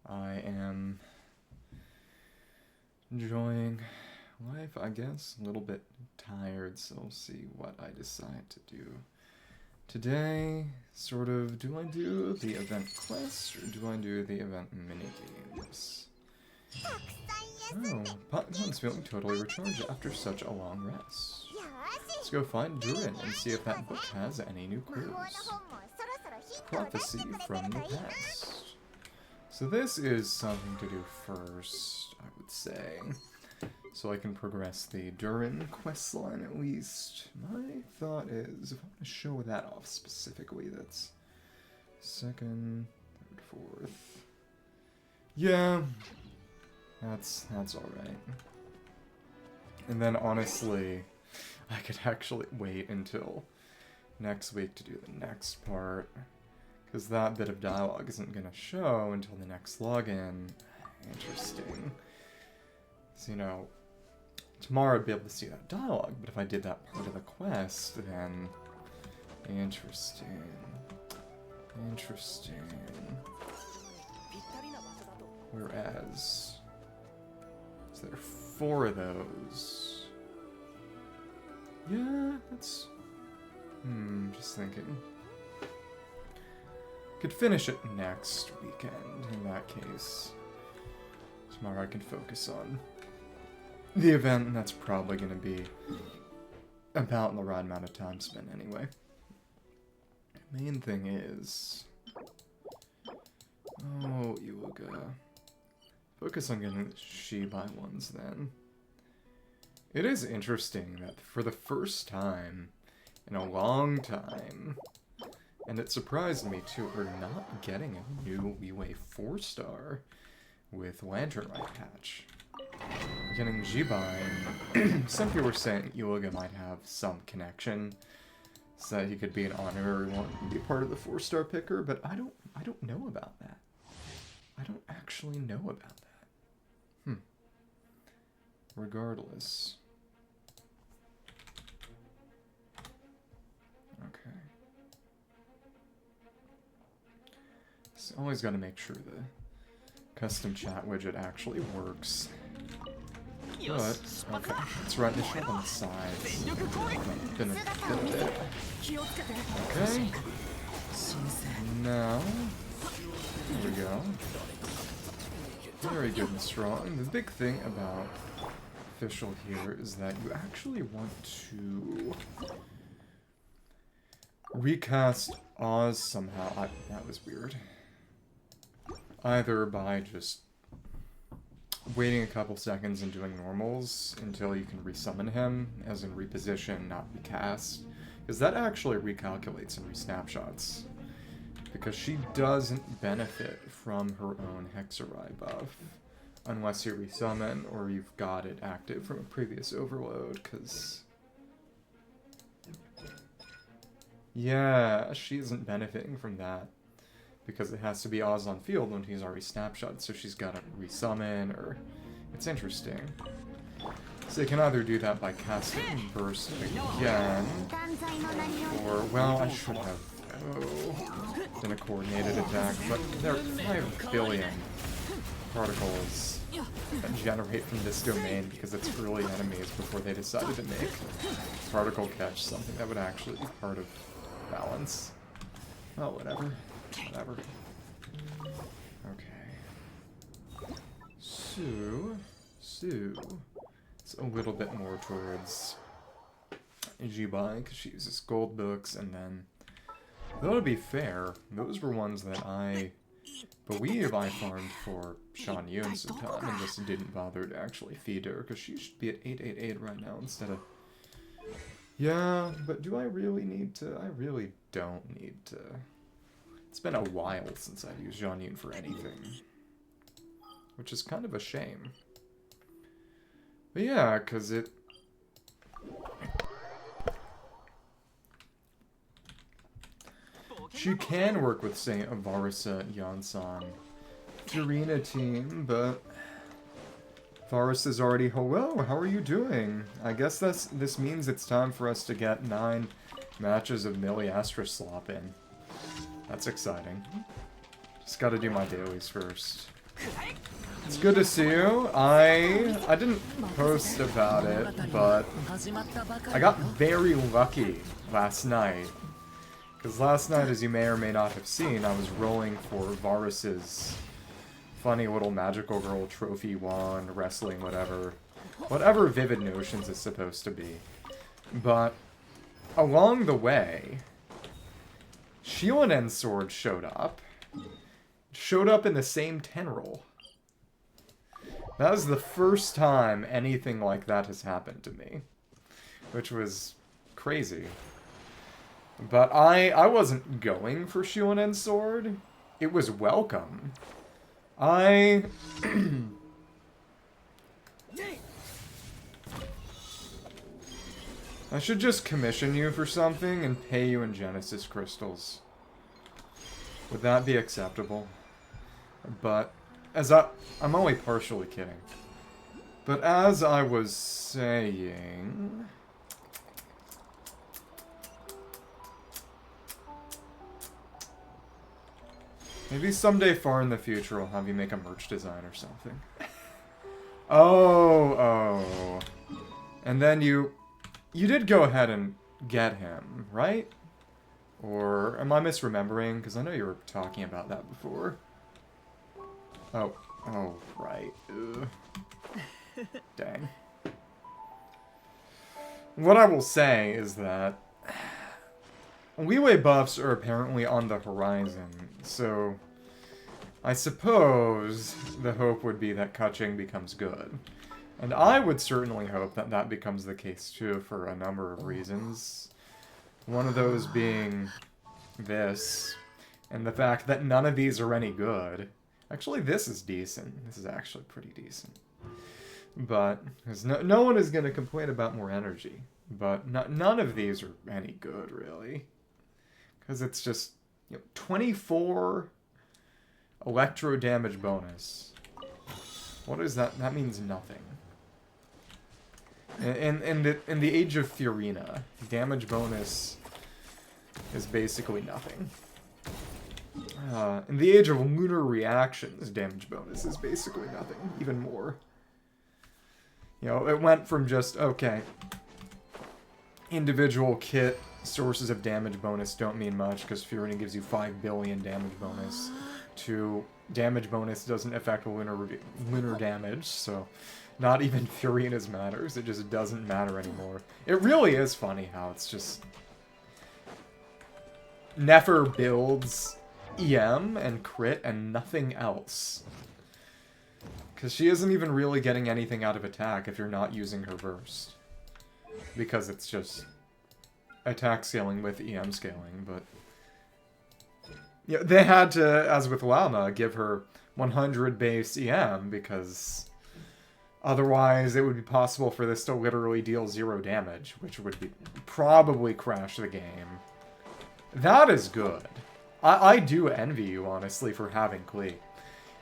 I am enjoying life, I guess. A little bit tired, so we'll see what I decide to do today. Sort of, do I do the event quest or do I do the event minigames? Oh, Pokemon's feeling totally recharged after such a long rest. Let's go find Duel and see if that book has any new clues. Prophecy from the past. So this is something to do first, I would say. So I can progress the Durin questline at least. My thought is, if I want to show that off specifically, that's second, third, fourth. Yeah, that's alright. And then honestly, I could actually wait until next week to do the next part. Because that bit of dialogue isn't going to show until the next login. Interesting. So, you know, tomorrow I'd be able to see that dialogue, but if I did that part of the quest, then... Interesting. Interesting. Whereas... So there are 4 of those. Yeah, that's... just thinking. Could finish it next weekend, in that case. Tomorrow I can focus on the event, and that's probably going to be about the right amount of time spent anyway. Main thing is... Oh, Iwaga. Focus on getting the Shibai ones, then. It is interesting that for the first time in a long time... And it surprised me too, we're not getting a new Wii 4-star with Lantern Light patch. We're getting Jibai. Some people were saying Iwaga might have some connection, so that he could be an honorary one and be part of the 4-star picker, but I don't know about that. I don't actually know about that. Regardless. Okay. Always got to make sure the custom chat widget actually works. But, okay, let's write this shit on the sides. Okay. Now, there we go. Very good and strong. The big thing about official here is that you actually want to recast Oz somehow. That was weird. Either by just waiting a couple seconds and doing normals until you can resummon him, as in reposition, not recast. Because that actually recalculates and resnapshots. Because she doesn't benefit from her own Hexarai buff. Unless you resummon or you've got it active from a previous overload, because... Yeah, she isn't benefiting from that. Because it has to be Oz on field when he's already snapshot, so she's got to resummon, or... It's interesting. So you can either do that by casting Burst again, or, well, I should have done a coordinated attack, but there are 5 billion particles that generate from this domain because it's early enemies before they decided to make particle catch something that would actually be part of balance. Oh, whatever. Whatever. Okay. So, it's a little bit more towards Jibai, because she uses gold books, and then, though to be fair, those were ones that I believe I farmed for Shan Yun sometime, and just didn't bother to actually feed her, because she should be at 888 right now instead of... Yeah, but do I really need to? I really don't need to. It's been a while since I've used Shan Yun for anything. Which is kind of a shame. But yeah, because it... She can work with, say, a Varisa, Yansan, Dorina team, but... Varus is already, hello, how are you doing? I guess this means it's time for us to get 9 matches of Miliastra slop in. That's exciting. Just gotta do my dailies first. It's good to see you. I didn't post about it, but I got very lucky last night. Because last night, as you may or may not have seen, I was rolling for Varus's funny little magical girl trophy wand, wrestling, whatever. Whatever Vivid Notions is supposed to be. But along the way, Shionen Sword showed up. Showed up in the same 10 roll. That was the first time anything like that has happened to me. Which was crazy. But I wasn't going for Shionen Sword. It was welcome. I should just commission you for something and pay you in Genesis crystals. Would that be acceptable? But I'm only partially kidding. But as I was saying, maybe someday far in the future I'll have you make a merch design or something. Oh. And then you did go ahead and get him, right? Or am I misremembering? Because I know you were talking about that before. Oh, right. Ugh. Dang. What I will say is that leeway buffs are apparently on the horizon, so I suppose the hope would be that Kaching becomes good. And I would certainly hope that that becomes the case too, for a number of reasons. One of those being this, and the fact that none of these are any good. Actually, this is decent. This is actually pretty decent. But, because no one is going to complain about more energy. But none of these are any good, really. Because it's just, 24 electro damage bonus. What is that? That means nothing. In the age of Fiorina, damage bonus is basically nothing. In the age of lunar reactions, damage bonus is basically nothing. Even more. It went from just, okay, individual kit sources of damage bonus don't mean much because Fiorina gives you 5 billion damage bonus, to damage bonus doesn't affect lunar damage, so not even Fiorina's matters. It just doesn't matter anymore. It really is funny how it's just Nefer builds EM and crit and nothing else. Because she isn't even really getting anything out of attack if you're not using her burst. Because it's just attack scaling with EM scaling, but they had to, as with Llama, give her 100 base EM because otherwise it would be possible for this to literally deal 0 damage, which would probably crash the game. That is good. I do envy you, honestly, for having Klee.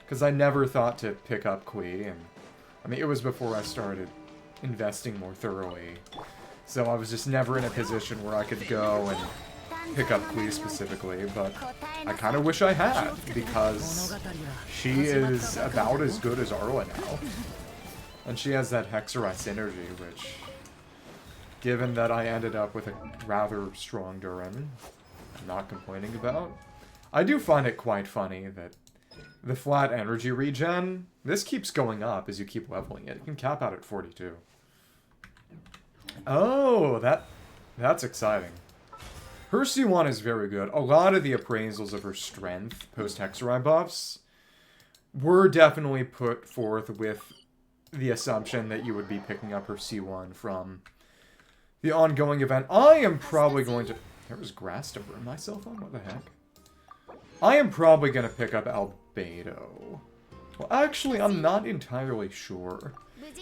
Because I never thought to pick up Klee, and I mean, it was before I started investing more thoroughly. So I was just never in a position where I could go and pick up Klee specifically, but I kind of wish I had, because she is about as good as Arla now. And she has that Hexerite synergy, which, given that I ended up with a rather strong Durin, I'm not complaining about. I do find it quite funny that the flat energy regen, this keeps going up as you keep leveling it. You can cap out at 42. Oh, that's exciting. Her C1 is very good. A lot of the appraisals of her strength post-Hexerite buffs were definitely put forth with the assumption that you would be picking up her C1 from the ongoing event. I am probably going to... There was grass to burn myself on? What the heck? I am probably going to pick up Albedo. Well, actually, I'm not entirely sure.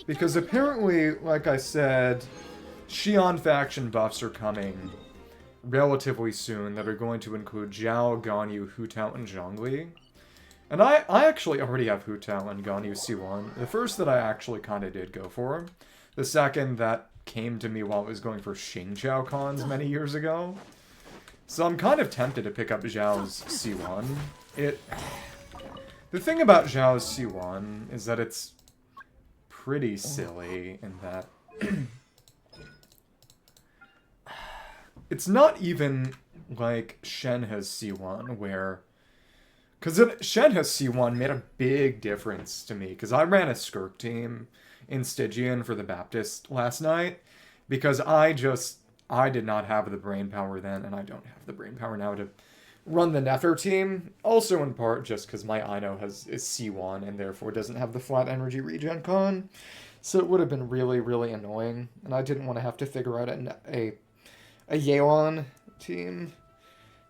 Because apparently, like I said, Xion faction buffs are coming relatively soon that are going to include Zhao, Ganyu, Hu Tao, and Zhongli. And I actually already have Hu Tao and Ganyu C1. The first that I actually kind of did go for. The second that came to me while I was going for Xingqiao cons many years ago. So I'm kind of tempted to pick up Zhao's C1. The thing about Zhao's C1 is that it's pretty silly in that it's not even like Shenhe's C1 where... Because Shenhe's C1 made a big difference to me, because I ran a Skirk team in Stygian for the Baptist last night, because I did not have the brain power then, and I don't have the brain power now to run the Nether team. Also in part just because my Ino is C1 and therefore doesn't have the flat energy regen con. So it would have been really, really annoying, and I didn't want to have to figure out a Yeon team.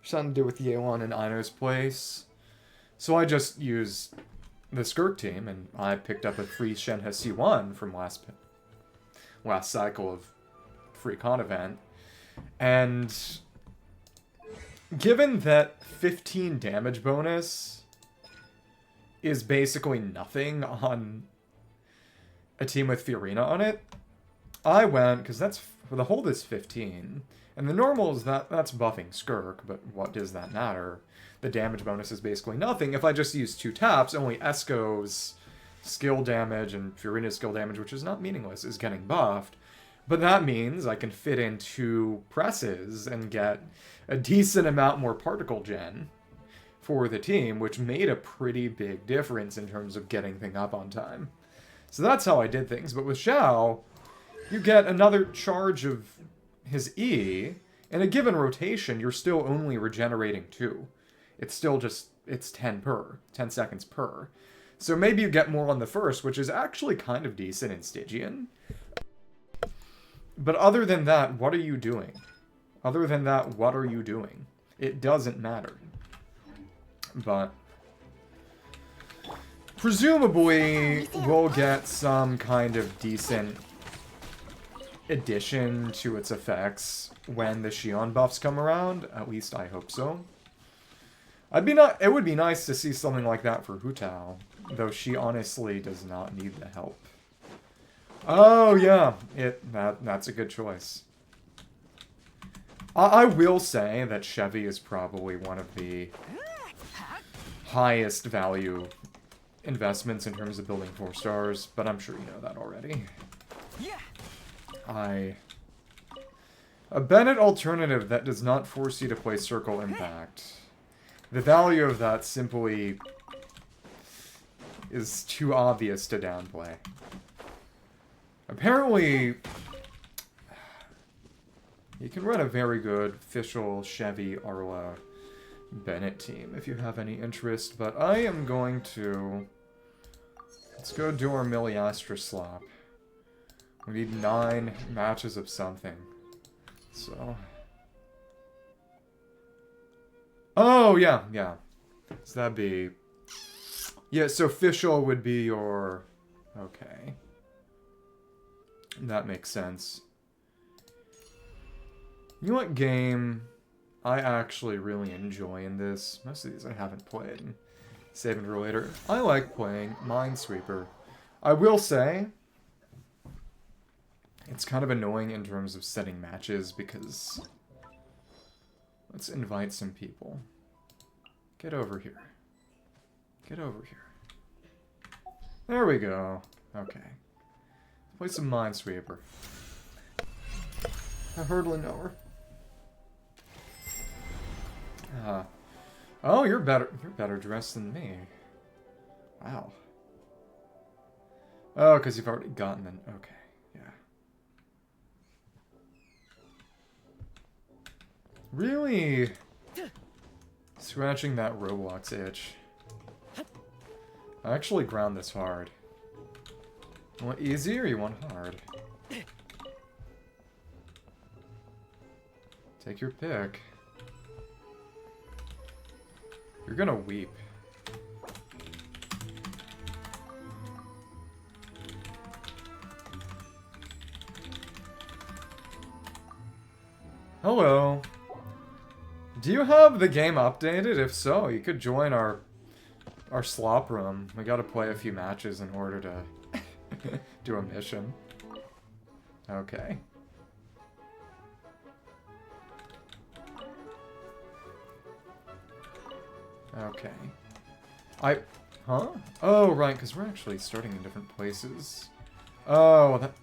Something to do with Yeon in Ino's place. So I just used the Skirk team, and I picked up a free Shenhe C1 from last cycle of free con event. And given that 15 damage bonus is basically nothing on a team with Fiorina on it, I went, because the hold is 15, and the normal is that's buffing Skirk, but what does that matter? The damage bonus is basically nothing. If I just use 2 taps, only Esco's skill damage and Fiorina's skill damage, which is not meaningless, is getting buffed. But that means I can fit in 2 presses and get a decent amount more particle gen for the team, which made a pretty big difference in terms of getting things up on time. So that's how I did things. But with Xiao, you get another charge of his E. In a given rotation, you're still only regenerating 2. It's still just, it's 10 seconds per. So maybe you get more on the first, which is actually kind of decent in Stygian. But other than that, what are you doing? It doesn't matter. But presumably, we'll get some kind of decent addition to its effects when the Xion buffs come around. At least I hope so. It would be nice to see something like that for Hu Tao, though she honestly does not need the help. Oh yeah, that's a good choice. I will say that Chevy is probably one of the highest value investments in terms of building 4 stars, but I'm sure you know that already. A Bennett alternative that does not force you to play Circle Impact. The value of that simply is too obvious to downplay. Apparently, you can run a very good Fischl, Chevy, Arla, Bennett team if you have any interest, but I am going to... Let's go do our Miliastra slop. We need 9 matches of something. So... Oh, yeah. So that'd be... Yeah, so Fischl would be your... Okay. That makes sense. You know what game I actually really enjoy in this? Most of these I haven't played. Save and roll later. I like playing Minesweeper. I will say, it's kind of annoying in terms of setting matches because... Let's invite some people. Get over here. Get over here. There we go. Okay. Play some Minesweeper. A hurdling over. Oh, you're better dressed than me. Wow. Oh, because you've already gotten them. Okay, yeah. Really scratching that Roblox itch. I actually ground this hard. You want easy or you want hard? Take your pick. You're gonna weep. Hello. Do you have the game updated? If so, you could join our slop room. We gotta play a few matches in order to do a mission. Okay. Okay. Huh? Oh, right, because we're actually starting in different places. Oh, that...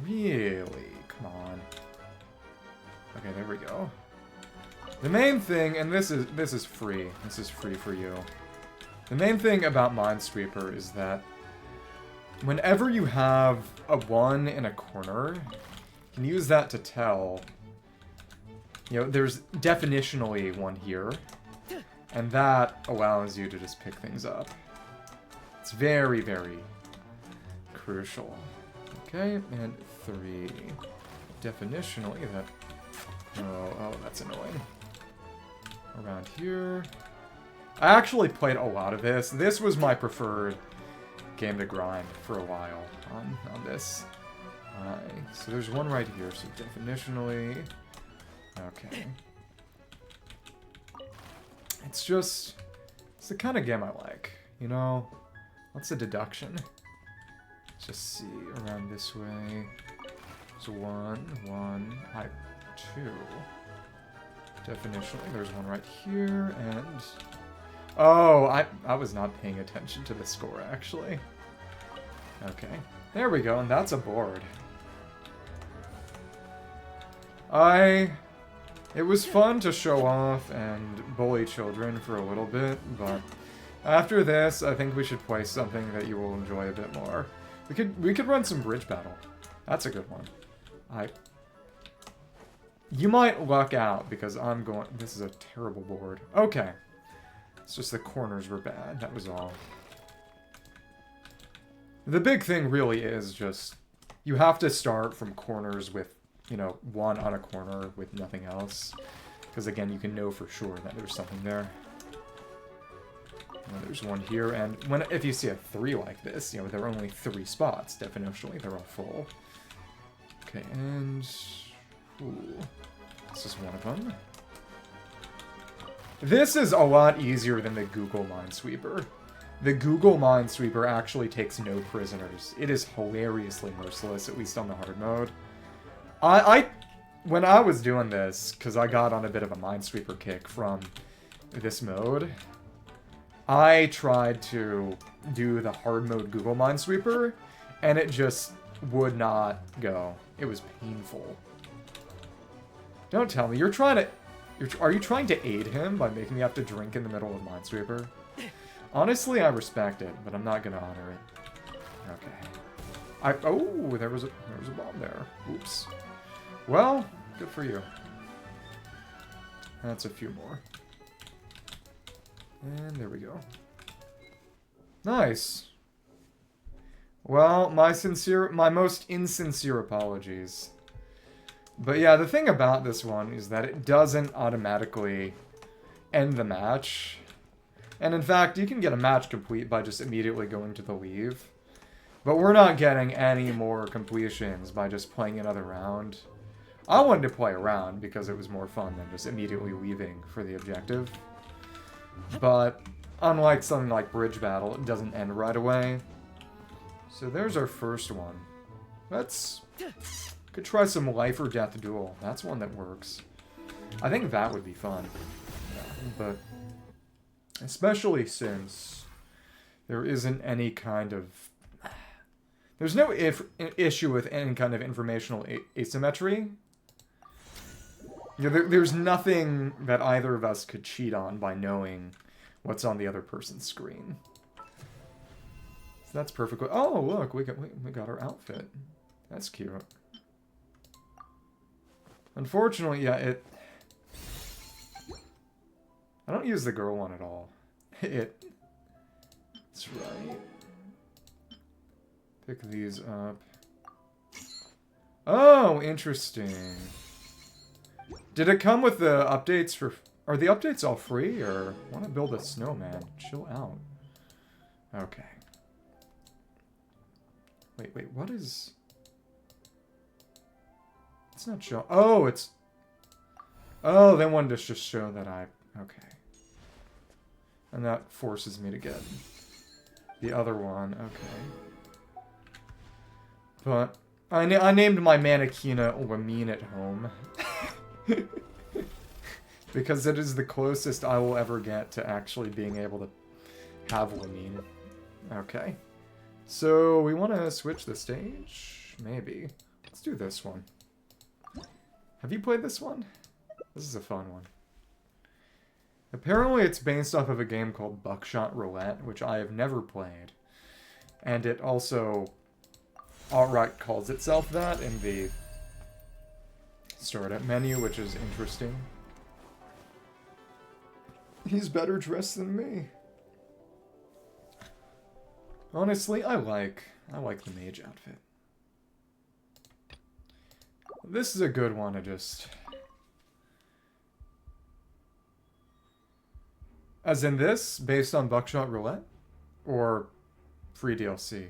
Really? Come on. Okay, there we go. The main thing, and this is free. This is free for you. The main thing about Minesweeper is that whenever you have a 1 in a corner, you can use that to tell. You know, there's definitionally one here, and that allows you to just pick things up. It's very, very crucial. Okay, and 3. Definitionally, that... Oh, that's annoying. Around here. I actually played a lot of this. This was my preferred game to grind for a while on this. So there's one right here, so definitionally... Okay. It's the kind of game I like, you know? What's a deduction? Let's just see, around this way. There's 1, 2. Definitionally, there's one right here, and... Oh, I was not paying attention to the score, actually. Okay. There we go, and that's a board. It was fun to show off and bully children for a little bit, but after this, I think we should play something that you will enjoy a bit more. We could run some bridge battle. That's a good one. You might luck out, because I'm going... This is a terrible board. Okay. It's just the corners were bad, that was all. The big thing really is just... You have to start from corners with, you know, 1 on a corner with nothing else. Because again, you can know for sure that there's something there. And there's one here, and if you see a 3 like this, you know, there are only 3 spots. Definitionally, they're all full. Okay, and... Ooh. This is one of them. This is a lot easier than the Google Minesweeper. The Google Minesweeper actually takes no prisoners. It is hilariously merciless, at least on the hard mode. When I was doing this, because I got on a bit of a Minesweeper kick from this mode, I tried to do the hard mode Google Minesweeper, and it just would not go. It was painful. Don't tell me. Are you trying to aid him by making me have to drink in the middle of Minesweeper? Honestly, I respect it, but I'm not gonna honor it. Okay. Oh, there was a bomb there. Oops. Well, good for you. That's a few more. And there we go. Nice. Well, my most insincere apologies. But yeah, the thing about this one is that it doesn't automatically end the match. And in fact, you can get a match complete by just immediately going to the leave. But we're not getting any more completions by just playing another round. I wanted to play a round because it was more fun than just immediately leaving for the objective. But unlike something like Bridge Battle, it doesn't end right away. So there's our first one. Could try some life or death duel. That's one that works. I think that would be fun. Yeah, but especially since there isn't any kind of... There's no issue with any kind of informational asymmetry. Yeah, there's nothing that either of us could cheat on by knowing what's on the other person's screen. So that's perfect. Oh, look, we got our outfit. That's cute. Unfortunately, yeah, I don't use the girl one at all. That's right. Pick these up. Oh, interesting. Did it come with the updates for... Are the updates all free, or... I want to build a snowman. Chill out. Okay. Wait, what is... It's not show... Oh, it's... Oh, they wanted to just show that I... Okay. And that forces me to get the other one. Okay. But I named my Mannequina Lamine at home. Because it is the closest I will ever get to actually being able to have Lamine. Okay. So, we want to switch the stage? Maybe. Let's do this one. Have you played this one? This is a fun one. Apparently it's based off of a game called Buckshot Roulette, which I have never played. And it also outright calls itself that in the startup menu, which is interesting. He's better dressed than me. Honestly, I like the mage outfit. This is a good one to just... As in this, based on Buckshot Roulette? Or free DLC?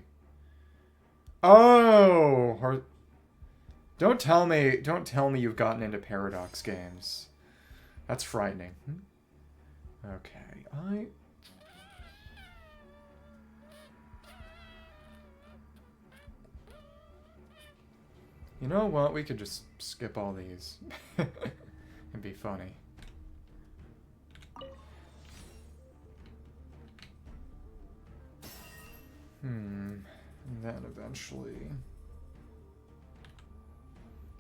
Oh! Don't tell me you've gotten into Paradox games. That's frightening. Okay, You know what? We could just skip all these. It'd be funny. And then eventually...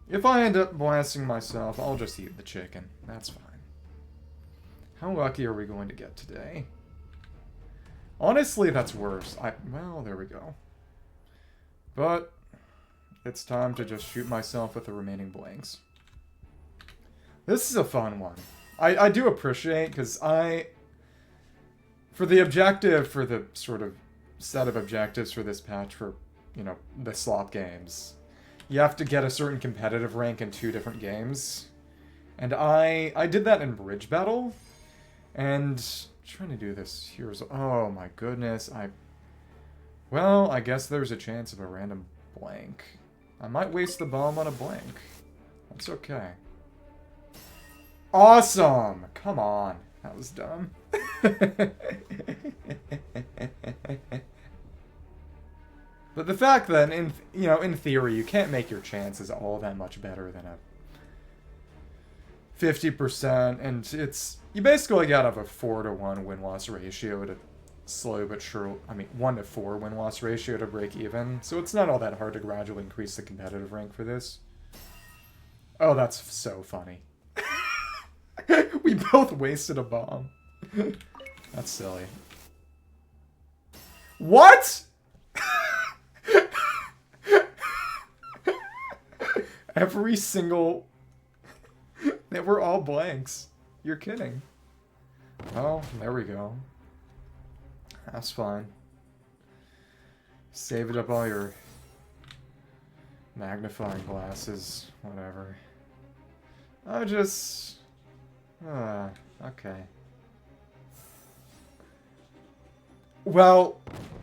If I end up blasting myself, I'll just eat the chicken. That's fine. How lucky are we going to get today? Honestly, that's worse. Well, there we go. But... it's time to just shoot myself with the remaining blanks. This is a fun one. I do appreciate, because for the objective, for the sort of set of objectives for this patch for, you know, the slop games, you have to get a certain competitive rank in 2 different games. And I did that in Bridge Battle, and trying to do this here's... Oh my goodness, well, I guess there's a chance of a random blank. I might waste the bomb on a blank. That's okay. Awesome! Come on. That was dumb. But the fact that, in theory, you can't make your chances all that much better than a 50%, and you basically gotta have a 4-to-1 win-loss ratio to slow but sure, 1-to-4 win-loss ratio to break even, so it's not all that hard to gradually increase the competitive rank for this. Oh, that's so funny. We both wasted a bomb. That's silly. What?! Every single... They were all blanks. You're kidding. Oh, there we go. That's fine. Save it up all your magnifying glasses, whatever. Okay. Well,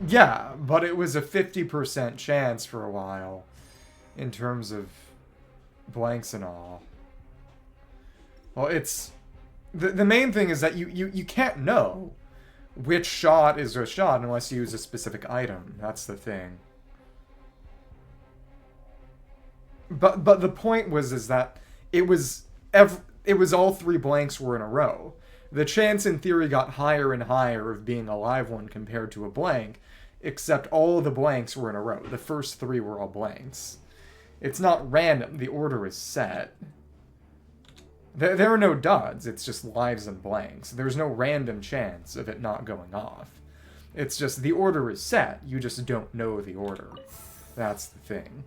yeah, but it was a 50% chance for a while in terms of blanks and all. Well, it's... The main thing is that you can't know which shot is a shot unless you use a specific item. That's the thing. But the point is that it was all 3 blanks were in a row. The chance in theory got higher and higher of being a live one compared to a blank, except all of the blanks were in a row. The first 3 were all blanks. It's not random. The order is set. There are no duds. It's just lives and blanks. There's no random chance of it not going off. It's just the order is set. You just don't know the order. That's the thing.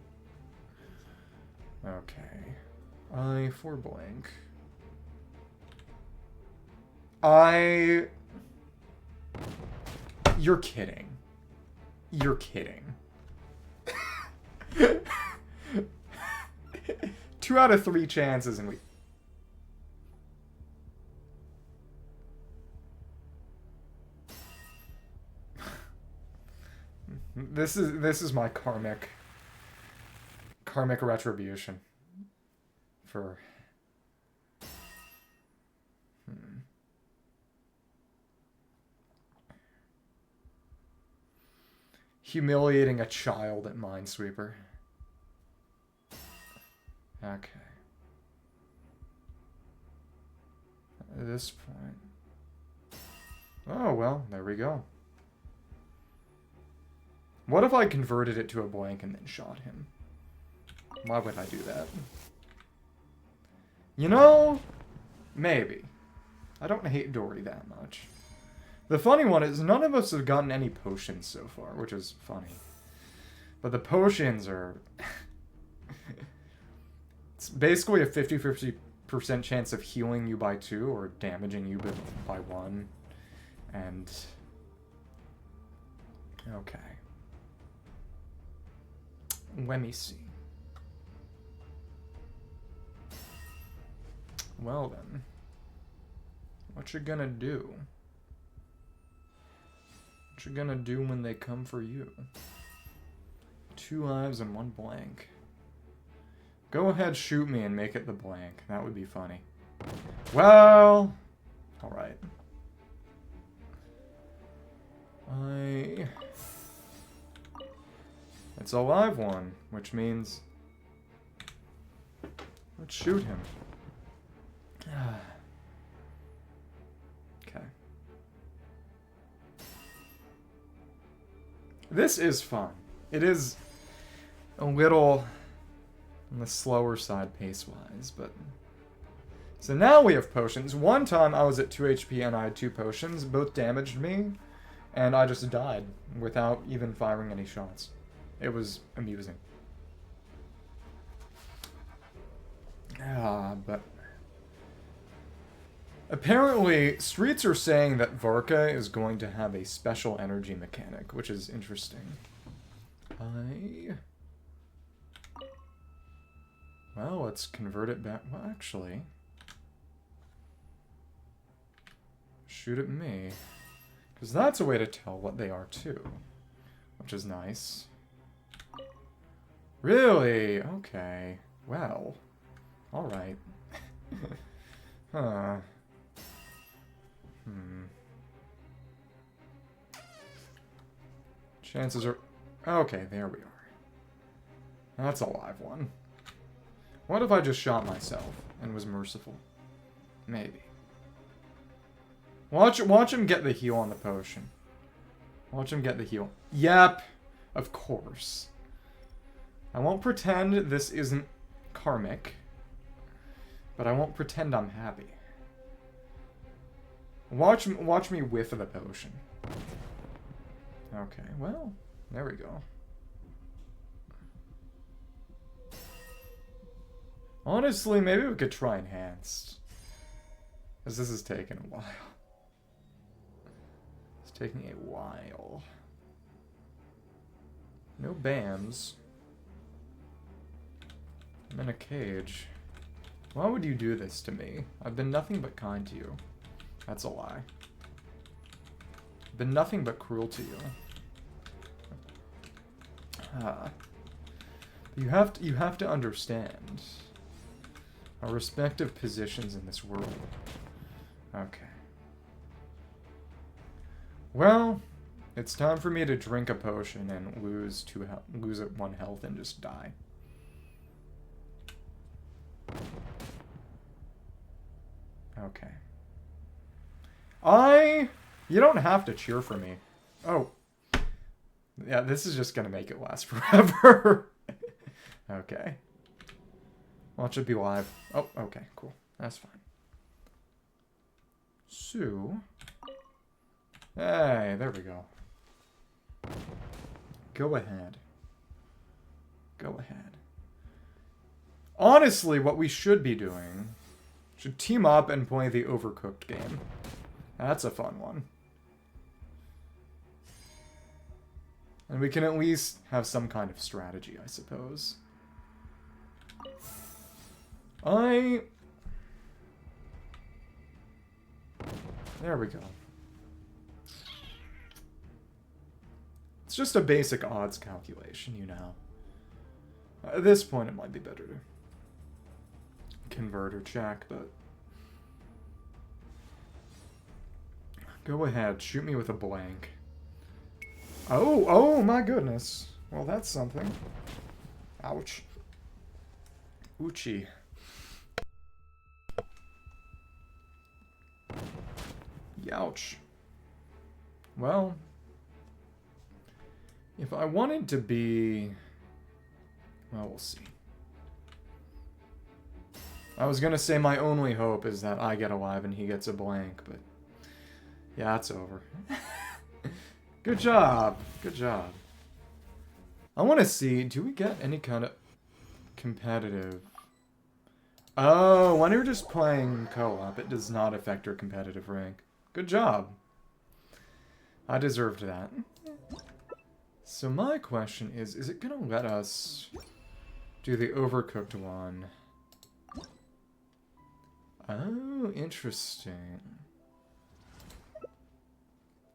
Okay. For blank. You're kidding. You're kidding. 2 out of 3 chances and we... This is my karmic retribution for humiliating a child at Minesweeper. Okay. this point... Oh, well, there we go. What if I converted it to a blank and then shot him? Why would I do that? You know, maybe. I don't hate Dory that much. The funny one is none of us have gotten any potions so far, which is funny. But the potions are... It's basically a 50-50% chance of healing you by 2 or damaging you by 1. And... Okay. Let me see. Well then. What you gonna do? What you gonna do when they come for you? 2 lives and 1 blank. Go ahead, shoot me and make it the blank. That would be funny. Well... Alright. It's a live one, which means... Let's shoot him. Okay. This is fun. It is a little on the slower side pace-wise, but... So now we have potions. One time I was at 2 HP and I had 2 potions. Both damaged me, and I just died without even firing any shots. It was amusing. But... Apparently, Streets are saying that Varka is going to have a special energy mechanic, which is interesting. Well, let's convert it back. Well, actually... Shoot at me. Because that's a way to tell what they are, too. Which is nice. Really? Okay. Well. Alright. Huh. Chances are... Okay, there we are. That's a live one. What if I just shot myself and was merciful? Maybe. Watch him get the heal on the potion. Watch him get the heal. Yep. Of course. I won't pretend this isn't karmic. But I won't pretend I'm happy. Watch me whiff the potion. Okay, well, there we go. Honestly, maybe we could try enhanced. Because this is taking a while. It's taking a while. No BAMs. I'm in a cage. Why would you do this to me? I've been nothing but kind to you. That's a lie. I've been nothing but cruel to you. You have to understand our respective positions in this world. Okay. Well, it's time for me to drink a potion and lose 1 health and just die. Okay. You don't have to cheer for me. Oh. Yeah, this is just gonna make it last forever. Okay. Watch it be live. Oh, okay, cool. That's fine. So... Hey, there we go. Go ahead. Go ahead. Honestly, what we should be doing... should team up and play the Overcooked game. That's a fun one. And we can at least have some kind of strategy, I suppose. There we go. It's just a basic odds calculation, you know. At this point, it might be better to convert or check, but... Go ahead, shoot me with a blank. Oh my goodness. Well, that's something. Ouch. Ouchie. Youch. Well, if I wanted to be... Well, we'll see. I was gonna say my only hope is that I get alive and he gets a blank, but... Yeah, it's over. Good job. Good job. I want to see, do we get any kind of competitive... Oh, when you're just playing co-op, it does not affect your competitive rank. Good job. I deserved that. So my question is it going to let us do the Overcooked one? Oh, interesting.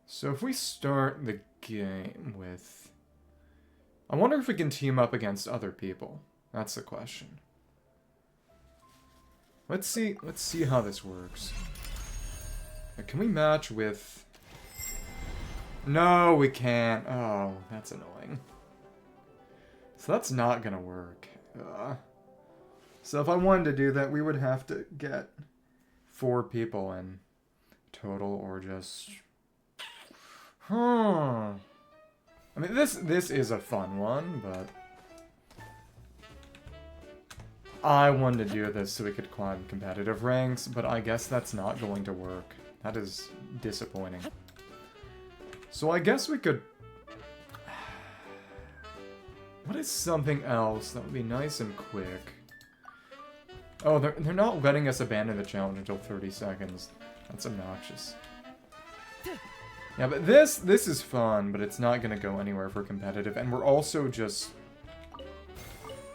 So if we start the game with... I wonder if we can team up against other people. That's the question. Let's see how this works. Can we match with... No, we can't. Oh, that's annoying. So that's not gonna work. So if I wanted to do that, we would have to get 4 people in total, or just... I mean, this is a fun one, but... I wanted to do this so we could climb competitive ranks, but I guess that's not going to work. That is disappointing. So I guess we could... What is something else that would be nice and quick? Oh, they're not letting us abandon the challenge until 30 seconds. That's obnoxious. Yeah, but this is fun, but it's not going to go anywhere for competitive. And we're also just...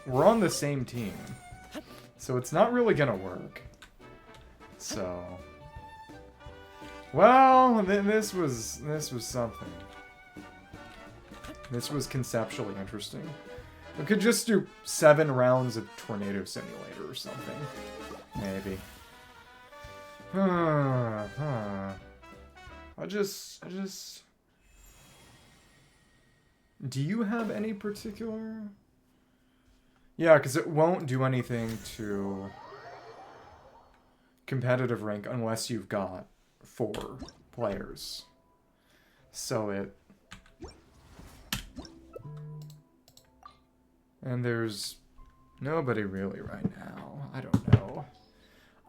We're on the same team. So it's not really going to work. So... Well, this was something. This was conceptually interesting. We could just do 7 rounds of Tornado Simulator or something. Maybe. I just... Do you have any particular... Yeah, because it won't do anything to competitive rank unless you've got 4 players. So it... And there's nobody really right now. I don't know.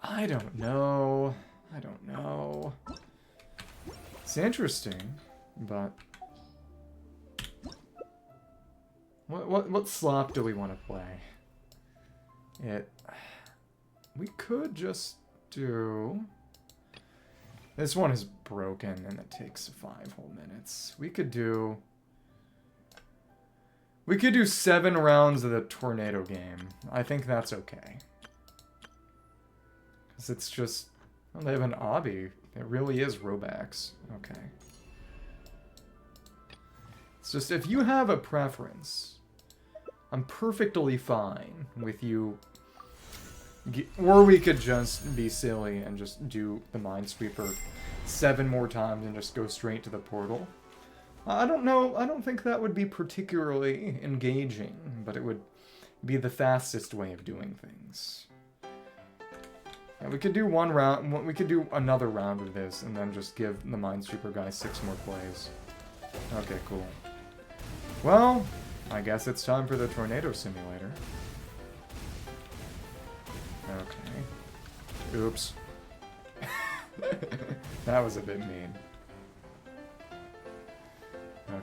I don't know. I don't know. It's interesting, but... What slop do we want to play? We could just do... This one is broken and it takes 5 whole minutes. We could do 7 rounds of the tornado game. I think that's okay. Because it's just... Well, they have an obby. It really is Robux. Okay. It's just, if you have a preference, I'm perfectly fine with you... Or we could just be silly and just do the Minesweeper 7 more times and just go straight to the portal. I don't know, I don't think that would be particularly engaging, but it would be the fastest way of doing things. Yeah, we could do one round, we could do another round of this, and then just give the Minesweeper guy 6 more plays. Okay, cool. Well, I guess it's time for the Tornado Simulator. Okay. Oops. That was a bit mean.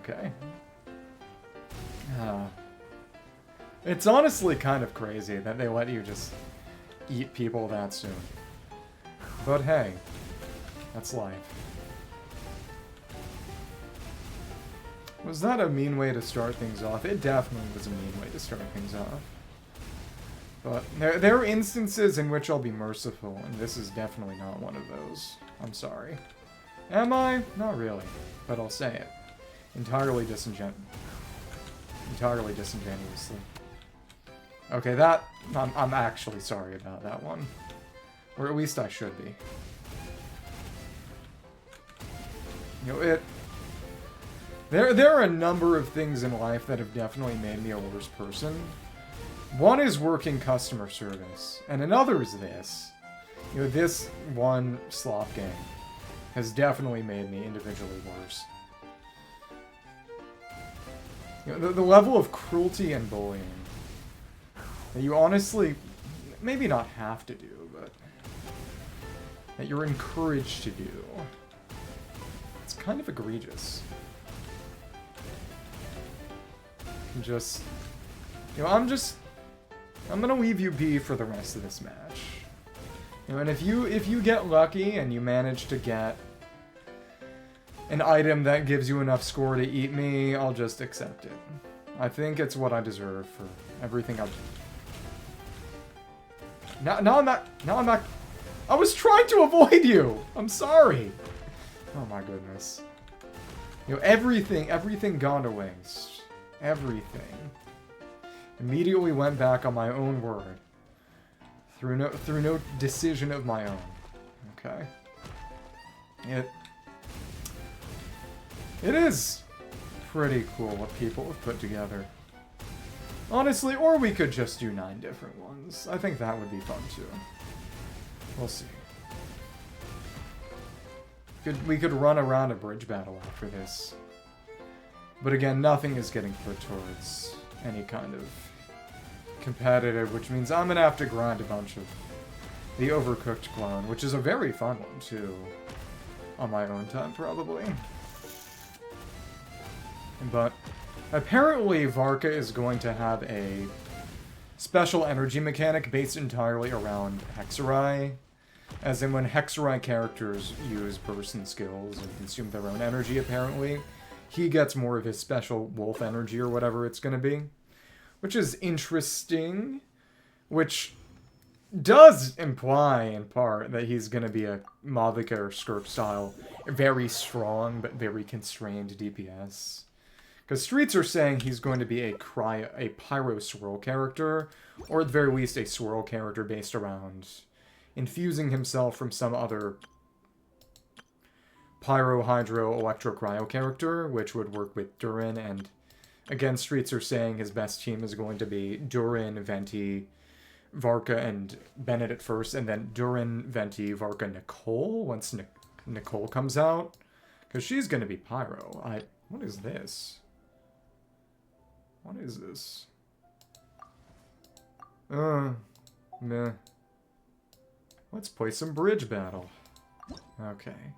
Okay. It's honestly kind of crazy that they let you just eat people that soon. But hey, that's life. Was that a mean way to start things off? It definitely was a mean way to start things off. But there are instances in which I'll be merciful, and this is definitely not one of those. I'm sorry. Am I? Not really. But I'll say it. Entirely disingenuously. Okay, that... I'm actually sorry about that one. Or at least I should be. You know, there are a number of things in life that have definitely made me a worse person. One is working customer service, and another is this. You know, this one slop game. has definitely made me individually worse. You know, the level of cruelty and bullying that you honestly, maybe not have to do, but that you're encouraged to do. It's kind of egregious. Just, you know, I'm gonna leave you be for the rest of this match. You know, and if you get lucky and you manage to get an item that gives you enough score to eat me, I'll just accept it. I think it's what I deserve for everything I've done. Now I'm not... I was trying to avoid you! I'm sorry! Oh my goodness. You know, everything gone to waste. Everything. Immediately went back on my own word. Through no decision of my own. Okay. It is pretty cool what people have put together. Honestly, or we could just do 9 different ones. I think that would be fun too. We'll see. We could run around a bridge battle after this. But again, nothing is getting put towards any kind of competitive, which means I'm gonna have to grind a bunch of the Overcooked clone, which is a very fun one too. On my own time, probably. But apparently Varka is going to have a special energy mechanic based entirely around Hexerai. As in when Hexerai characters use bursts and skills and consume their own energy, apparently, he gets more of his special wolf energy or whatever it's going to be. Which is interesting. Which does imply, in part, that he's going to be a Mavica or Skirk style, very strong but very constrained DPS. Because Streets are saying he's going to be a Pyro Swirl character, or at the very least a Swirl character based around infusing himself from some other Pyro, Hydro, Electro, Cryo character, which would work with Durin, and again, Streets are saying his best team is going to be Durin, Venti, Varka, and Bennett at first, and then Durin, Venti, Varka, Nicole, once Nicole comes out. Because she's going to be Pyro. What is this? What is this? Meh. Let's play some bridge battle. Okay.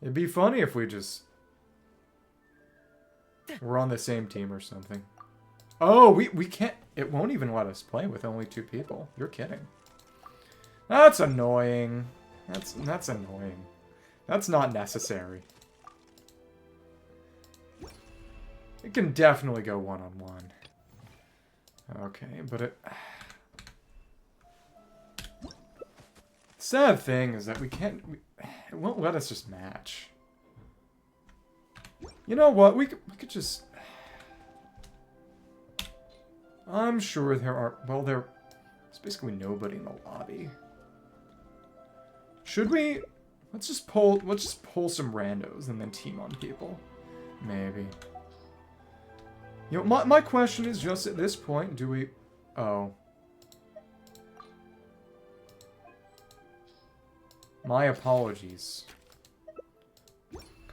It'd be funny if we just... we're on the same team or something. Oh, we can't... it won't even let us play with only 2 people. You're kidding. That's annoying. That's annoying. That's not necessary. It can definitely go one-on-one. Okay, but it... sad thing is that we can't... it won't let us just match. You know what? We could just... I'm sure there are... well, there's basically nobody in the lobby. Should we... let's just pull some randos and then team on people. Maybe. You know, my question is just at this point, do we... oh. My apologies.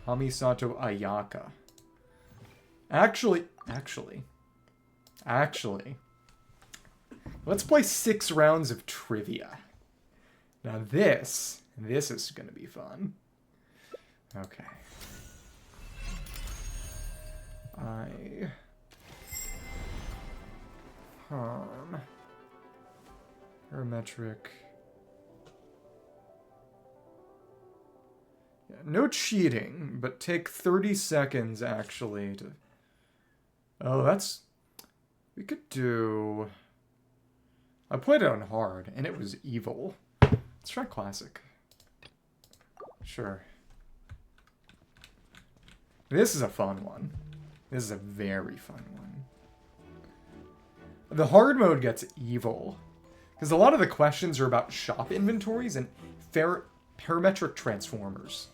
Kamisato Ayaka. Actually. Let's play 6 rounds of trivia. Now this is gonna be fun. Okay. Parametric. Yeah, no cheating, but take 30 seconds actually to... oh, that's... we could do... I played it on hard, and it was evil. Let's try classic. Sure. This is a fun one. This is a very fun one. The hard mode gets evil. Because a lot of the questions are about shop inventories and parametric transformers.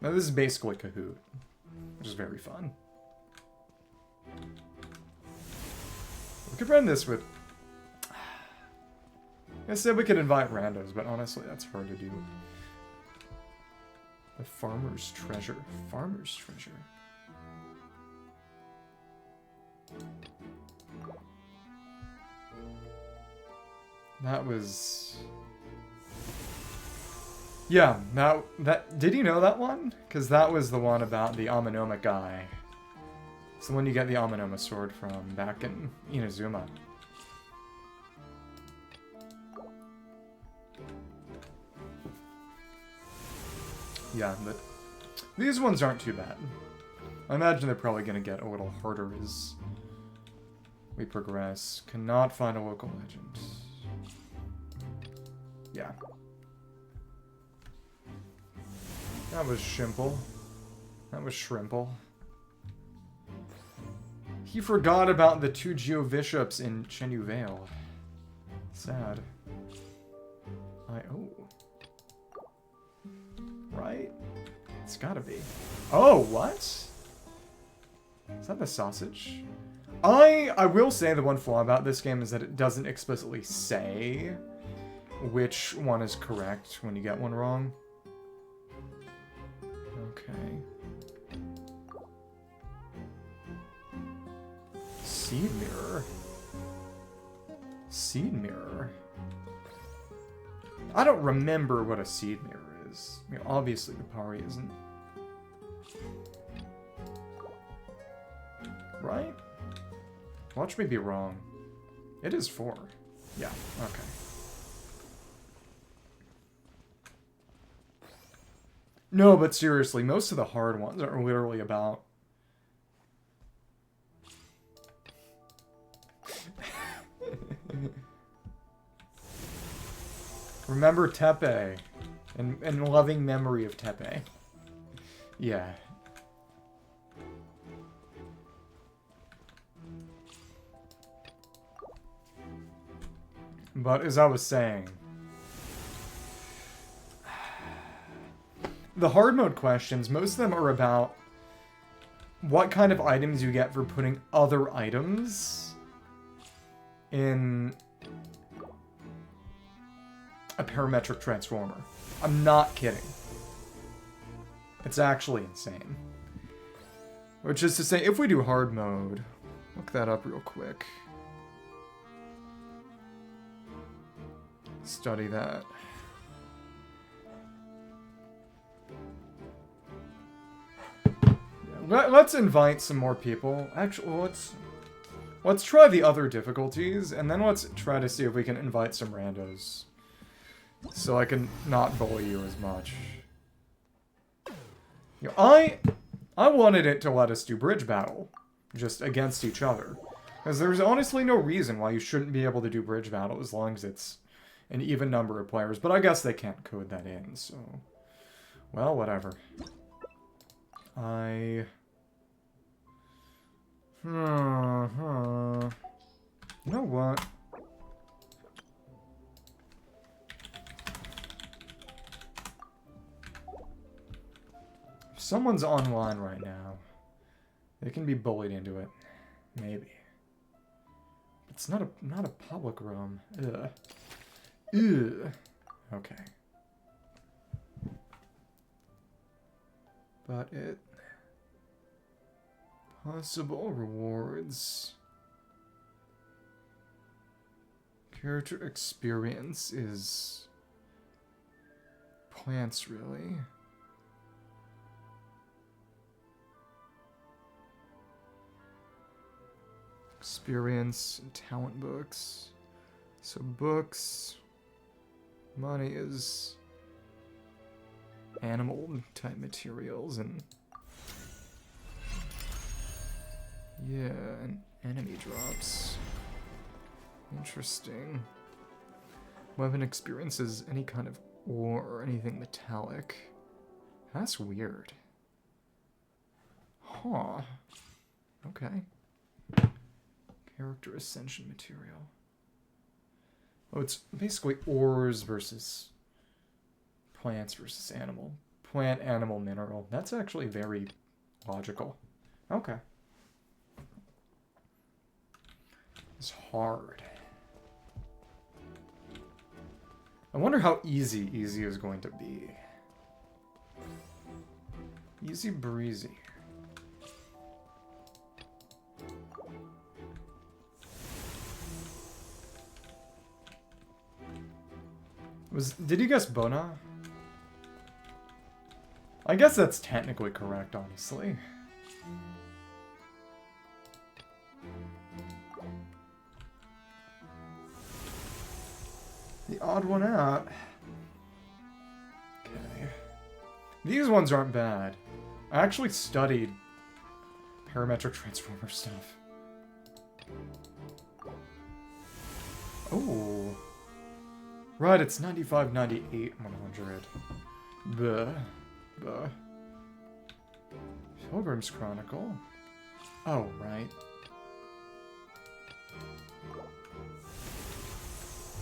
Now this is basically Kahoot, which is very fun. We could run this with... I said we could invite randos, but honestly, that's hard to do. The farmer's treasure. Farmer's treasure. That was... Yeah, that did you know that one? Because that was the one about the Amanoma guy. It's the one you get the Amanoma sword from back in Inazuma. Yeah, but these ones aren't too bad. I imagine they're probably going to get a little harder as we progress. Cannot find a local legend. Yeah. That was Shimple. That was Shrimple. He forgot about the 2 Geovishops in Chenyu Vale. Sad. Oh. Right? It's gotta be. Oh, what? Is that the sausage? I will say the one flaw about this game is that it doesn't explicitly say which one is correct when you get one wrong. Okay. Seed mirror. Seed mirror. I don't remember what a seed mirror is. I mean, obviously the party isn't. Right? Watch me be wrong. It is 4. Yeah, okay. No, but seriously, most of the hard ones are literally about... Remember Tepe. And loving memory of Tepe. Yeah. But as I was saying... The hard mode questions, most of them are about what kind of items you get for putting other items in a parametric transformer. I'm not kidding. It's actually insane. Which is to say, if we do hard mode, look that up real quick. Study that. Let's invite some more people. Actually, let's try the other difficulties, and then let's try to see if we can invite some randos. So I can not bully you as much. You know, I wanted it to let us do bridge battle, just against each other. Because there's honestly no reason why you shouldn't be able to do bridge battle as long as it's an even number of players. But I guess they can't code that in, so... Well, whatever. You know what? If someone's online right now, they can be bullied into it. Maybe. It's not a public room. Ugh. Ugh. Okay. But it... Possible rewards. Character experience is... plants, really. Experience and talent books. So books... Money is... animal type materials and... Yeah, and enemy drops. Interesting. Weapon experiences any kind of ore or anything metallic. That's weird. Huh. Okay. Character ascension material. Oh, it's basically ores versus plants versus animal. Plant, animal, mineral. That's actually very logical. Okay. It's hard. I wonder how easy is going to be. Easy breezy. Did you guess Bona? I guess that's technically correct, honestly. The odd one out. Okay. These ones aren't bad. I actually studied parametric transformer stuff. Oh. Right, it's 95, 98, 100. Buh. Buh. Pilgrim's Chronicle. Oh, right.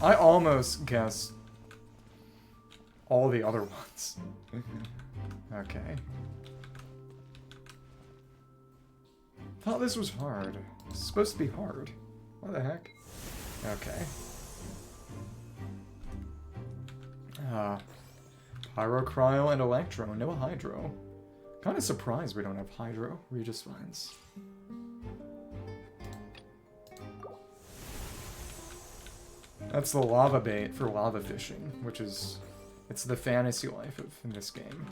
I almost guessed all the other ones. Okay. Thought this was hard. It's supposed to be hard. What the heck? Okay. Pyrocryo and Electro. No Hydro. Kind of surprised we don't have Hydro. Regis Vines. That's the lava bait for lava fishing, which is... It's the fantasy life of in this game.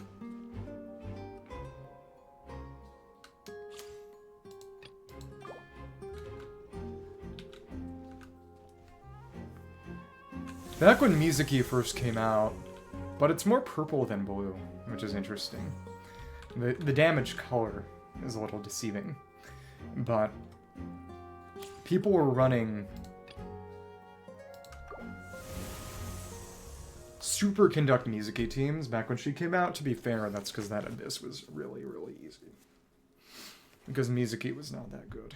Back when Mizuki first came out, but it's more purple than blue, which is interesting. The damage color is a little deceiving, but people were running superconduct Mizuki teams back when she came out. To be fair, that's because that Abyss was really, really easy. Because Mizuki was not that good.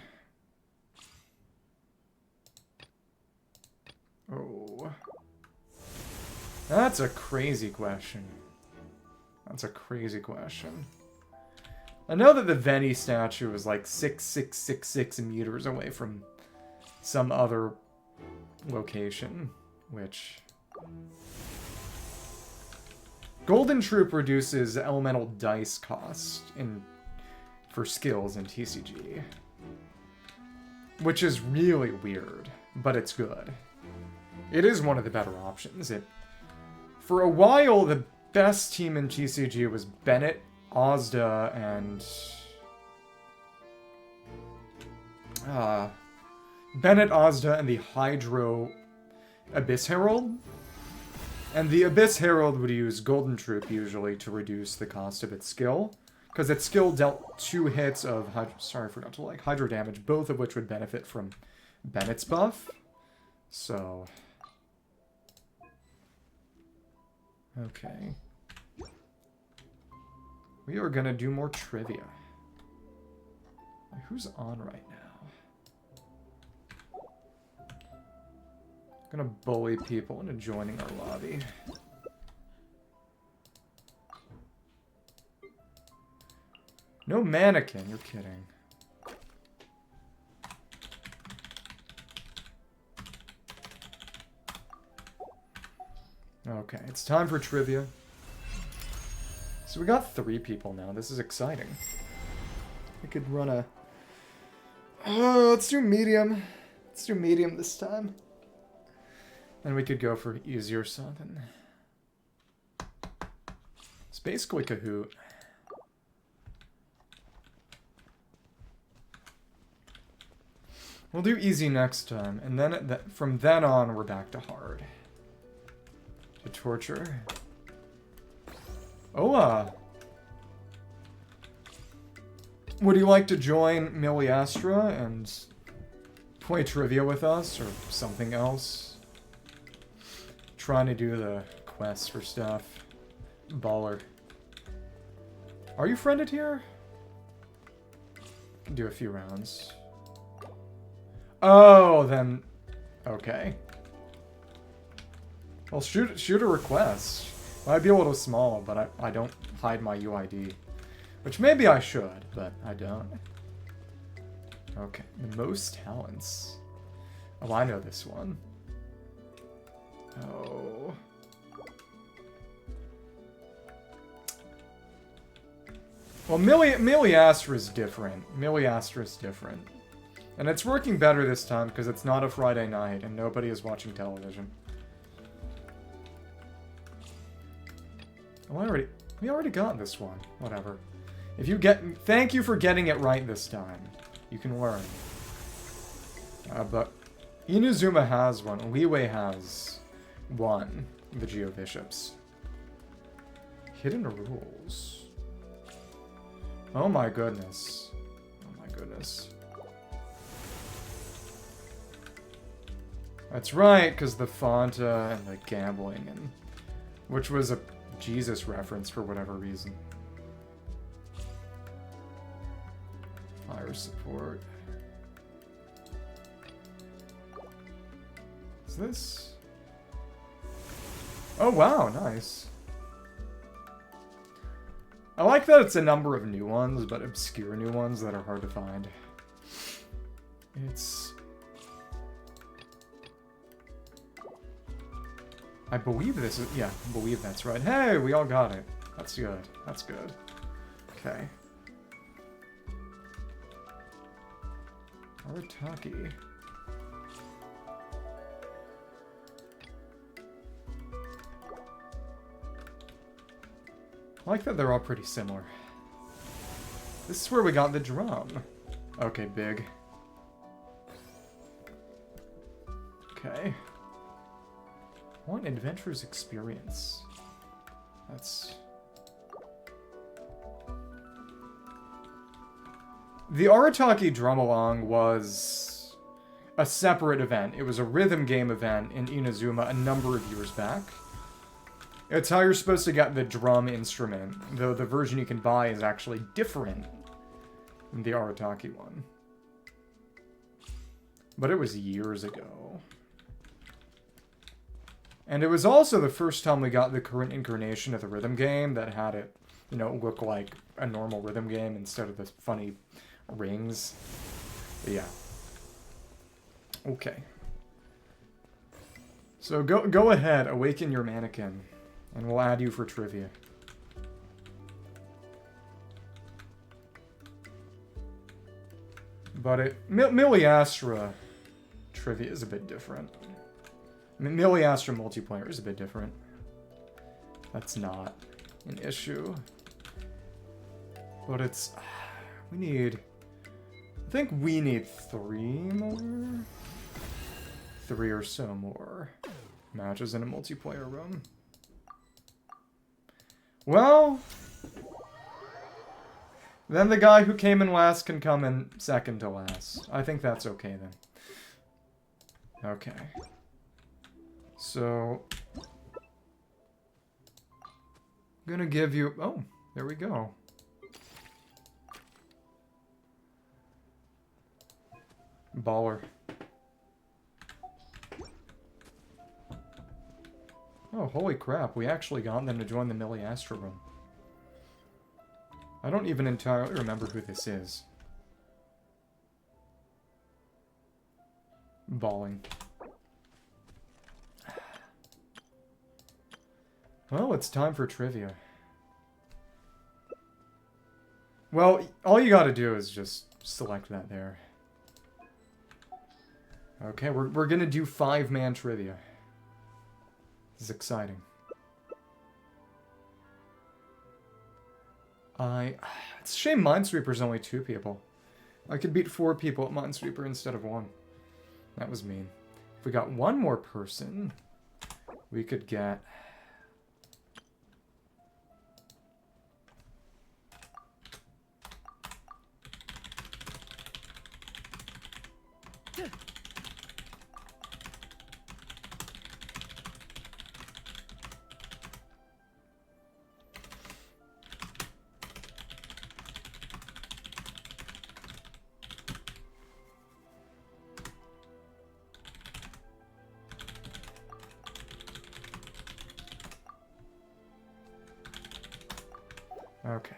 Oh. That's a crazy question. That's a crazy question. I know that the Veni statue was like 6,666 meters away from some other location, which... Golden Troop reduces elemental dice cost for skills in TCG. Which is really weird, but it's good. It is one of the better options. For a while, the best team in TCG was Bennett, Ozda, and... Bennett, Ozda, and the Hydro Abyss Herald. And the Abyss Herald would use Golden Troop, usually, to reduce the cost of its skill. Because its skill dealt 2 hits of Hydro damage, both of which would benefit from Bennett's buff. So... Okay. We are gonna do more trivia. Who's on right now? Gonna bully people into joining our lobby. No mannequin, you're kidding. Okay, it's time for trivia. So we got 3 people now. This is exciting. We could run a... let's do medium. Let's do medium this time. Then we could go for easier something. It's basically Kahoot. We'll do easy next time, and then from then on we're back to hard. To torture. Ola! Would you like to join Miliastra and play trivia with us, or something else? Trying to do the quests for stuff. Baller. Are you friended here? Can do a few rounds. Oh, then... Okay. Well, shoot a request. Might be a little small, but I don't hide my UID. Which maybe I should, but I don't. Okay, the most talents. Oh, I know this one. Oh. Well, Miliastra is different. Miliastra is different. And it's working better this time because it's not a Friday night and nobody is watching television. Oh, we already got this one. Whatever. If you get... Thank you for getting it right this time. You can learn. But Inazuma has one. Liyue has one. The Geo Bishops. Hidden rules. Oh my goodness. Oh my goodness. That's right, because the Fanta and the gambling, and which was a Jesus reference for whatever reason. Fire support. Is this? Oh wow, nice. I like that it's a number of new ones, but obscure new ones that are hard to find. It's... I believe this is... Yeah, I believe that's right. Hey, we all got it. That's good. That's good. Okay. Arataki. I like that they're all pretty similar. This is where we got the drum. Okay, big. Okay. One adventurer's experience. That's... The Arataki Drum-Along was a separate event. It was a rhythm game event in Inazuma a number of years back. It's how you're supposed to get the drum instrument, though the version you can buy is actually different than the Arataki one. But it was years ago. And it was also the first time we got the current incarnation of the rhythm game that had it, you know, look like a normal rhythm game instead of the funny rings. But yeah. Okay. So go ahead, awaken your mannequin. And we'll add you for trivia. But Miliastra trivia is a bit different. Miliastra multiplayer is a bit different. That's not an issue. But it's... We need... I think we need 3 more? 3 or so more matches in a multiplayer room. Well, then the guy who came in last can come in second to last. I think that's okay then. Okay. So, I'm gonna give you... Oh, there we go. Baller. Oh, holy crap. We actually got them to join the Miliastra room. I don't even entirely remember who this is. Balling. Well, it's time for trivia. Well, all you gotta do is just select that there. Okay, we're gonna do 5-man trivia. This is exciting. It's a shame Minesweeper's only 2 people. I could beat 4 people at Minesweeper instead of 1. That was mean. If we got 1 more person, we could get... Okay.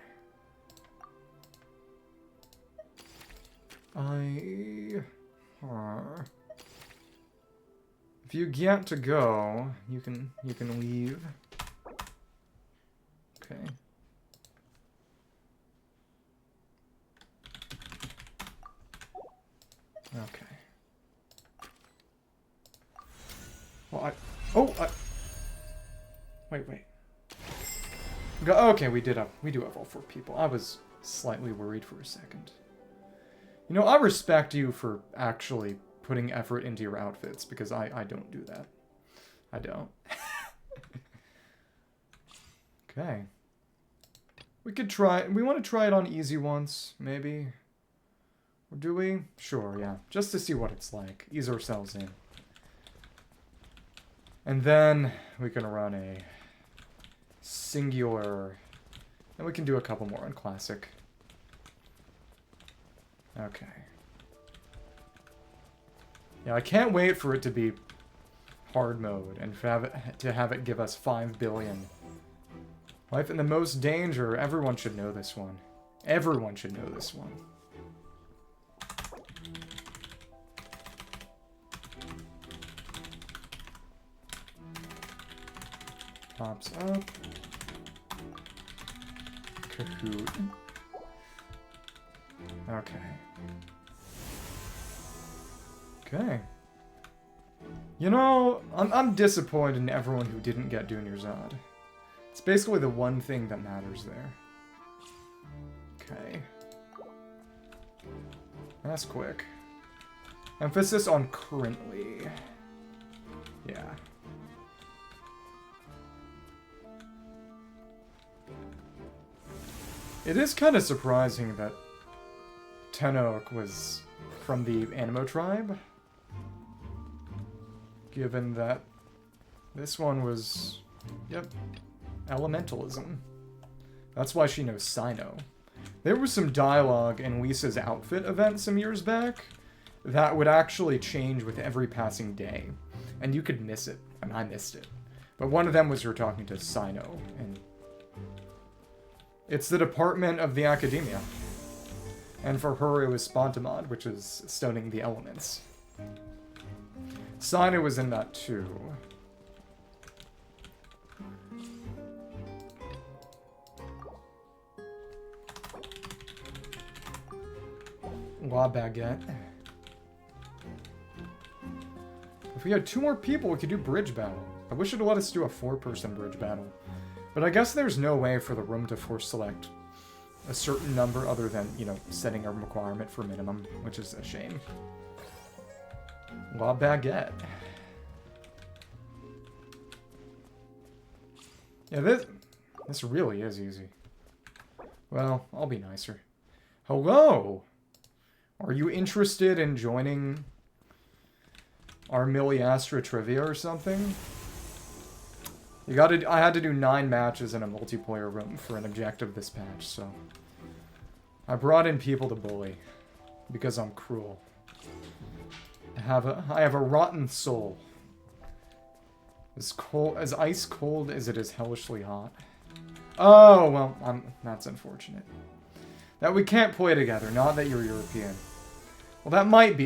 If you get to go, you can leave. Okay. Well, wait. Okay, we do have all 4 people. I was slightly worried for a second. You know, I respect you for actually putting effort into your outfits, because I don't do that. I don't. Okay. We could try... We want to try it on easy once, maybe? Or do we? Sure, yeah. Just to see what it's like. Ease ourselves in. And then we can run a singular... And we can do a couple more on classic. Okay. Yeah, I can't wait for it to be hard mode and to have it give us 5 billion. Life in the most danger. Everyone should know this one. Everyone should know this one. Pops up. Kahoot. Okay. Okay. You know, I'm disappointed in everyone who didn't get Dunyarzad. It's basically the one thing that matters there. Okay. That's quick. Emphasis on currently. Yeah. It is kind of surprising that Tenok was from the Anemo tribe. Given that this one was, yep, elementalism. That's why she knows Sino. There was some dialogue in Lisa's outfit event some years back that would actually change with every passing day. And you could miss it, and I missed it. But one of them was her talking to Sino, and it's the department of the academia. And for her, it was Spontamod, which is stoning the elements. Sino was in that too. La Baguette. If we had 2 more people, we could do bridge battle. I wish it would let us do a 4-person bridge battle. But I guess there's no way for the room to force select a certain number other than, you know, setting a requirement for minimum, which is a shame. La Baguette. Yeah, this really is easy. Well, I'll be nicer. Hello! Are you interested in joining our Miliastra Trivia or something? I had to do 9 matches in a multiplayer room for an objective this patch, so I brought in people to bully because I'm cruel. I have a rotten soul. As ice cold as it is hellishly hot. Oh, well, that's unfortunate. That we can't play together, not that you're European. Well, that might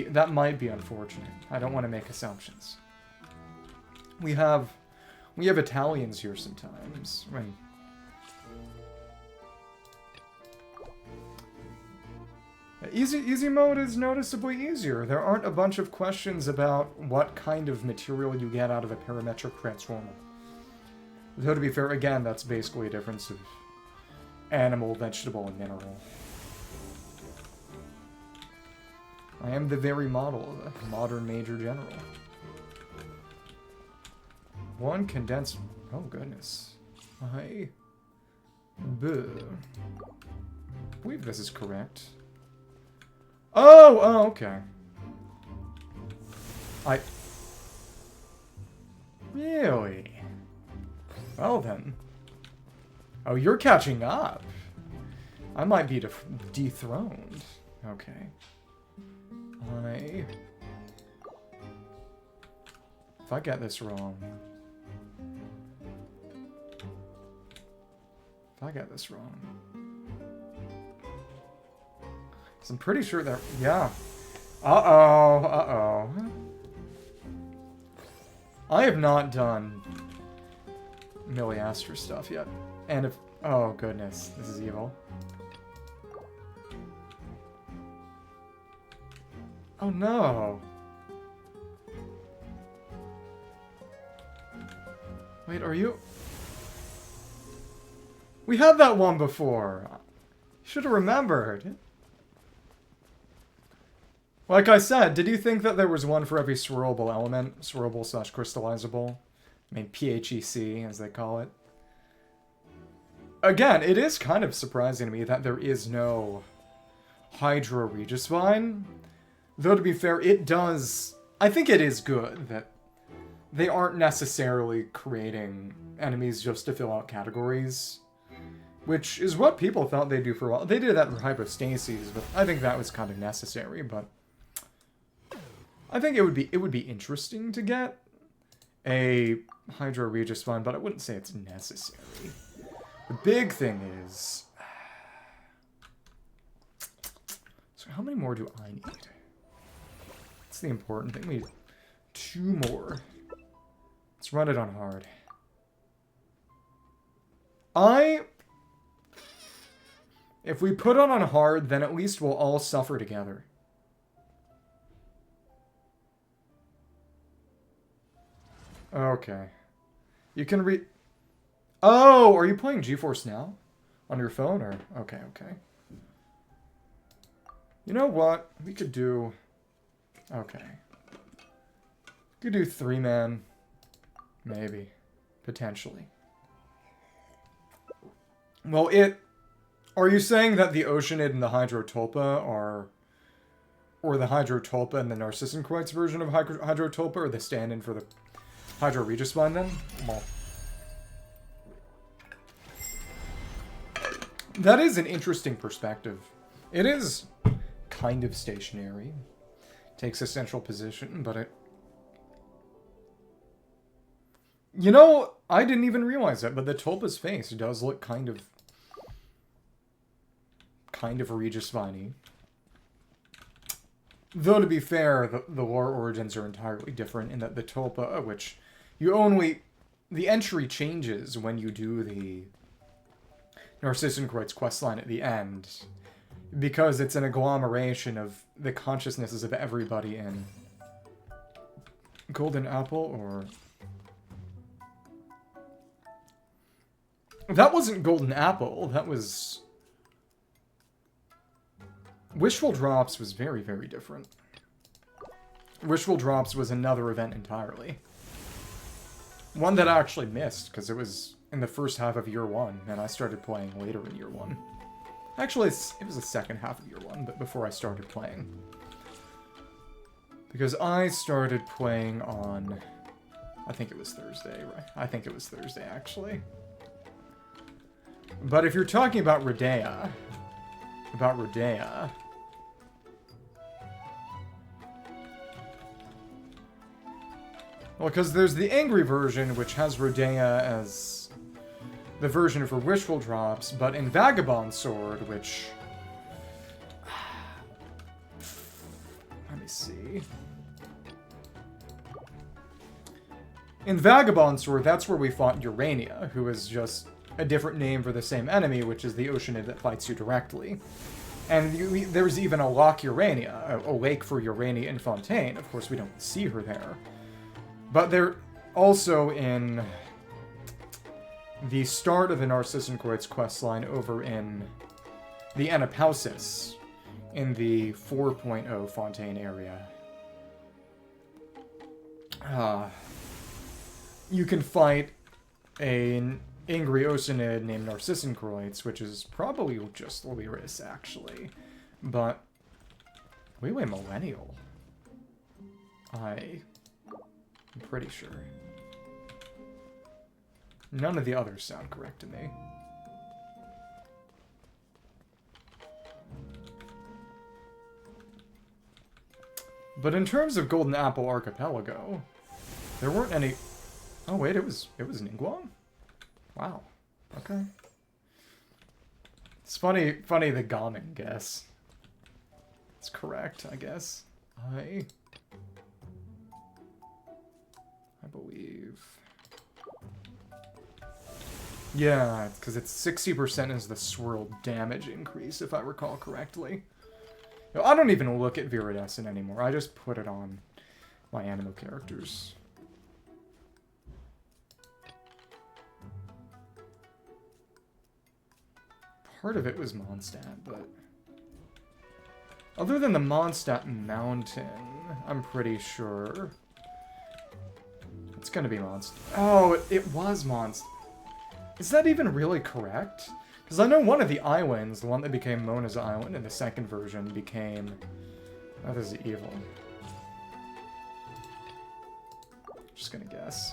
be unfortunate. I don't want to make assumptions. We have Italians here sometimes. When Easy mode is noticeably easier. There aren't a bunch of questions about what kind of material you get out of a parametric transformer. Though to be fair, again, that's basically a difference of animal, vegetable, and mineral. I am the very model of a modern Major General. 1 condensed... Oh, goodness. I believe this is correct. Oh, okay. Really? Well then. Oh, you're catching up. I might be dethroned. Okay. If I get this wrong... So I'm pretty sure that... Yeah. Uh-oh. I have not done Miliastra stuff yet. And if... Oh, goodness. This is evil. Oh, no. Wait, are you... We had that one before. Should have remembered. Like I said, did you think that there was one for every swirlable element? Swirlable / crystallizable? I mean, PHEC, as they call it. Again, it is kind of surprising to me that there is no Hydro Regisvine. Though, to be fair, it does... I think it is good that they aren't necessarily creating enemies just to fill out categories. Which is what people thought they'd do for a while. They did that for Hypostases, but I think that was kind of necessary, but... I think it would be interesting to get a Hydro Regisvine, but I wouldn't say it's necessary. The big thing is... So how many more do I need? That's the important thing. We need 2 more. Let's run it on hard. If we put it on hard, then at least we'll all suffer together. Okay. You can read... Oh, are you playing GeForce Now? On your phone, or... Okay, okay. You know what? We could do... Okay. We could do 3-man. Maybe. Potentially. Well, Are you saying that the Oceanid and the Hydrotulpa are... Or the Hydrotulpa and the Narcissenkreuz version of Hydrotulpa are the stand-in for the Hydro Regisvine then? Well... That is an interesting perspective. It is kind of stationary. Takes a central position, but it... You know, I didn't even realize that, but the Tulpa's face does look kind of Regisvine-y. Though, to be fair, the lore origins are entirely different in that the Tulpa, which you only... The entry changes when you do the Narcissenkreuz questline at the end, because it's an agglomeration of the consciousnesses of everybody in Golden Apple, or... That wasn't Golden Apple, that was... Wishful Drops was very, very different. Wishful Drops was another event entirely. One that I actually missed, because it was in the first half of year 1, and I started playing later in year 1. Actually, it was the second half of year 1, but before I started playing. Because I started playing on... I think it was Thursday, right? I think it was Thursday, actually. But if you're talking about Rodea... Well, because there's the angry version, which has Rodea as the version for Wishful Drops, but in Vagabond Sword, which... Let me see. In Vagabond Sword, that's where we fought Urania, who is just a different name for the same enemy, which is the Oceanid that fights you directly. And there's even a Loch Urania, a lake for Urania in Fontaine. Of course, we don't see her there. But they're also in the start of the Narcissenkreuz questline over in the Anapausis, in the 4.0 Fontaine area. You can fight an angry Oceanid named Narcissenkreuz, which is probably just Lyris, actually. But... Wait, Millennial. I'm pretty sure. None of the others sound correct to me. But in terms of Golden Apple Archipelago, there weren't any... Oh wait, it was Ningguang? Wow. Okay. It's funny the Gammon guess. It's correct, I guess. I believe. Yeah, because it's 60% is the swirl damage increase, if I recall correctly. No, I don't even look at Viridescent anymore. I just put it on my anime characters. part of it was Mondstadt, but... Other than the Mondstadt Mountain, I'm pretty sure... It's gonna be Mondstadt. Oh, it was Mondstadt. Is that even really correct? Because I know one of the islands, the one that became Mona's Island in the second version, became... That is evil. Just gonna guess.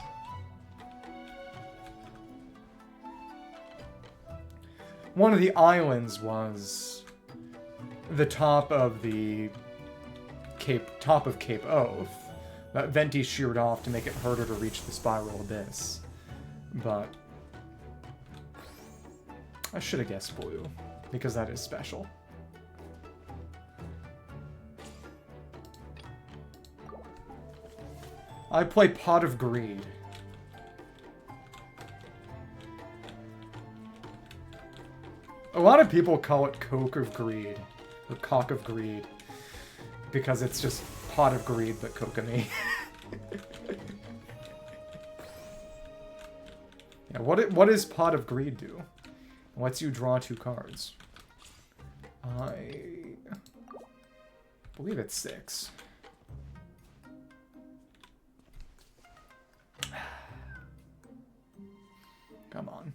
One of the islands was the top of Cape Oath that Venti sheared off to make it harder to reach the Spiral Abyss. But I should have guessed blue, because that is special. I play Pot of Greed. A lot of people call it Coke of Greed, or Cock of Greed, because it's just Pot of Greed but kokomi. Yeah, what does Pot of Greed do? It lets you draw 2 cards. I believe it's 6. Come on.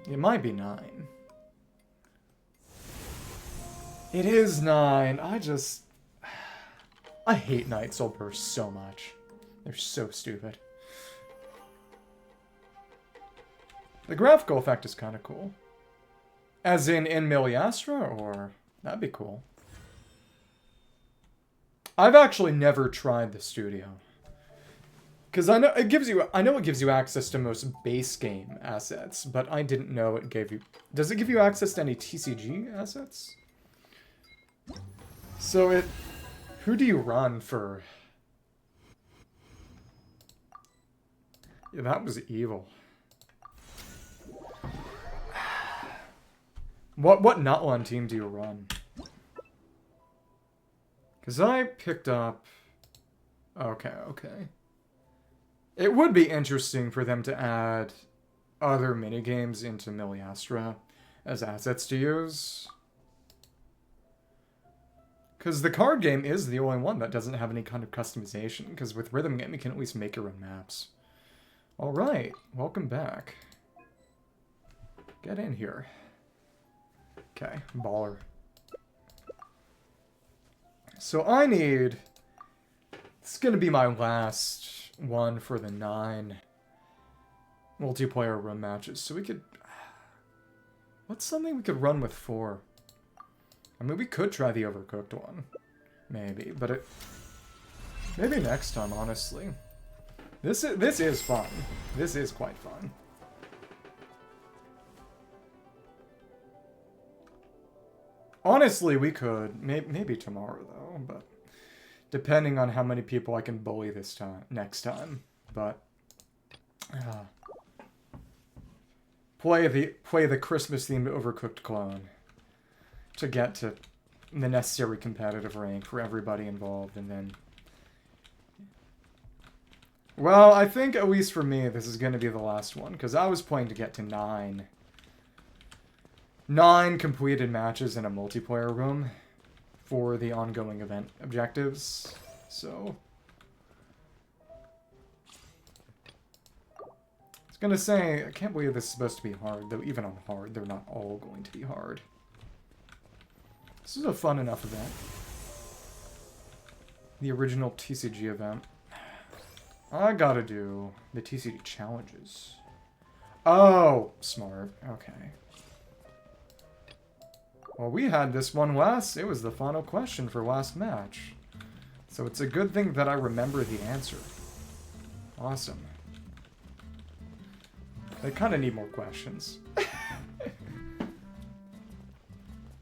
It might be 9. It is 9. I hate Night Soul Bursts so much. They're so stupid. The graphical effect is kind of cool. As in Miliastra, or... That'd be cool. I've actually never tried the studio. Because I know it gives you access to most base game assets, but I didn't know it gave you... Does it give you access to any TCG assets? So who do you run for? Yeah, that was evil. What Nutland team do you run? Because I picked up... Okay. It would be interesting for them to add other minigames into Miliastra as assets to use. Because the card game is the only one that doesn't have any kind of customization, because with Rhythm Game you can at least make your own maps. Alright, welcome back. Get in here. Okay, baller. So I need... This is going to be my last one for the 9 multiplayer room matches. So we could... What's something we could run with 4? I mean, we could try the Overcooked one. Maybe, but it... Maybe next time, honestly. This is fun. This is quite fun. Honestly, we could. Maybe tomorrow, though, but... Depending on how many people I can bully next time. But... play the Christmas-themed Overcooked clone. To get to the necessary competitive rank for everybody involved, and then... Well, I think, at least for me, this is going to be the last one, because I was playing to get to 9. 9 completed matches in a multiplayer room for the ongoing event objectives, so... I was going to say, I can't believe this is supposed to be hard, though even on hard, they're not all going to be hard. This is a fun enough event. The original TCG event. I gotta do the TCG challenges. Oh, smart. Okay. Well, we had this one last. It was the final question for last match. So it's a good thing that I remember the answer. Awesome. I kind of need more questions.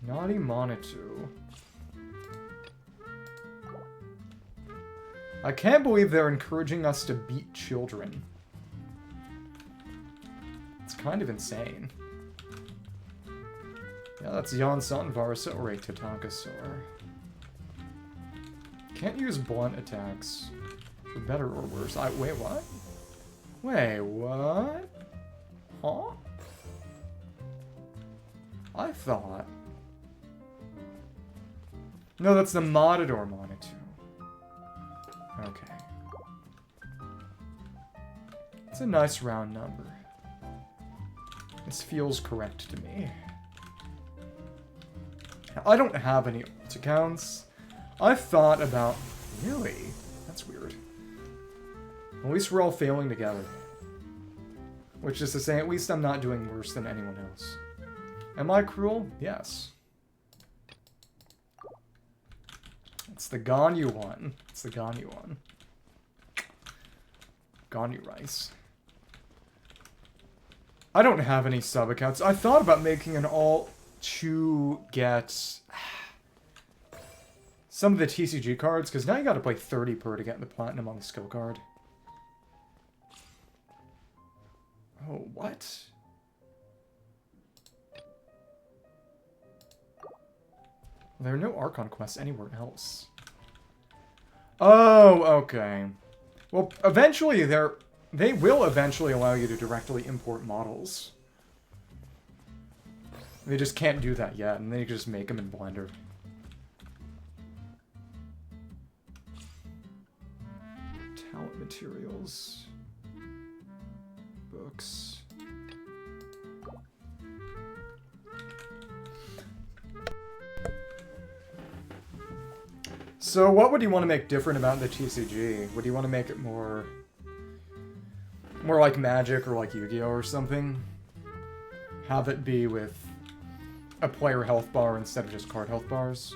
Naughty Monitou. I can't believe they're encouraging us to beat children. It's kind of insane. Yeah, that's Yansan Varsa or a Tatankasaur. Can't use blunt attacks. For better or worse. Wait, what? Wait, what? Huh? I thought... No, that's the Matador Monitor. Okay. It's a nice round number. This feels correct to me. I don't have any alt accounts. I thought about... Really? That's weird. At least we're all failing together. Which is to say, at least I'm not doing worse than anyone else. Am I cruel? Yes. It's the Ganyu one. It's the Ganyu one. Ganyu rice. I don't have any sub accounts. I thought about making an alt to get some of the TCG cards, because now you gotta play 30 per to get the platinum on the skill card. Oh, what? There are no Archon quests anywhere else. Oh, okay. Well, eventually they will eventually allow you to directly import models. They just can't do that yet, and they just make them in Blender. Talent materials. Books. So what would you want to make different about the TCG? Would you want to make it more like Magic or like Yu-Gi-Oh or something? Have it be with a player health bar instead of just card health bars?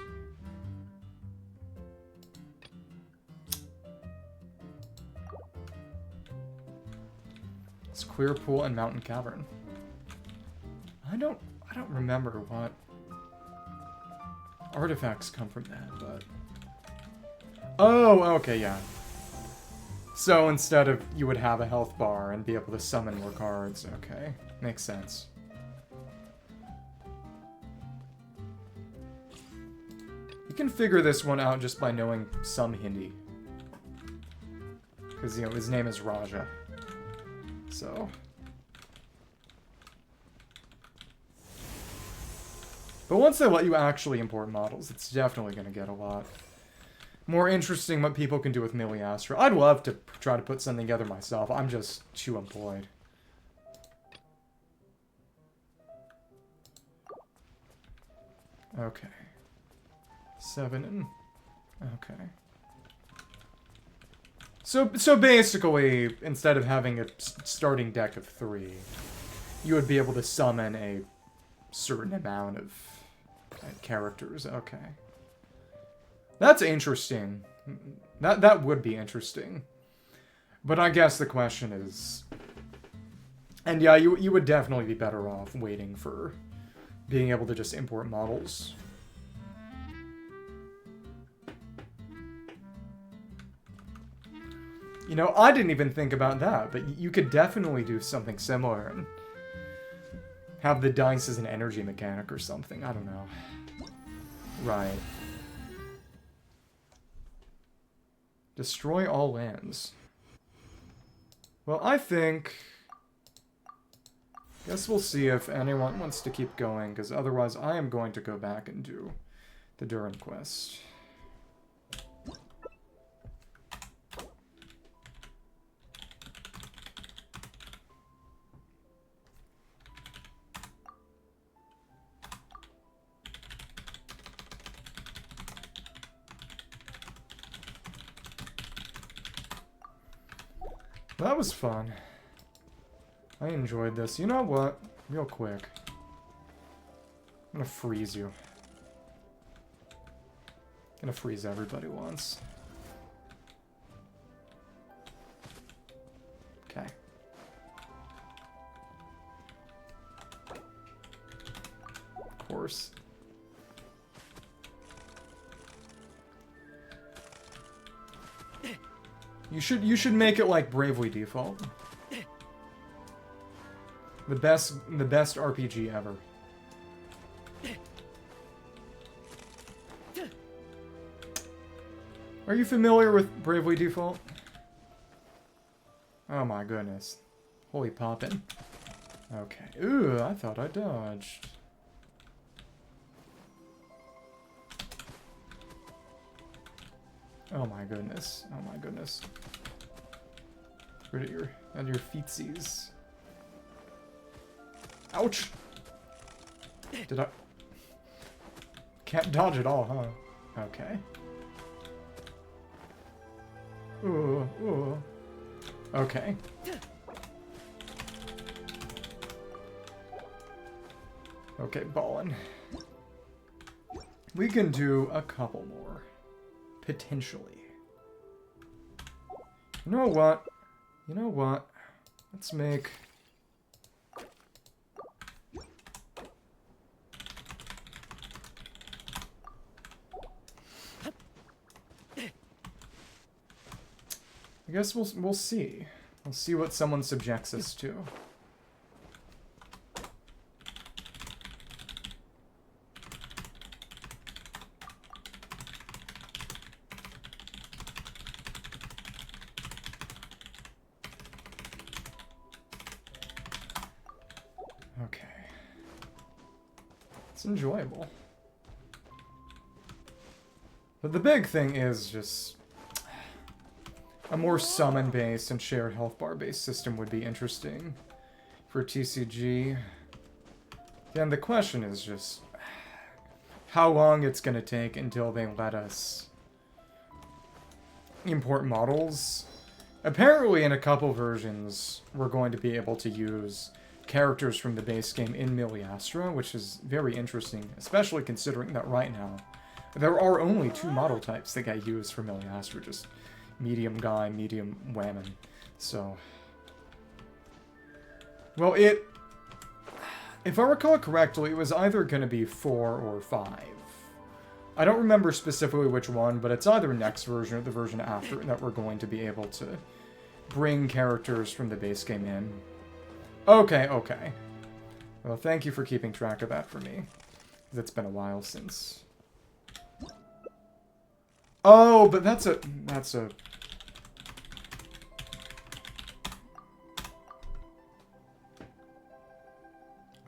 It's Clear Pool and Mountain Cavern. I don't remember what artifacts come from that, but... Oh, okay, yeah. So instead of you would have a health bar and be able to summon more cards. Okay, makes sense. You can figure this one out just by knowing some Hindi. Because, you know, his name is Raja. So... But once they let you actually import models, it's definitely going to get a lot more interesting what people can do with Miliastra. I'd love to try to put something together myself. I'm just too employed. Okay. 7 and... Okay. So basically, instead of having a starting deck of 3, you would be able to summon a certain amount of characters. Okay. That's interesting. That would be interesting. But I guess the question is... And yeah, you would definitely be better off waiting for being able to just import models. You know, I didn't even think about that, but you could definitely do something similar and have the dice as an energy mechanic or something. I don't know. Right. Destroy all lands. Well, I think... Guess we'll see if anyone wants to keep going, because otherwise I am going to go back and do the Duran quest. That was fun. I enjoyed this. You know what? Real quick. I'm gonna freeze you. Gonna freeze everybody once. Okay. Of course. You should make it like Bravely Default. The best RPG ever. Are you familiar with Bravely Default? Oh my goodness. Holy poppin'. Okay. Ooh, I thought I dodged. Oh my goodness. Oh my goodness. Rid of your feetsies. Ouch! Did I... Can't dodge at all, huh? Okay. Ooh, ooh. Okay. Okay, ballin'. We can do a couple more. Potentially. You know what? You know what? Let's make... I guess we'll see. We'll see what someone subjects us to. Okay. It's enjoyable. But the big thing is just... a more summon-based and shared health bar-based system would be interesting for TCG. Then the question is just how long it's going to take until they let us import models. Apparently in a couple versions we're going to be able to use characters from the base game in Miliastra, which is very interesting, especially considering that right now there are only 2 model types that get used for Miliastra, just medium guy, medium whammon. So, well, if I recall correctly, it was either going to be 4 or 5. I don't remember specifically which one, but it's either next version or the version after that we're going to be able to bring characters from the base game in. Okay, okay. Well, thank you for keeping track of that for me. It's been a while since... Oh, but that's a...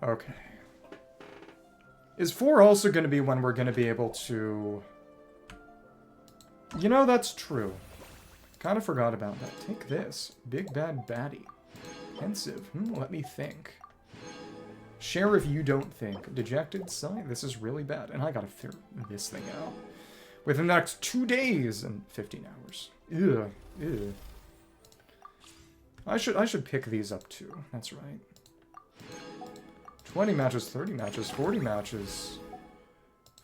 Okay. Is 4 also going to be when we're going to be able to... You know, that's true. Kind of forgot about that. Take this. Big Bad Baddie. Pensive. Let me think. Share if you don't think. Dejected. Sigh. This is really bad. And I gotta figure this thing out. Within the next 2 days and 15 hours. Ugh. Ew. I should pick these up too. That's right. 20 matches, 30 matches, 40 matches.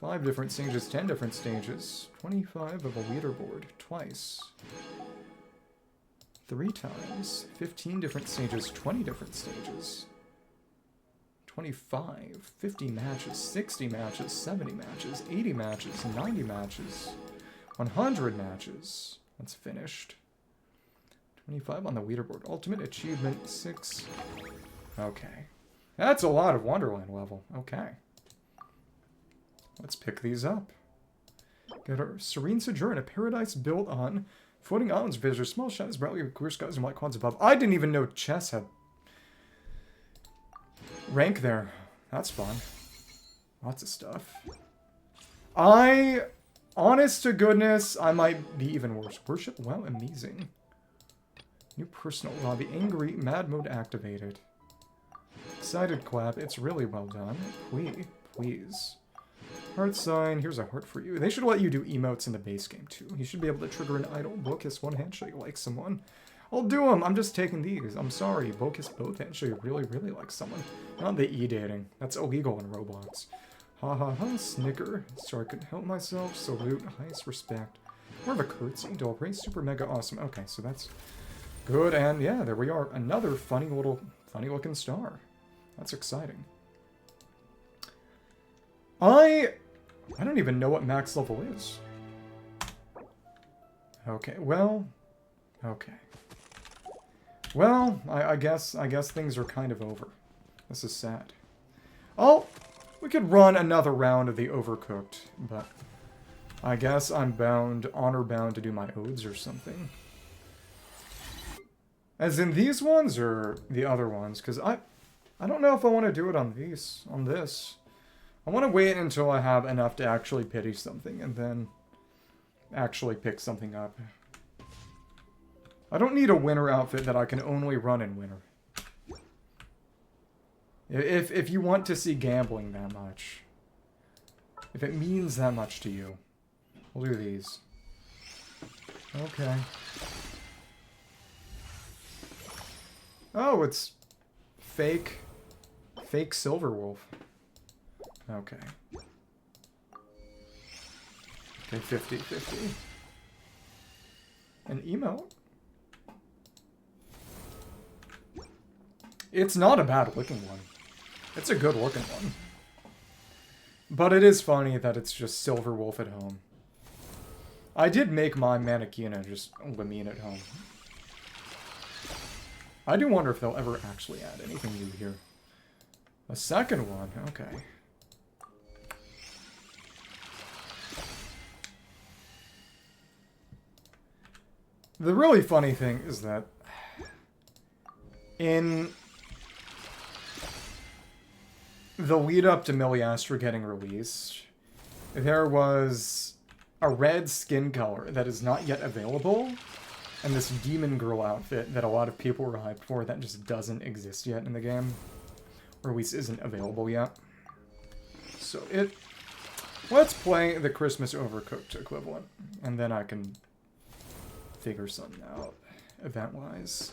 5 different stages, 10 different stages. 25 of a leaderboard. Twice. 3 times. 15 different stages, 20 different stages. 25, 50 matches, 60 matches, 70 matches, 80 matches, 90 matches, 100 matches. That's finished. 25 on the leaderboard. Ultimate achievement 6. Okay. That's a lot of Wonderland level. Okay. Let's pick these up. Get our Serene Sojourn, a paradise built on floating islands, visitors, small shadows, brightly clear skies, and white clouds above. I didn't even know chess had rank there. That's fun. Lots of stuff. Honest to goodness, I might be even worse. Worship, well, amazing. New personal lobby, angry, mad mode activated. Excited clap, it's really well done. Please. Heart sign, here's a heart for you. They should let you do emotes in the base game too. You should be able to trigger an idol, blow kiss one handshake, like someone. I'll do them, I'm just taking these. I'm sorry, blow kiss both handshake, really like someone. Not the e-dating, that's illegal in Roblox. Ha ha ha, snicker. Sorry, I couldn't help myself. Salute, highest respect. More of a curtsy, dull praise, super mega awesome. Okay, so that's good, and yeah, there we are. Another funny looking star. That's exciting. I don't even know what max level is. Okay, well, okay. Well, I guess things are kind of over. This is sad. Oh, we could run another round of the Overcooked, but I guess I'm honor bound to do my odes or something. As in these ones or the other ones, because I don't know if I want to do it on this. I want to wait until I have enough to actually pity something, and then actually pick something up. I don't need a winter outfit that I can only run in winter. If you want to see gambling that much, if it means that much to you, we'll do these. Okay. Oh, it's fake Silverwolf. Okay. Okay, 50-50. An emote? It's not a bad looking one. It's a good looking one. But it is funny that it's just Silverwolf at home. I did make my Manakina just Lamine at home. I do wonder if they'll ever actually add anything new here. A second one, okay. The really funny thing is that in the lead up to Miliastra getting released, there was a red skin color that is not yet available, and this demon girl outfit that a lot of people were hyped for that just doesn't exist yet in the game, or at least isn't available yet. So let's play the Christmas Overcooked equivalent, and then I can figure something out event-wise.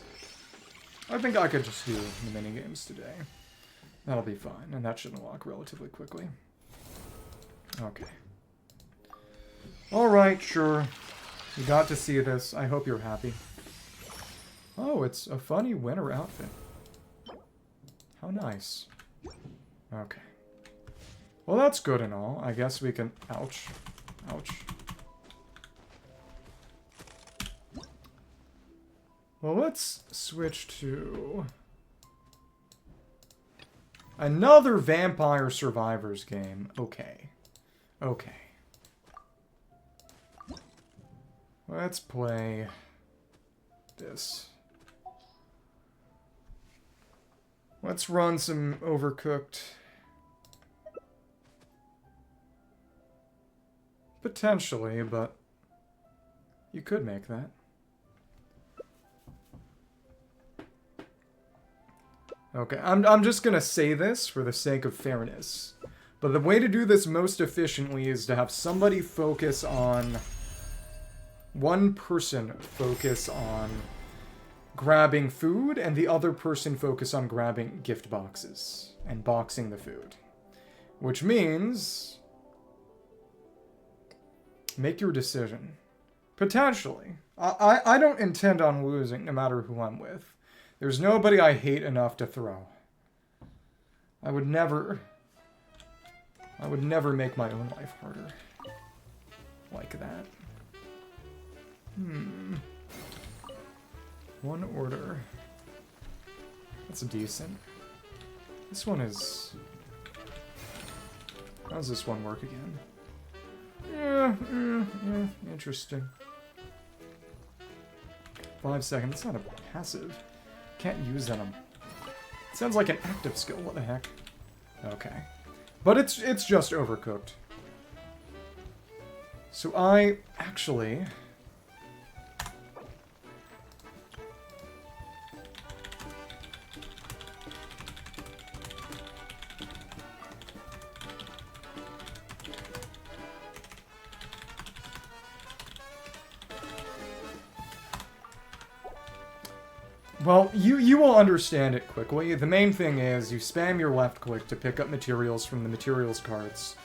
I think I could just do the minigames today. That'll be fine, and that should unlock relatively quickly. Okay. Alright, sure. You got to see this. I hope you're happy. Oh, it's a funny winter outfit. How nice. Okay. Well, that's good and all. I guess we can... Ouch. Ouch. Well, let's switch to... another Vampire Survivors game. Okay. Okay. Let's play this. Let's run some Overcooked. Potentially, but you could make that. Okay, I'm just gonna say this for the sake of fairness. But the way to do this most efficiently is to have somebody focus on... one person focus on grabbing food, and the other person focus on grabbing gift boxes and boxing the food. Which means... make your decision. Potentially. I don't intend on losing, no matter who I'm with. There's nobody I hate enough to throw. I would never make my own life harder. Like that. One order. That's decent. This one is... how does this one work again? Yeah, interesting. 5 seconds. That's not a passive. Can't use that on... it sounds like an active skill. What the heck? Okay. But it's just Overcooked. So I actually... well, you will understand it quickly. The main thing is you spam your left click to pick up materials from the materials carts,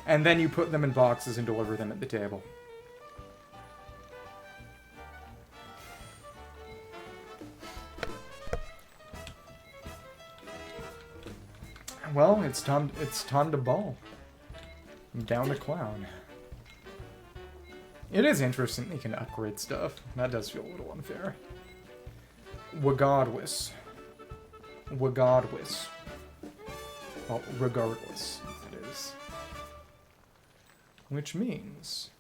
and then you put them in boxes and deliver them at the table. Well, it's time to ball. I'm down to clown. It is interesting that you can upgrade stuff. That does feel a little unfair. Regardless. Regardless. Well, regardless, it is. Which means...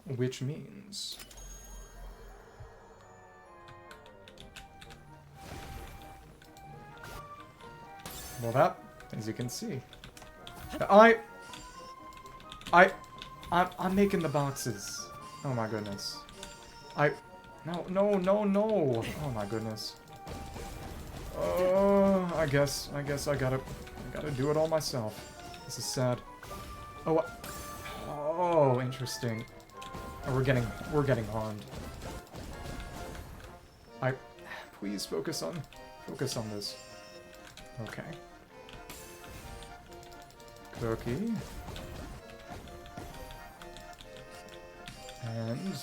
well, that, as you can see... I'm making the boxes. Oh my goodness. No, no, no, no. Oh my goodness. Oh, I guess I gotta do it all myself. This is sad. Oh, oh, interesting. Oh, we're getting harmed. Please focus on this. Okay. Cookie. And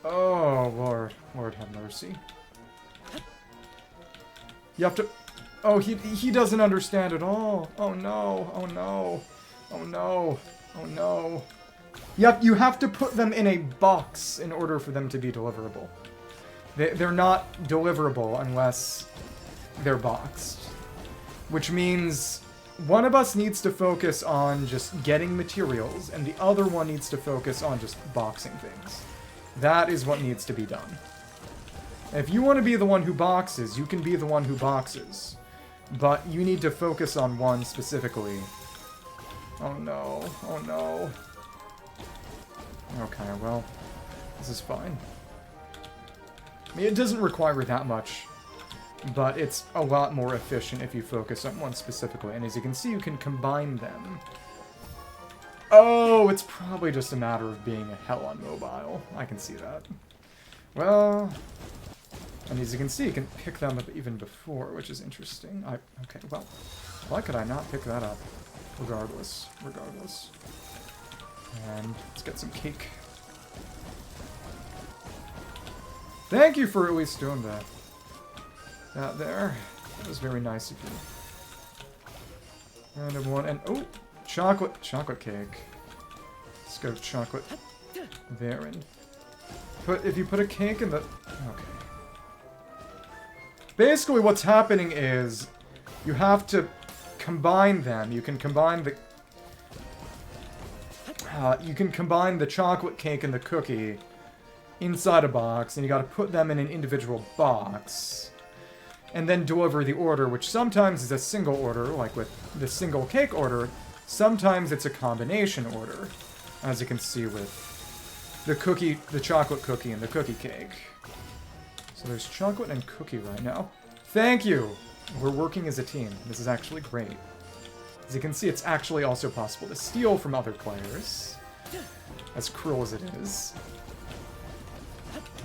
oh, Lord have mercy. You have to. Oh, he doesn't understand at all. Oh no! Oh no! Oh no! Oh no! You have to put them in a box in order for them to be deliverable. They're not deliverable unless they're boxed, which means one of us needs to focus on just getting materials, and the other one needs to focus on just boxing things. That is what needs to be done. If you want to be the one who boxes, you can be the one who boxes. But you need to focus on one specifically. Oh no, oh no. Okay, well, this is fine. I mean, it doesn't require that much, but it's a lot more efficient if you focus on one specifically. And as you can see, you can combine them. Oh, it's probably just a matter of being a hell on mobile. I can see that. Well, and as you can see, you can pick them up even before, which is interesting. Okay, well, why could I not pick that up? Regardless. And let's get some cake. Thank you for at least doing that. That there. That was very nice of you. Random one, and oh! Chocolate cake. Let's go chocolate there, and if you put a cake in the... Okay. Basically what's happening is you have to combine them. You can combine the chocolate cake and the cookie inside a box, and you gotta put them in an individual box, and then deliver the order, which sometimes is a single order, like with the single cake order. Sometimes it's a combination order, as you can see with the chocolate cookie and the cookie cake. So there's chocolate and cookie right now. Thank you! We're working as a team. This is actually great. As you can see, it's actually also possible to steal from other players, as cruel as it is.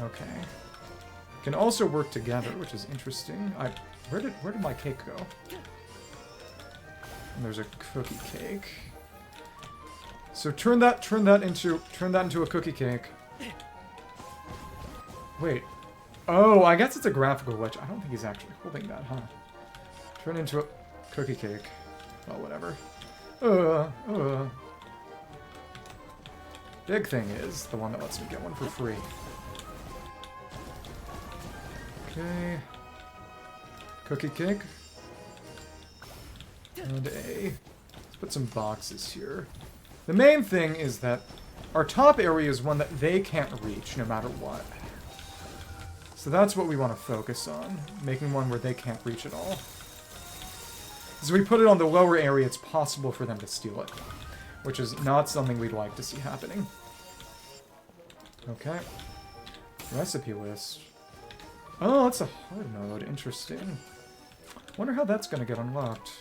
Okay. Can also work together, which is interesting. Where did my cake go? And there's a cookie cake. So turn that into a cookie cake. Wait. Oh, I guess it's a graphical glitch. I don't think he's actually holding that, huh? Turn into a cookie cake. Well, whatever. Big thing is the one that lets me get one for free. Okay. Cookie cake. And let's put some boxes here. The main thing is that our top area is one that they can't reach no matter what. So that's what we want to focus on. Making one where they can't reach at all. As we put it on the lower area, it's possible for them to steal it. Which is not something we'd like to see happening. Okay. Recipe list. Oh, it's a hard mode. Interesting. Wonder how that's going to get unlocked.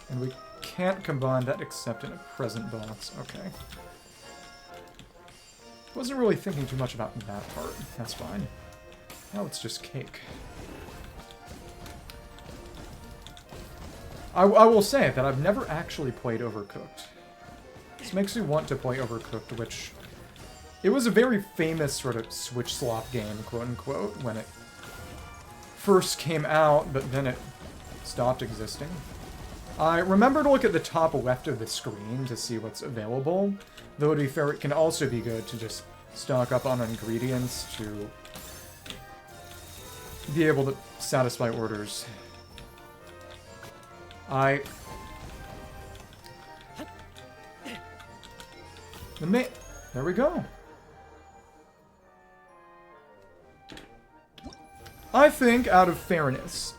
And we can't combine that except in a present box. Okay. Wasn't really thinking too much about that part. That's fine. Now it's just cake. I will say that I've never actually played Overcooked. This makes me want to play Overcooked, which... It was a very famous sort of Switch slop game, quote-unquote, when it first came out, but then it stopped existing. I remember to look at the top left of the screen to see what's available, though to be fair, it can also be good to just stock up on ingredients to be able to satisfy orders. There we go. I think, out of fairness,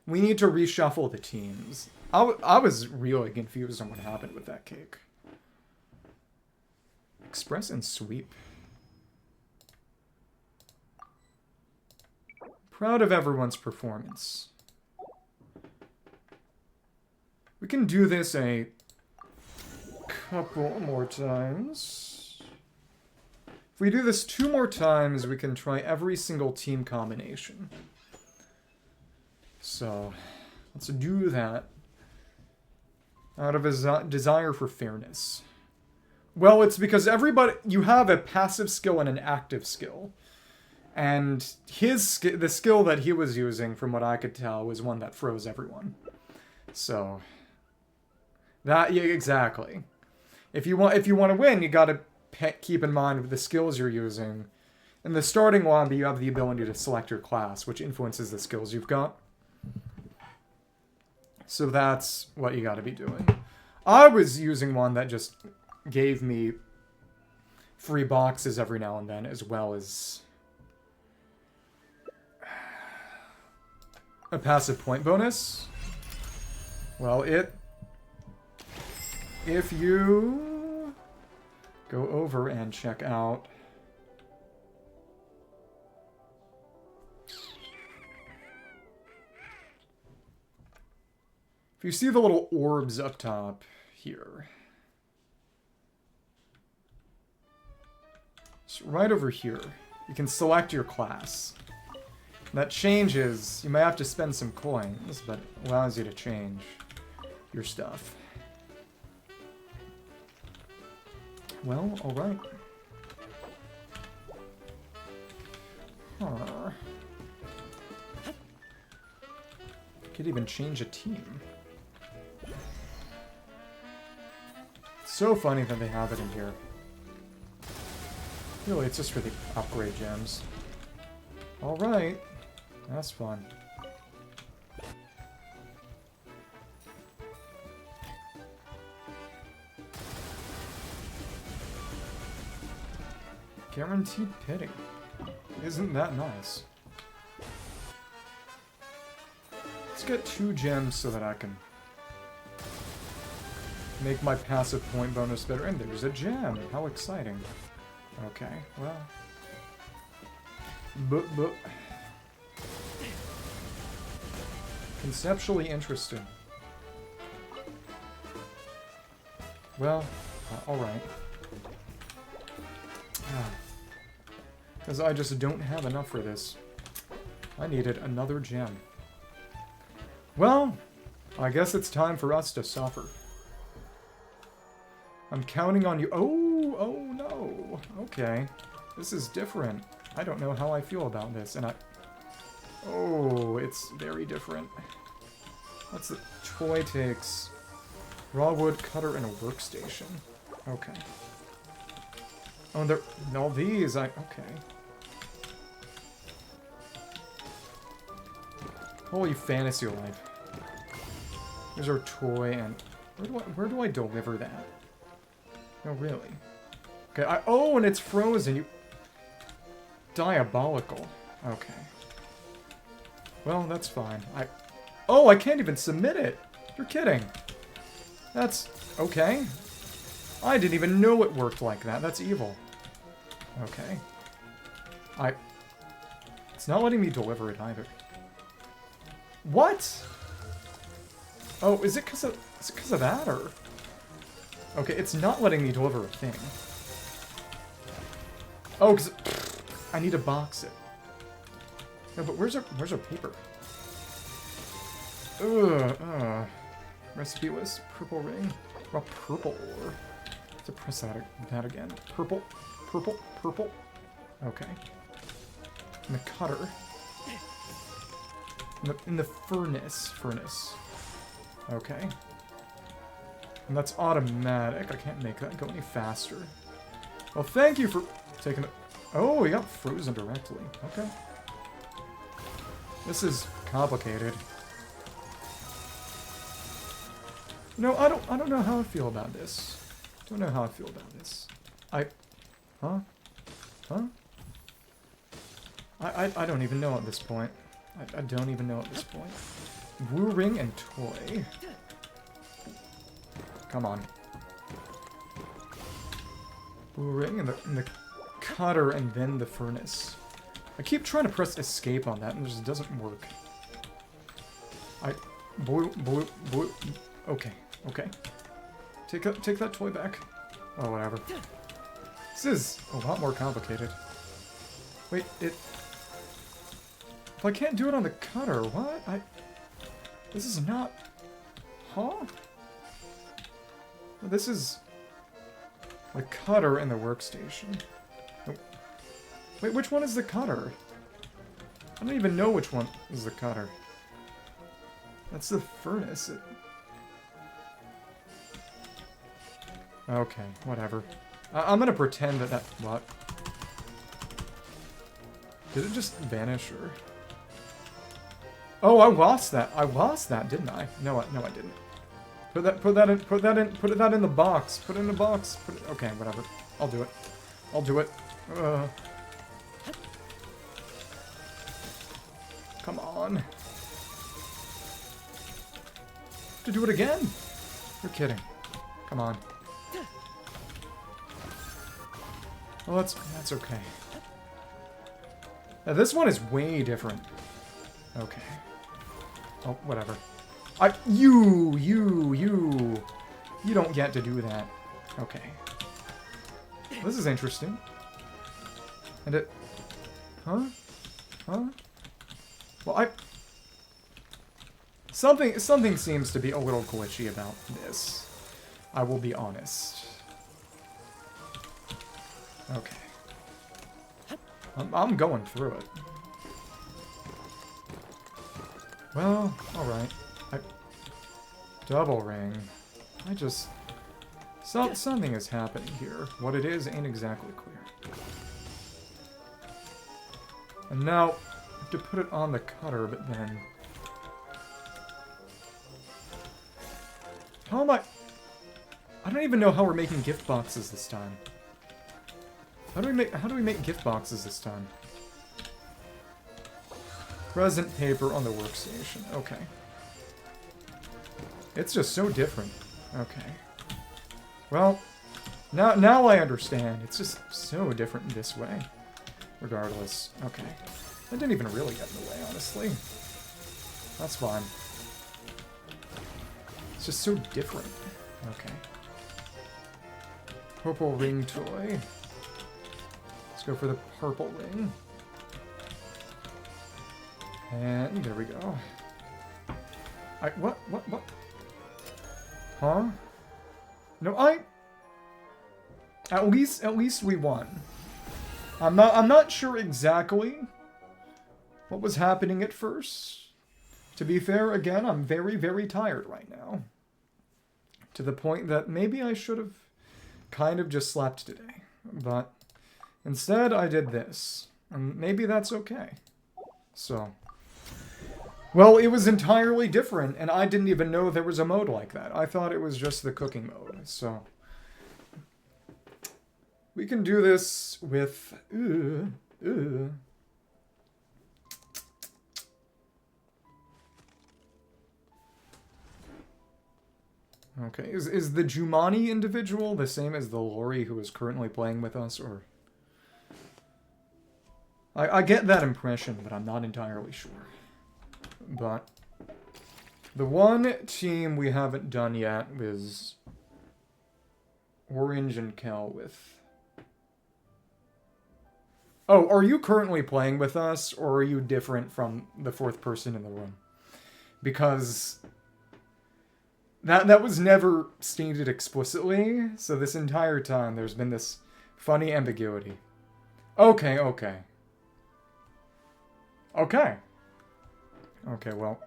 we need to reshuffle the teams. I was really confused on what happened with that cake. Express and sweep. Proud of everyone's performance. We can do this a couple more times. If we do this 2 more times, we can try every single team combination. So, let's do that. Out of a desire for fairness. Well, it's because you have a passive skill and an active skill. And the skill that he was using, from what I could tell, was one that froze everyone. So, yeah, exactly. If you want to win, you gotta keep in mind the skills you're using. In the starting lobby, you have the ability to select your class, which influences the skills you've got. So that's what you gotta be doing. I was using one that just gave me free boxes every now and then, as well as a passive point bonus. Well, if you go over and check out if you see the little orbs up top here, so right over here, you can select your class. That changes. You may have to spend some coins, but it allows you to change your stuff. Well, alright. Huh. Could even change a team. It's so funny that they have it in here. Really, it's just for the upgrade gems. Alright. That's fun. Guaranteed pity. Isn't that nice? Let's get 2 gems so that I can make my passive point bonus better. And there's a gem! How exciting. Okay, well. But. Conceptually interesting. Well, alright. Because I just don't have enough for this. I needed another gem. Well, I guess it's time for us to suffer. I'm counting on you. Oh no. Okay. This is different. I don't know how I feel about this, and oh, it's very different. What's the toy takes? Raw wood cutter and a workstation. Okay. Oh, and all these, okay. Holy fantasy life. Here's our toy, and where do I deliver that? No, really. Okay, oh, and it's frozen. Diabolical. Okay. Well, that's fine. Oh, I can't even submit it! You're kidding. That's... okay. I didn't even know it worked like that. That's evil. Okay. It's not letting me deliver it either. What? Oh, is it because of that, or... Okay, it's not letting me deliver a thing. Oh, because... I need to box it. No, but where's our paper? Recipe was purple ring. Well, purple ore. To press that again. Purple. Okay. And the cutter. In the furnace. Okay. And that's automatic. I can't make that go any faster. Well, thank you for taking it. Oh, we got frozen directly. Okay. This is complicated. No, I don't know how I feel about this. Don't know how I feel about this. Huh? I don't even know at this point. I don't even know at this point. Woo ring and toy. Come on. Ring and the cutter and then the furnace. I keep trying to press escape on that and it just doesn't work. Okay, okay. Take that toy back. Oh, whatever. This is a lot more complicated. Wait, if I can't do it on the cutter, what? This is not... Huh? This is... the cutter and the workstation. Oh. Wait, which one is the cutter? I don't even know which one is the cutter. That's the furnace. Okay, whatever. I'm gonna pretend that what? Did it just vanish, or...? Oh, I lost that. I lost that, didn't I? No, I didn't. Put that in the box. Put it in the box. Okay, whatever. I'll do it. I'll do it. Come on. To do it again? You're kidding. Come on. Well, that's okay. Now, this one is way different. Okay. Oh, whatever. You don't get to do that. Okay. This is interesting. And it... Huh? Huh? Well, Something seems to be a little glitchy about this. I will be honest. Okay. I'm going through it. Well, alright. Double ring. Something is happening here. What it is ain't exactly clear. And now, I have to put it on the cutter, but then... How am I don't even know how we're making gift boxes this time. How do we make gift boxes this time? Present paper on the workstation. Okay. It's just so different. Okay. Well, now I understand. It's just so different this way. Regardless. Okay. That didn't even really get in the way, honestly. That's fine. It's just so different. Okay. Purple ring toy. Let's go for the purple ring. And there we go. What? Huh? No, at least we won. I'm not sure exactly what was happening at first. To be fair, again, I'm very, very tired right now. To the point that maybe I should have kind of just slept today. But instead, I did this. And maybe that's okay. So... Well, it was entirely different, and I didn't even know there was a mode like that. I thought it was just the cooking mode, so... We can do this with... Okay, is the Jumani individual the same as the Lori who is currently playing with us, or... I get that impression, but I'm not entirely sure. But the one team we haven't done yet is Orange and Kel with... Oh, are you currently playing with us, or are you different from the fourth person in the room? Because that was never stated explicitly, so this entire time there's been this funny ambiguity. Okay. Okay, well.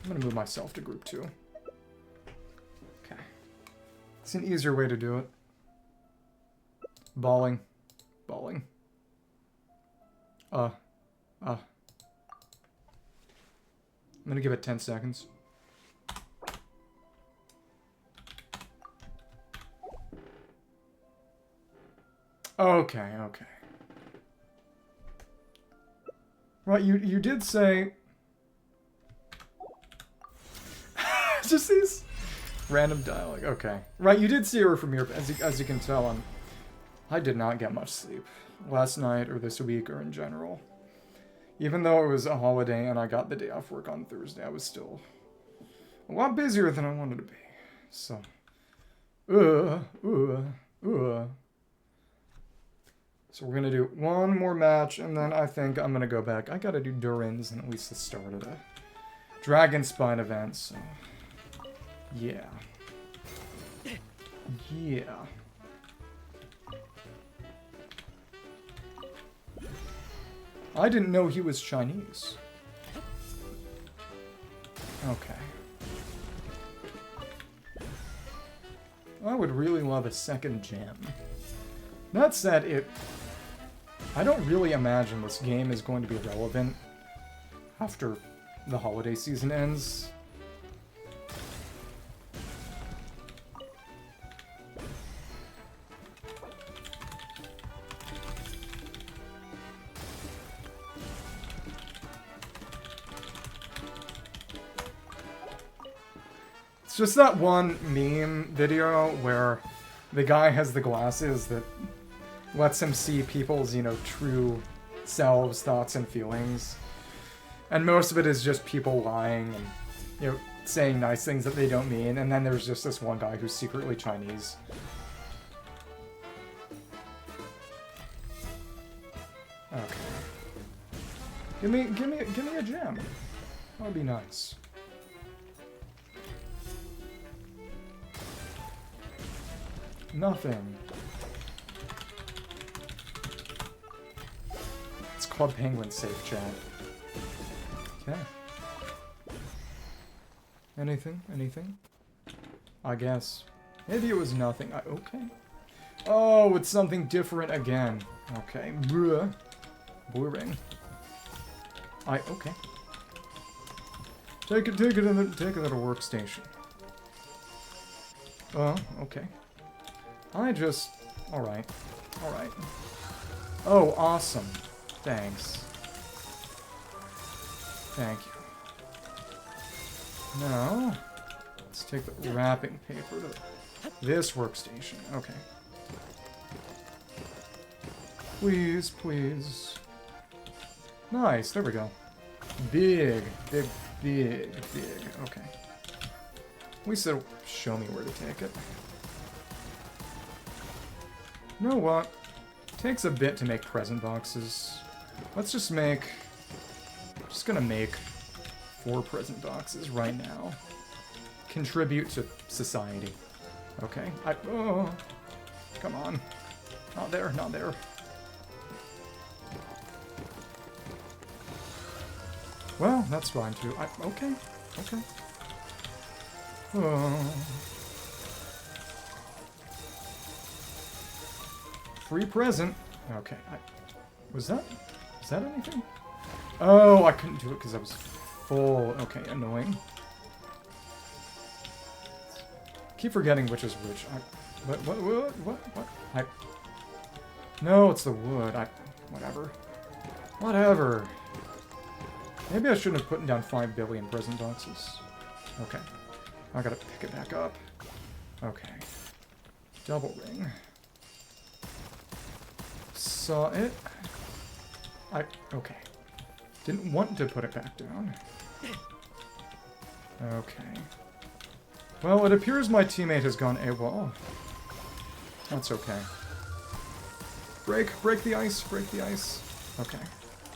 I'm gonna move myself to group 2. Okay. It's an easier way to do it. Balling. I'm gonna give it 10 seconds. Okay. Right, you did say... just these random dialogue. Okay. Right, you did see her from here, as you can tell. I did not get much sleep last night or this week or in general. Even though it was a holiday and I got the day off work on Thursday, I was still a lot busier than I wanted to be. So, So we're gonna do one more match, and then I think I'm gonna go back. I gotta do Durin's and at least the start of the Dragonspine Event, so... yeah. Yeah. I didn't know he was Chinese. Okay. I would really love a second gem. That said, I don't really imagine this game is going to be relevant after the holiday season ends. It's just that one meme video where the guy has the glasses that lets him see people's, you know, true selves, thoughts, and feelings. And most of it is just people lying and, you know, saying nice things that they don't mean. And then there's just this one guy who's secretly Chinese. Okay. Give me a gem. That would be nice. Nothing. It's Club Penguin safe chat. Okay. Anything? Anything? I guess. Maybe it was nothing. Okay. Oh, it's something different again. Okay. Blue ring. Okay. Take it to the workstation. Oh, okay. Alright. Alright. Oh, awesome. Thanks. Thank you. Now, let's take the wrapping paper to this workstation. Okay. Please, please. Nice, there we go. Big. Okay. At least it'll show me where to take it. You know what? It takes a bit to make present boxes. Let's just make... I'm just gonna make 4 present boxes right now. Contribute to society. Okay. Oh, come on. Not there, not there. Well, that's fine too. Okay. Oh. Free present. Okay. Is that anything? Oh, I couldn't do it because I was full. Okay, annoying. Keep forgetting which is which. What? No, it's the wood. Whatever. Maybe I shouldn't have put down 5 billion present boxes. Okay. I gotta pick it back up. Okay. Double ring. Saw it. Okay. Didn't want to put it back down. Okay. Well, it appears my teammate has gone AWOL. That's okay. Break the ice, break the ice. Okay.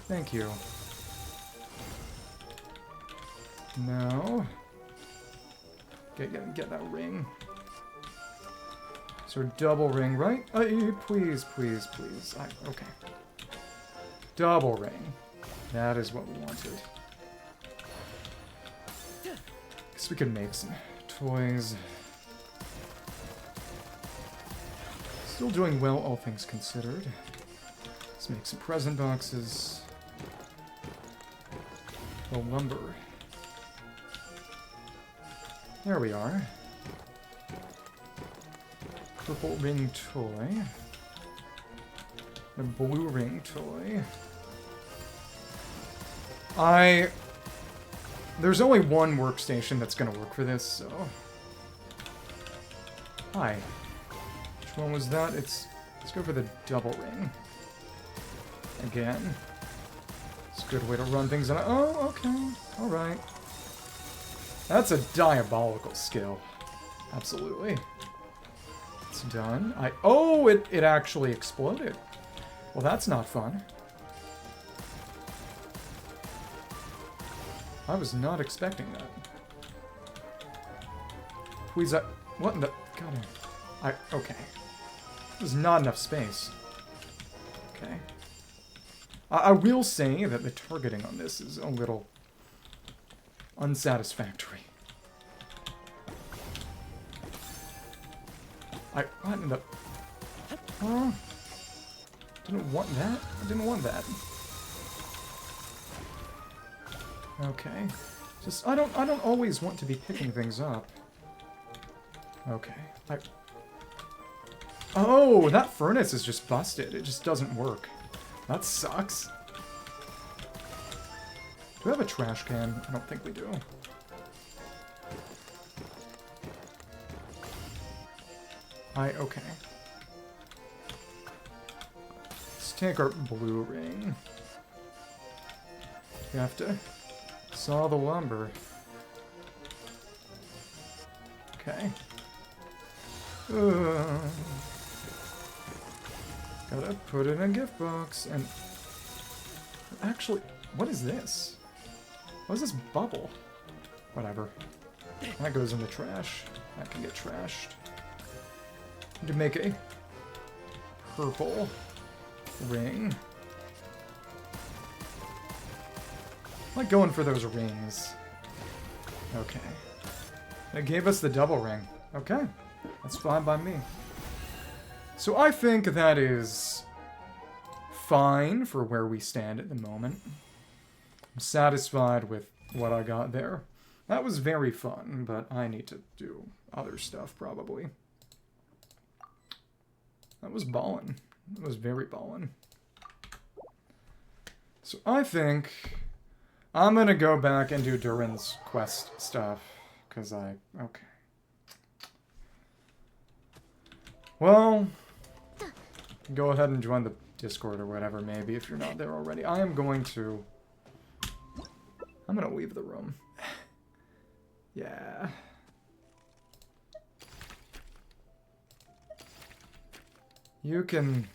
Thank you. Now, get that ring. So double ring, right? Please. Okay. Double ring. That is what we wanted. Guess we could make some toys. Still doing well, all things considered. Let's make some present boxes. The lumber. There we are. Purple ring toy. A blue ring toy. There's only one workstation that's gonna work for this, so... Hi. Which one was that? Let's go for the double ring. Again. It's a good way to run things on. Oh, okay. Alright. That's a diabolical skill. Absolutely. It's done. Oh, it actually exploded. Well, that's not fun. I was not expecting that. Please, what in the... God, okay. There's not enough space. Okay. I will say that the targeting on this is a little unsatisfactory. What in the... Oh. Didn't want that. I didn't want that. Okay. Just, I don't always want to be picking things up. Okay. Oh, that furnace is just busted. It just doesn't work. That sucks. Do we have a trash can? I don't think we do. Okay. Let's take our blue ring. We have to saw the lumber. Okay. Gotta put it in a gift box, and... Actually, what is this? What is this bubble? Whatever. That goes in the trash. That can get trashed. Need to make a purple ring. I like going for those rings. Okay. It gave us the double ring. Okay. That's fine by me. So I think that is fine for where we stand at the moment. I'm satisfied with what I got there. That was very fun, but I need to do other stuff probably. That was ballin'. That was very ballin'. So I think I'm gonna go back and do Durin's quest stuff, because okay. Well, go ahead and join the Discord or whatever, maybe, if you're not there already. I'm gonna leave the room. Yeah. You can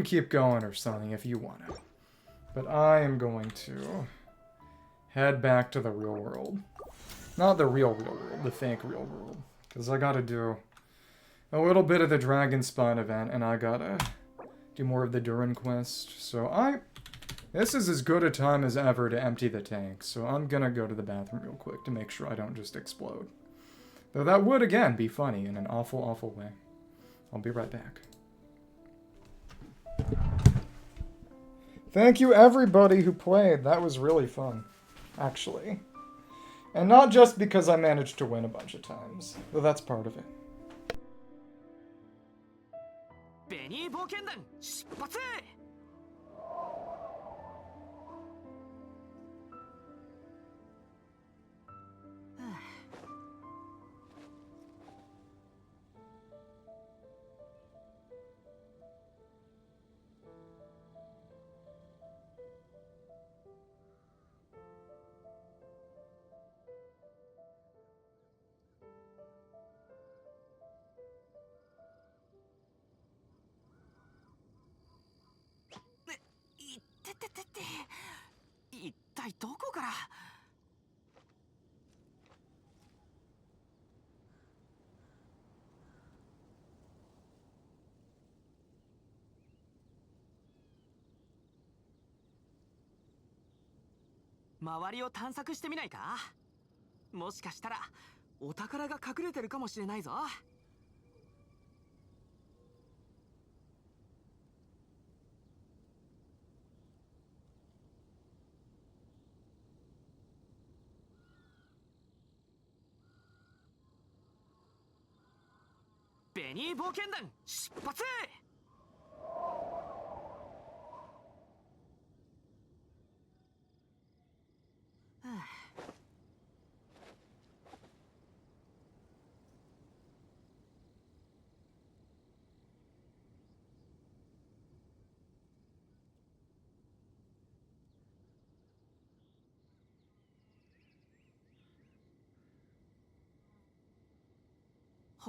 keep going or something if you want to. But I am going to head back to the real world. Not the real world, the fake real world. Because I gotta do a little bit of the Dragonspine event, and I gotta do more of the Durin quest. So this is as good a time as ever to empty the tank. So I'm gonna go to the bathroom real quick to make sure I don't just explode. Though that would, again, be funny in an awful, awful way. I'll be right back. Thank you, everybody who played. That was really fun, actually. And not just because I managed to win a bunch of times, though that's part of it.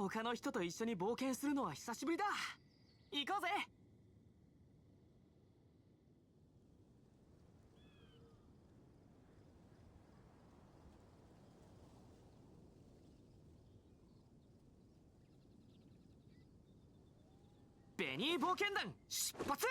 他の人と一緒に冒険するのは久しぶりだ。行こうぜ。ベニー冒険団出発。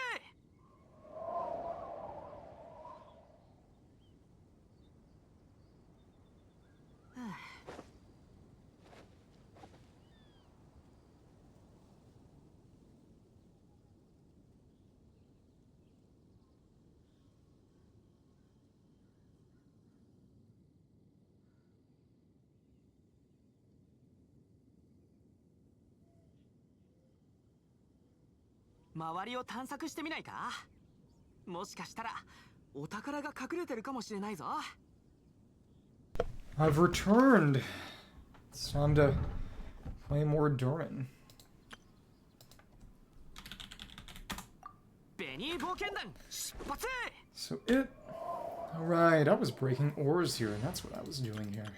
周りを探索してみないか。もしかしたらお宝が隠れてるかもしれないぞ。I've returned. It's time to play more Durin. ベニー冒険団出発。 So it... Alright, I was breaking ores here, and that's what I was doing here.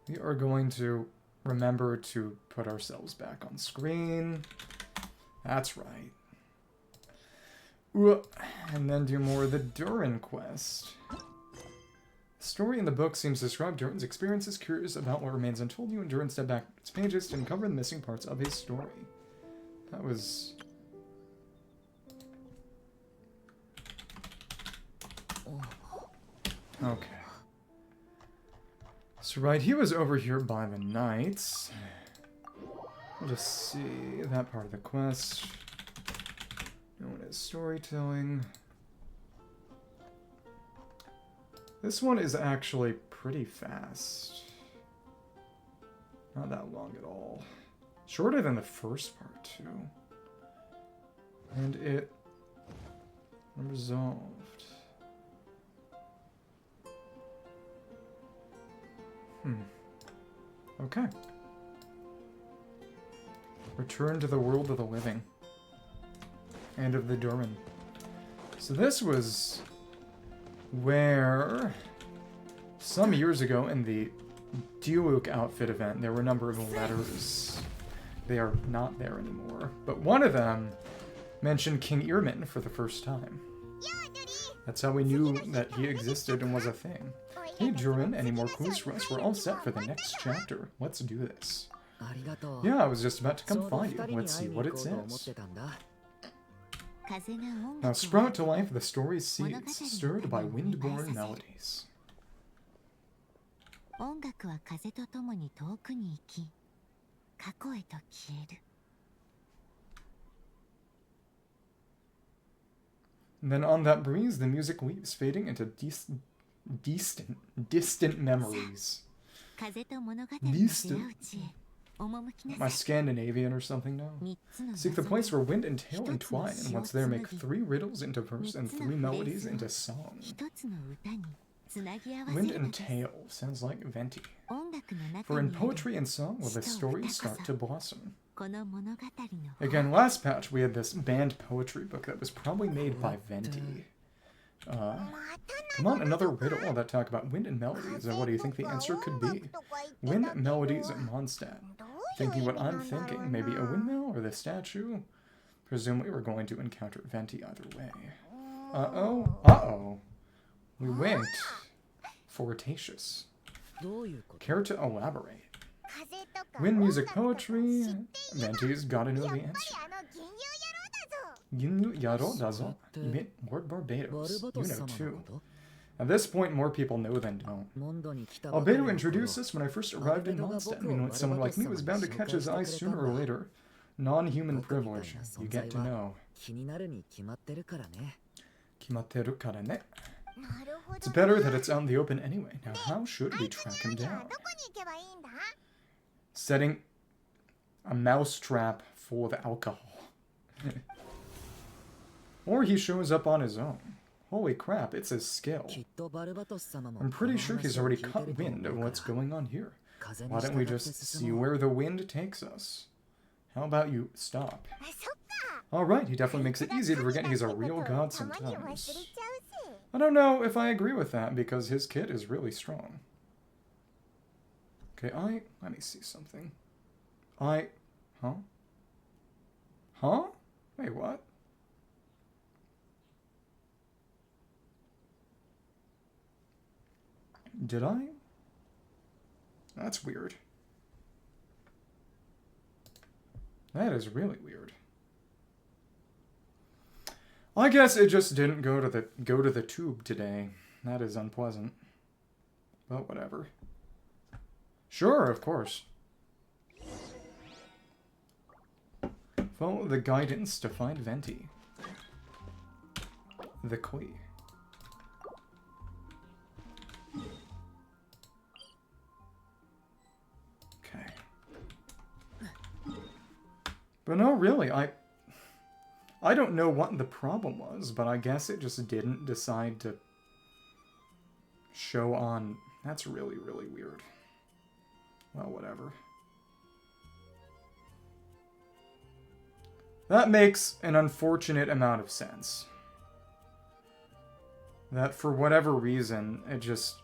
We are going to remember to put ourselves back on screen. That's right. And then do more of the Durin quest. The story in the book seems to describe Durin's experiences, curious about what remains untold you, and Durin stepped back its pages to uncover the missing parts of his story. That was... Okay. So right, he was over here by the knights. We'll just see that part of the quest. Known as storytelling. This one is actually pretty fast. Not that long at all. Shorter than the first part, too. And it... resolved. Okay. Return to the world of the living. And of the Durin. So this was where some years ago in the Duel outfit event there were a number of letters. They are not there anymore. But one of them mentioned King Irmin for the first time. That's how we knew that he existed and was a thing. Hey Durin, any more clues for us? We're all set for the next chapter. Let's do this. Yeah, I was just about to come find you. Let's see what it says. Now sprout to life the story's seeds, stirred by wind-born melodies. And then on that breeze, the music weaves, fading into distant memories. Distant. Am I Scandinavian or something now? Seek the place where wind and tail entwine, and once there make 3 riddles into verse and 3 melodies into song. Wind and tail sounds like Venti. For in poetry and song will the stories start to blossom. Again, last patch we had this banned poetry book that was probably made by Venti. Come on, another riddle that talk about wind and melodies, and what do you think the answer could be? Wind, melodies, Mondstadt. Thinking what I'm thinking, maybe a windmill or the statue? Presumably we're going to encounter Venti either way. Uh-oh. Uh-oh. We went fortatious. Care to elaborate? Wind, music, poetry. Venti's gotta know the answer. Ginyu Yaro dazo. You mean Lord Barbados. You know too. At this point, more people know than don't. Albedo introduced us when I first arrived in Mondstadt, meaning someone like me was bound to catch his eye sooner or later. Non-human privilege. You get to know. Kimatteru kara ne. It's better that it's out in the open anyway. Now, how should we track him down? Setting a mousetrap full of alcohol. Or he shows up on his own. Holy crap, it's his skill. I'm pretty sure he's already caught wind of what's going on here. Why don't we just see where the wind takes us? How about you stop? Alright, he definitely makes it easy to forget he's a real god sometimes. I don't know if I agree with that, because his kit is really strong. Okay, let me see something. Huh? Huh? Wait, what? Did I? That's weird. That is really weird. I guess it just didn't go to the tube today. That is unpleasant. But whatever. Sure, of course. Follow the guidance to find Venti. The Kui. Okay. But no, really, I don't know what the problem was, but I guess it just didn't decide to show on... That's really, really weird. Well, whatever. That makes an unfortunate amount of sense. That for whatever reason, it just...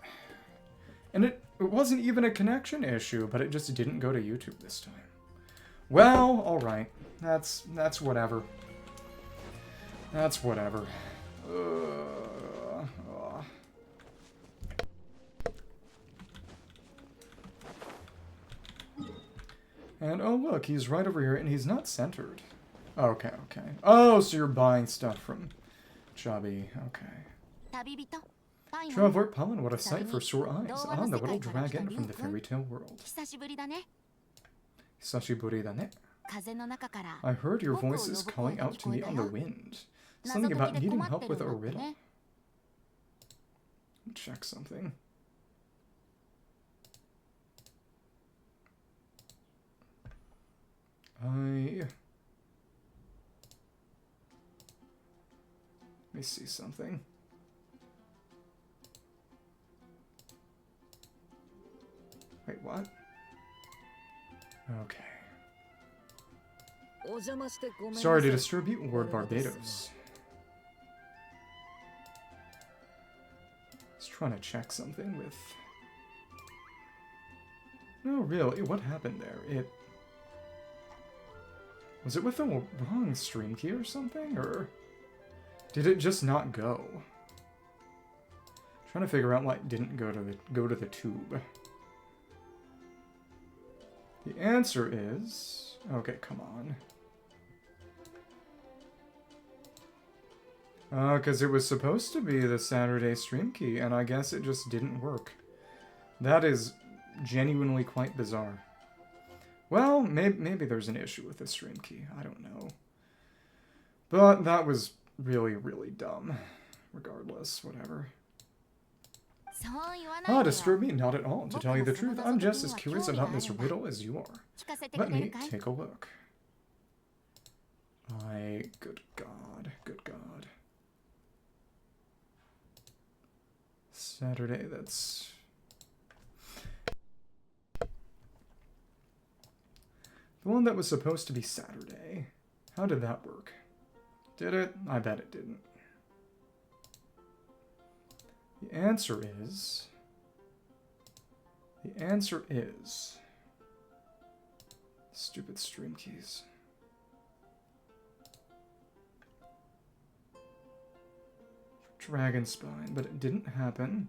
And it wasn't even a connection issue, but it just didn't go to YouTube this time. Well, alright. That's whatever. That's whatever. And oh look, he's right over here, and he's not centered. Okay, okay. Oh, so you're buying stuff from Chubby. Okay. Traveler Pollen, what a sight for sore eyes. Ah, the little dragon from the fairy tale world. Hisashiburi da ne. I heard your voices calling out to me on the wind. Something about needing help with a riddle. Check something. Let me see something. Wait, what? Okay. Sorry to disturb you, Lord Barbados. Just trying to check something with... No, really, what happened there? Was it with the wrong stream key or something, or did it just not go? Trying to figure out why it didn't go to the tube. The answer is... Okay, come on. Because it was supposed to be the Saturday stream key, and I guess it just didn't work. That is genuinely quite bizarre. Well, maybe there's an issue with the stream key. I don't know. But that was really, really dumb. Regardless, whatever. Ah, disturb me? Not at all. To tell you the truth, I'm just as curious about this riddle as you are. Let me take a look. Good God. Good God. Saturday, that's... The one that was supposed to be Saturday. How did that work? Did it? I bet it didn't. The answer is... Stupid stream keys. Dragonspine, but it didn't happen.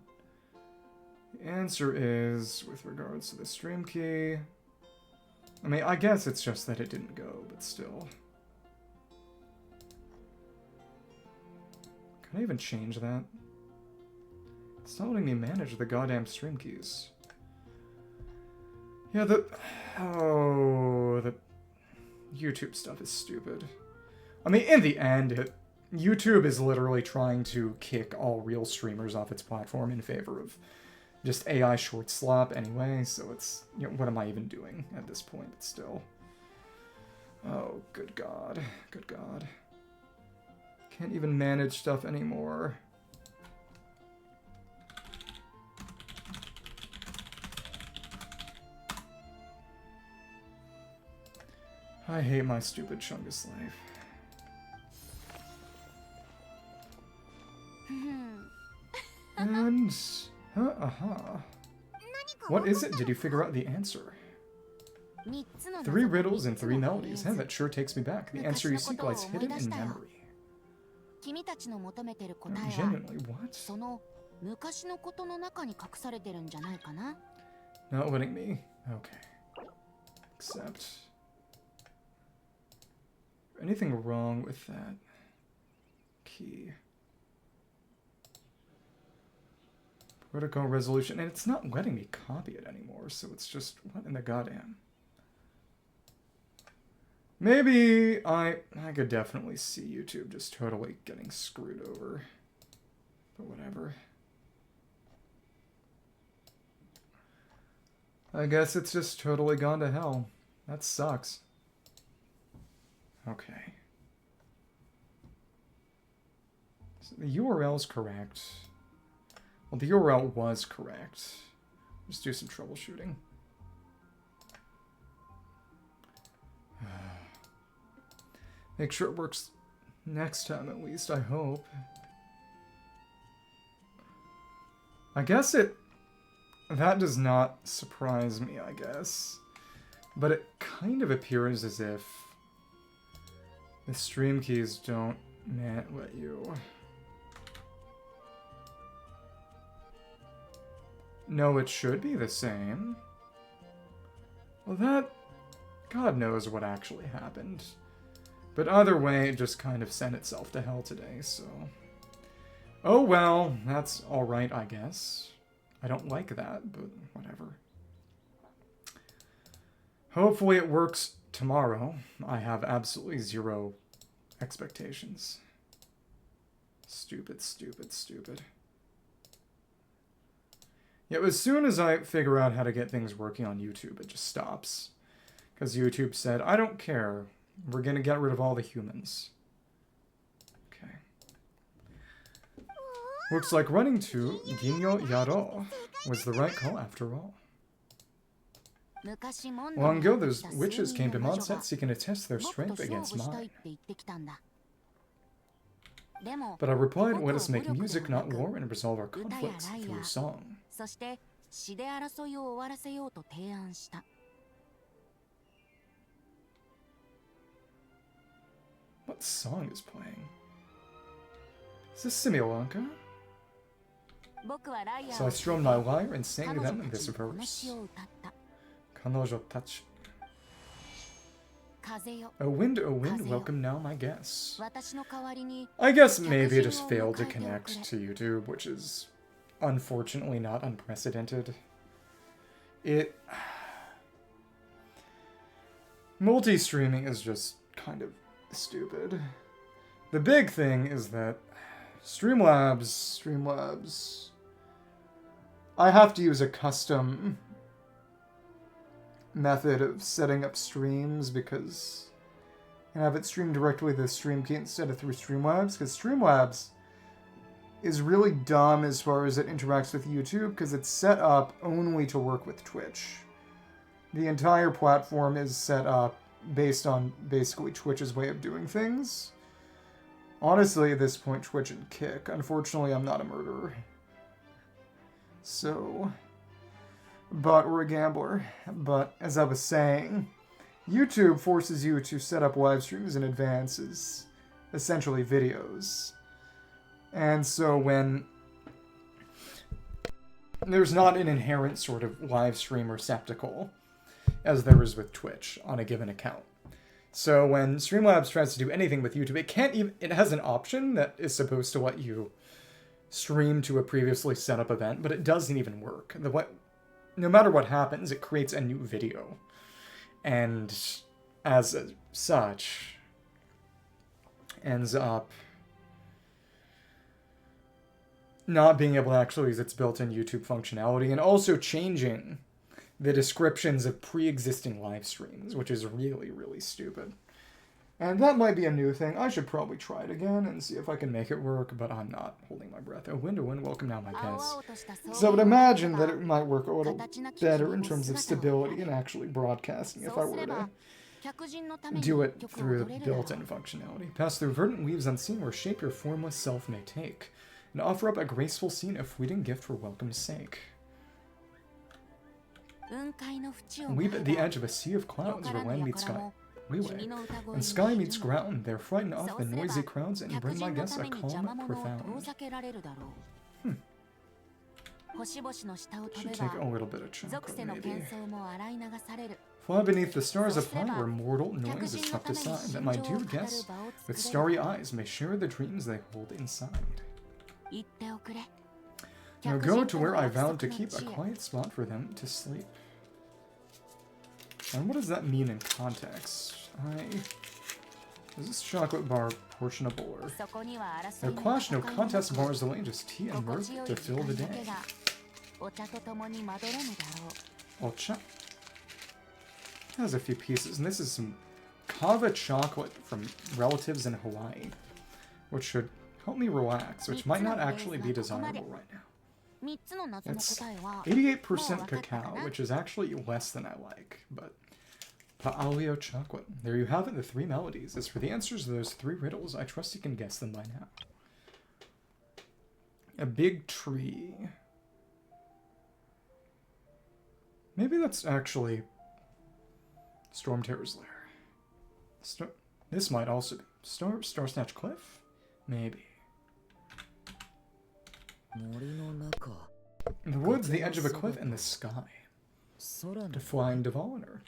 The answer is, with regards to the stream key... I mean, I guess it's just that it didn't go, but still. Can I even change that? It's not letting me manage the goddamn stream keys. Yeah, the YouTube stuff is stupid. I mean, in the end, YouTube is literally trying to kick all real streamers off its platform in favor of just AI short slop anyway, so it's, you know, what am I even doing at this point, but still. Oh, good God. Good God. Can't even manage stuff anymore. I hate my stupid Chungus life. And... What is it? Did you figure out the answer? 3 riddles and 3 melodies. Hey, that sure takes me back. The answer you seek lies hidden in memory. Genuinely, what? Not letting me. Okay. Except... anything wrong with that key? Protocol resolution, and it's not letting me copy it anymore, so it's just, what in the goddamn? Maybe I could definitely see YouTube just totally getting screwed over. But whatever. I guess it's just totally gone to hell. That sucks. Okay. So the URL's correct. Well, the URL was correct. Let's do some troubleshooting. Make sure it works next time at least, I hope. I guess that does not surprise me, I guess. But it kind of appears as if the stream keys don't let you. No, it should be the same. Well, that... God knows what actually happened. But either way, it just kind of sent itself to hell today, so... oh well, that's alright, I guess. I don't like that, but whatever. Hopefully it works tomorrow. I have absolutely zero expectations. Stupid, stupid, stupid. Yeah, as soon as I figure out how to get things working on YouTube, it just stops. Because YouTube said, I don't care. We're going to get rid of all the humans. Okay. Looks like running to Ginyo Yaro was the right call after all. Long ago, those witches came to Mondstadt seeking to test their strength against mine. But I replied, let us make music, not war, and resolve our conflicts through song. What song is playing? Is this Similanka? So I strummed my lyre and sang them this verse. Kanojo tachi. O wind, welcome now my guess. I guess maybe it just failed to connect to YouTube, which is unfortunately not unprecedented. Multi-streaming is just kind of stupid. The big thing is that Streamlabs, I have to use a custom method of setting up streams because I have it stream directly to the stream key instead of through Streamlabs, because Streamlabs is really dumb as far as it interacts with YouTube because it's set up only to work with Twitch. The entire platform is set up based on basically Twitch's way of doing things. Honestly, at this point, Twitch and Kick. Unfortunately, I'm not a murderer. So... or a gambler. But, as I was saying, YouTube forces you to set up live streams in advance as essentially videos. And so when there's not an inherent sort of live stream receptacle, as there is with Twitch on a given account. So when Streamlabs tries to do anything with YouTube, it has an option that is supposed to let you stream to a previously set up event, but it doesn't even work. No matter what happens, it creates a new video. And as such, ends up not being able to actually use its built-in YouTube functionality, and also changing the descriptions of pre-existing live streams, which is really, really stupid. And that might be a new thing. I should probably try it again and see if I can make it work, but I'm not holding my breath. Oh, window, welcome now, my guess. So I would imagine that it might work a little better in terms of stability and actually broadcasting if I were to do it through the built-in functionality. Pass through verdant leaves unseen where shape your formless self may take, and offer up a graceful scene of fleeting gift for welcome's sake. Weep at the edge of a sea of clouds where land meets sky. And sky meets ground, there frighten off the noisy crowds and bring my guests a calm profound. Should take a little bit of chocolate, maybe. Fly beneath the stars apart where mortal noise is tucked aside, that my dear guests with starry eyes may share the dreams they hold inside. Now go to where I vowed to keep a quiet spot for them to sleep. And what does that mean in context? Is this chocolate bar portionable or... No clash, no contest bars delay, just tea and mirth to fill the day. Ocha. Has a few pieces, and this is some kava chocolate from relatives in Hawaii, which should help me relax, which might not actually be desirable right now. It's 88% cacao, which is actually less than I like, but Pa'alio chocolate. There you have it, the 3 melodies. As for the answers to those 3 riddles, I trust you can guess them by now. A big tree. Maybe that's actually Storm Terror's lair. This might also be Star Snatch Cliff? Maybe. In the woods, the edge of a cliff, and the sky. Defying Diviner.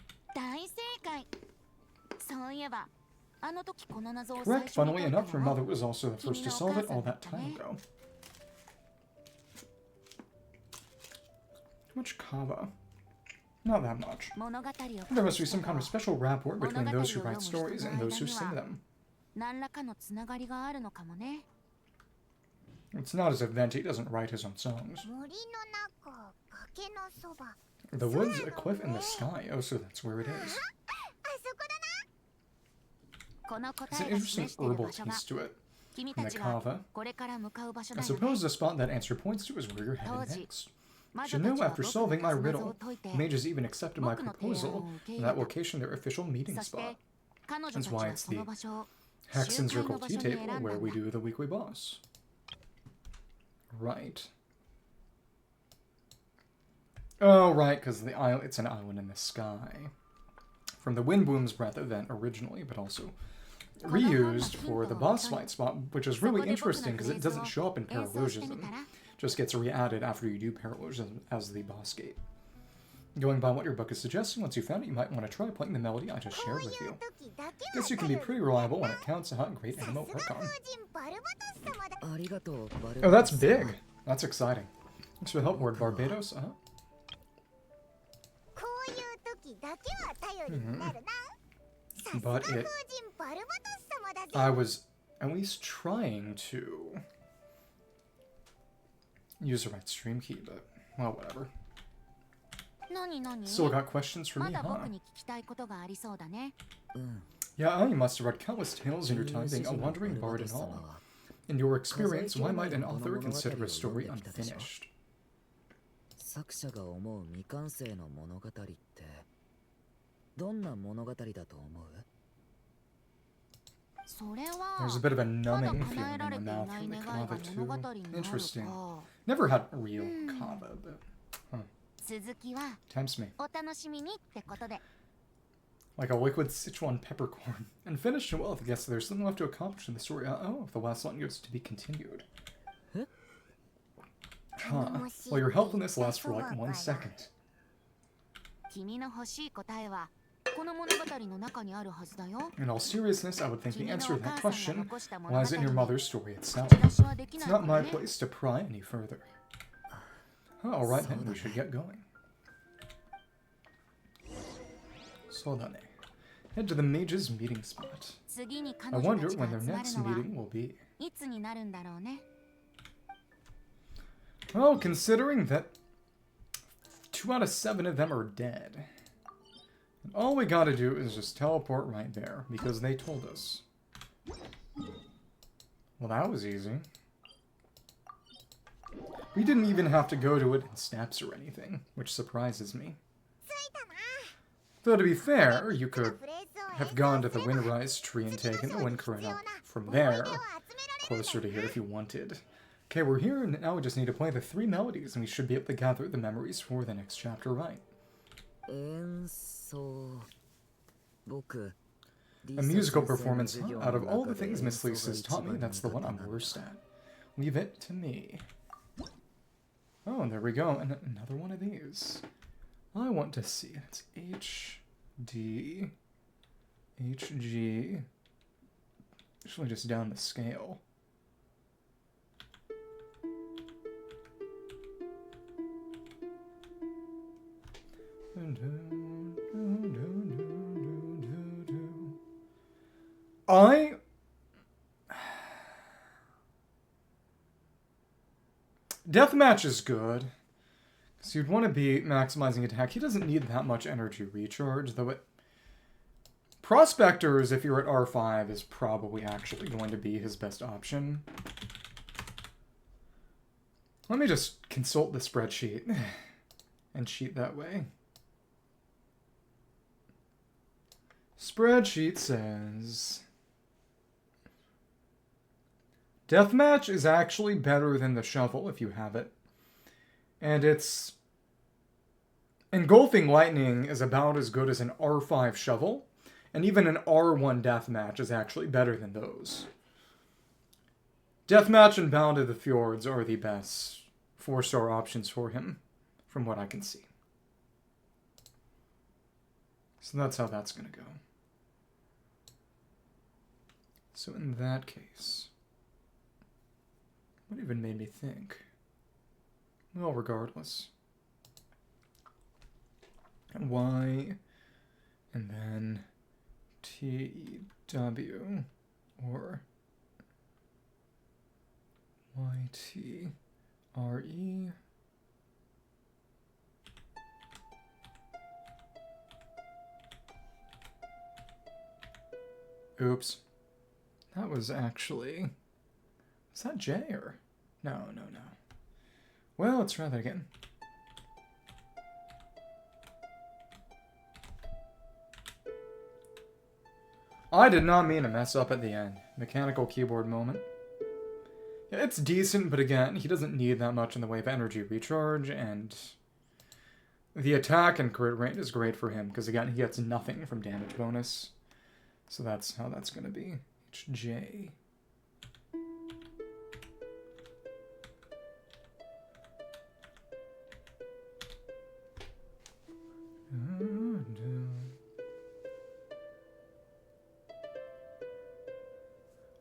Correct, funnily enough, your mother was also the first to solve it all that time ago. How much kava? Not that much. There must be some kind of special rapport between those who write stories and those who sing them. It's not as if Venti doesn't write his own songs. The woods, a cliff, and the sky. Oh, so that's where it is. It's an interesting herbal taste to it. And the kava. I suppose the spot that answer points to is where you're heading next. You should know after solving my riddle, mages even accepted my proposal in that location their official meeting spot. That's why it's the Hex and Circle tea table where we do the weekly boss. Right. Oh, right, because it's an island in the sky. From the Windboom's Breath event originally, but also reused for the boss fight spot, which is really interesting because it doesn't show up in Paralogism. Just gets re-added after you do Paralogism as the boss gate. Going by what your book is suggesting, once you found it, you might want to try playing the melody I just shared with you. Guess you can be pretty reliable when it counts. Great MMO Archon. Oh, that's big. That's exciting. Thanks for the help, Word Barbados. But I was at least trying to use the right stream key, but, well, whatever. Still got questions for me, huh? Yeah, you must have read countless tales in your time being a wandering bard and all. In your experience, why might an author consider a story unfinished? There's a bit of a numbing feeling in my mouth from the kava too. Interesting. Never had real kava, but tempts me. Like a liquid Sichuan peppercorn. And finished well if guess there's something left to accomplish in the story. If the last line goes to be continued. Huh. Well, your helpfulness lasts for like 1 second. In all seriousness, I would think the answer to that question lies in your mother's story itself. It's not my place to pry any further. Alright then, we should get going. Sodane. Head to the mage's meeting spot. I wonder when their next meeting will be. Well, considering that 2 out of 7 of them are dead, all we gotta do is just teleport right there, because they told us. Well, that was easy. We didn't even have to go to it in steps or anything, which surprises me. Though to be fair, you could have gone to the Windrise tree and taken the Wind Corona from there, closer to here if you wanted. Okay, we're here, and now we just need to play the 3 melodies, and we should be able to gather the memories for the next chapter right. A musical performance, huh? Out of all the things Miss Lisa's taught me, that's the one I'm worst at. Leave it to me. Oh, and there we go. And another one of these. I want to see. It's H, D, H, G. Usually just down the scale. Deathmatch is good. Because you'd want to be maximizing attack. He doesn't need that much energy recharge, though it... Prospectors, if you're at R5, is probably actually going to be his best option. Let me just consult the spreadsheet and cheat that way. Spreadsheet says... Deathmatch is actually better than the shovel if you have it. And it's... Engulfing Lightning is about as good as an R5 shovel. And even an R1 Deathmatch is actually better than those. Deathmatch and Bound of the Fjords are the best 4-star options for him, from what I can see. So that's how that's going to go. So in that case... What even made me think? Well, regardless. Y, and then T, W, or Y, T, R, E. Oops. That was actually... Is that J or? No. Well, let's try that again. I did not mean to mess up at the end. Mechanical keyboard moment. Yeah, it's decent, but again, he doesn't need that much in the way of energy recharge, and the attack and crit rate is great for him, because again, he gets nothing from damage bonus. So that's how that's going to be. HJ.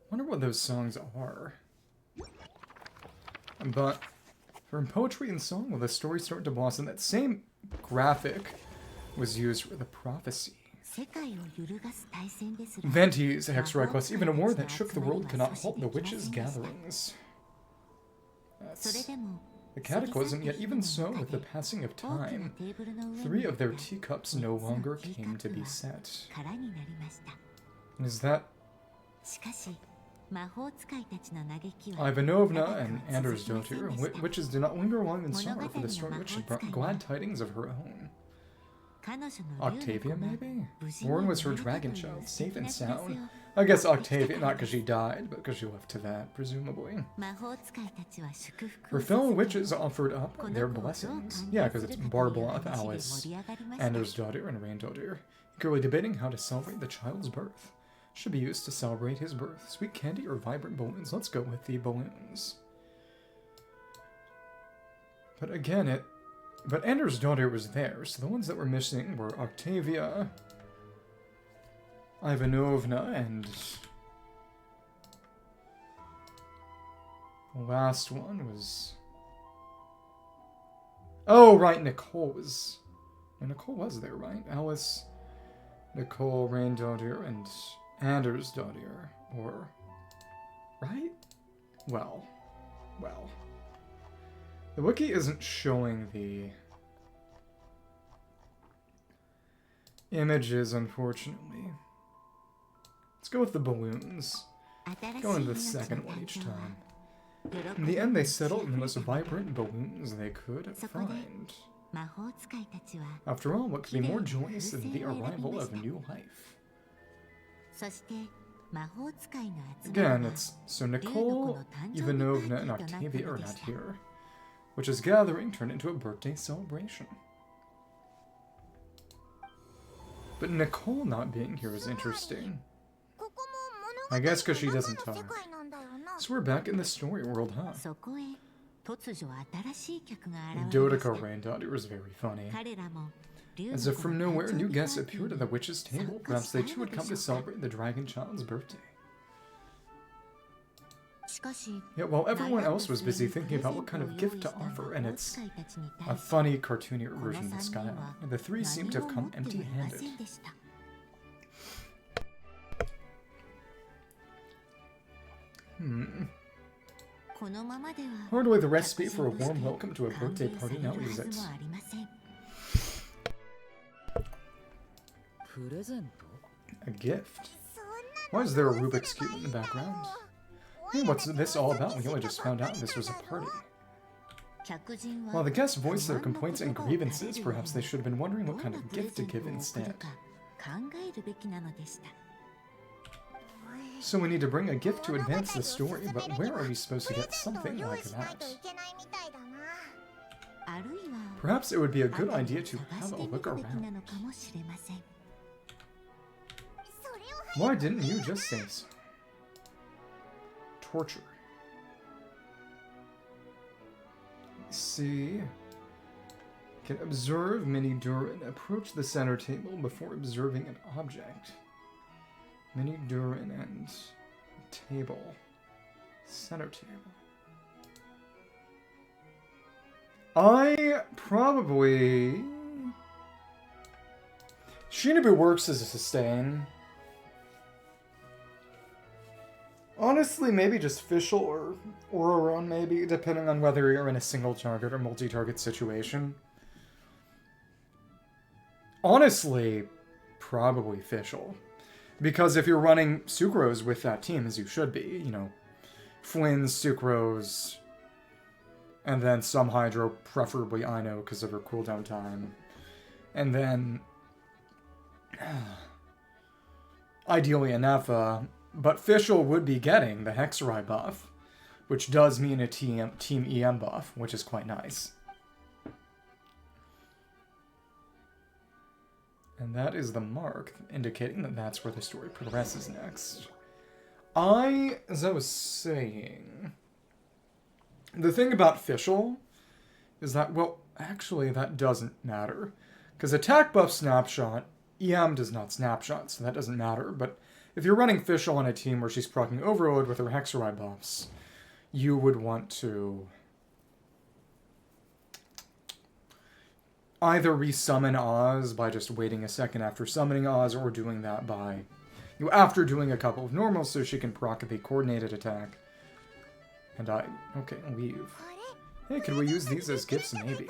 Wonder what those songs are. But from poetry and song, will the story start to blossom? That same graphic was used for the prophecy. Venti's Hexroy quest, even a war that shook the world could not halt the witches' gatherings. That's the cataclysm, yet even so, with the passing of time, 3 of their teacups no longer came to be set. And is that Ivanovna and Anders Dotir? Witches did not linger long in sorrow for the story which had brought glad tidings of her own. Octavia, maybe? Warren was her dragon child, safe and sound. I guess Octavia, not because she died, but because she left to that, presumably. Her fellow witches offered up their blessings. Yeah, because it's Barbloth, Alice, Anders Daughter, and Randaughter, eagerly debating how to celebrate the child's birth. Should be used to celebrate his birth. Sweet candy or vibrant balloons? Let's go with the balloons. But again, But Anders' daughter was there, so the ones that were missing were Octavia, Ivanovna, and the last one was... Oh, right, Nicole was... Well, Nicole was there, right? Alice, Nicole, Randaughter, and Anders' daughter, or... Right? Well. The wiki isn't showing the images, unfortunately. Let's go with the balloons. Go into the second one each time. In the end, they settled in the most vibrant balloons they could find. After all, what could be more joyous than the arrival of new life? Again, it's... So Nicole, Ivanovna, and Octavia are not here. Which is gathering turned into a birthday celebration. But Nicole not being here is interesting. I guess because she doesn't talk. So we're back in the story world, huh? Dodeka Granddaughter was very funny. As if from nowhere, new guests appeared at the witch's table. Perhaps they too had come to celebrate the dragon child's birthday. Yet while everyone else was busy thinking about what kind of gift to offer, and it's a funny, cartoonier version of the sky, the three seemed to have come empty-handed. Hardly the recipe for a warm welcome to a birthday party now exists. A gift? Why is there a Rubik's Cube in the background? Hey, what's this all about? We only just found out this was a party. While the guests voiced their complaints and grievances, perhaps they should have been wondering what kind of gift to give instead. So we need to bring a gift to advance the story, but where are we supposed to get something like that? Perhaps it would be a good idea to have a look around. Why didn't you just say so? Torture. Let's see. Can observe Mini Durin. Approach the center table before observing an object. Mini Durin and table. Center table. I probably... Shinobu works as a sustain. Honestly, maybe just Fischl or Auron, maybe, depending on whether you're in a single-target or multi-target situation. Honestly, probably Fischl. Because if you're running Sucrose with that team, as you should be, you know, Flynn's, Sucrose, and then some Hydro, preferably Ino because of her cooldown time. And then, ideally Anafa. But Fischl would be getting the Hexerai buff, which does mean a Team EM buff, which is quite nice. And that is the mark, indicating that that's where the story progresses next. As I was saying, the thing about Fischl is that, well, actually that doesn't matter. Because attack buff snapshot, EM does not snapshot, so that doesn't matter, but if you're running Fischl on a team where she's proccing Overload with her Hexerai buffs, you would want to either resummon Oz by just waiting a second after summoning Oz, or doing that by, after doing a couple of normals so she can proc the coordinated attack. And okay, leave. Hey, could we use these as gifts? Maybe.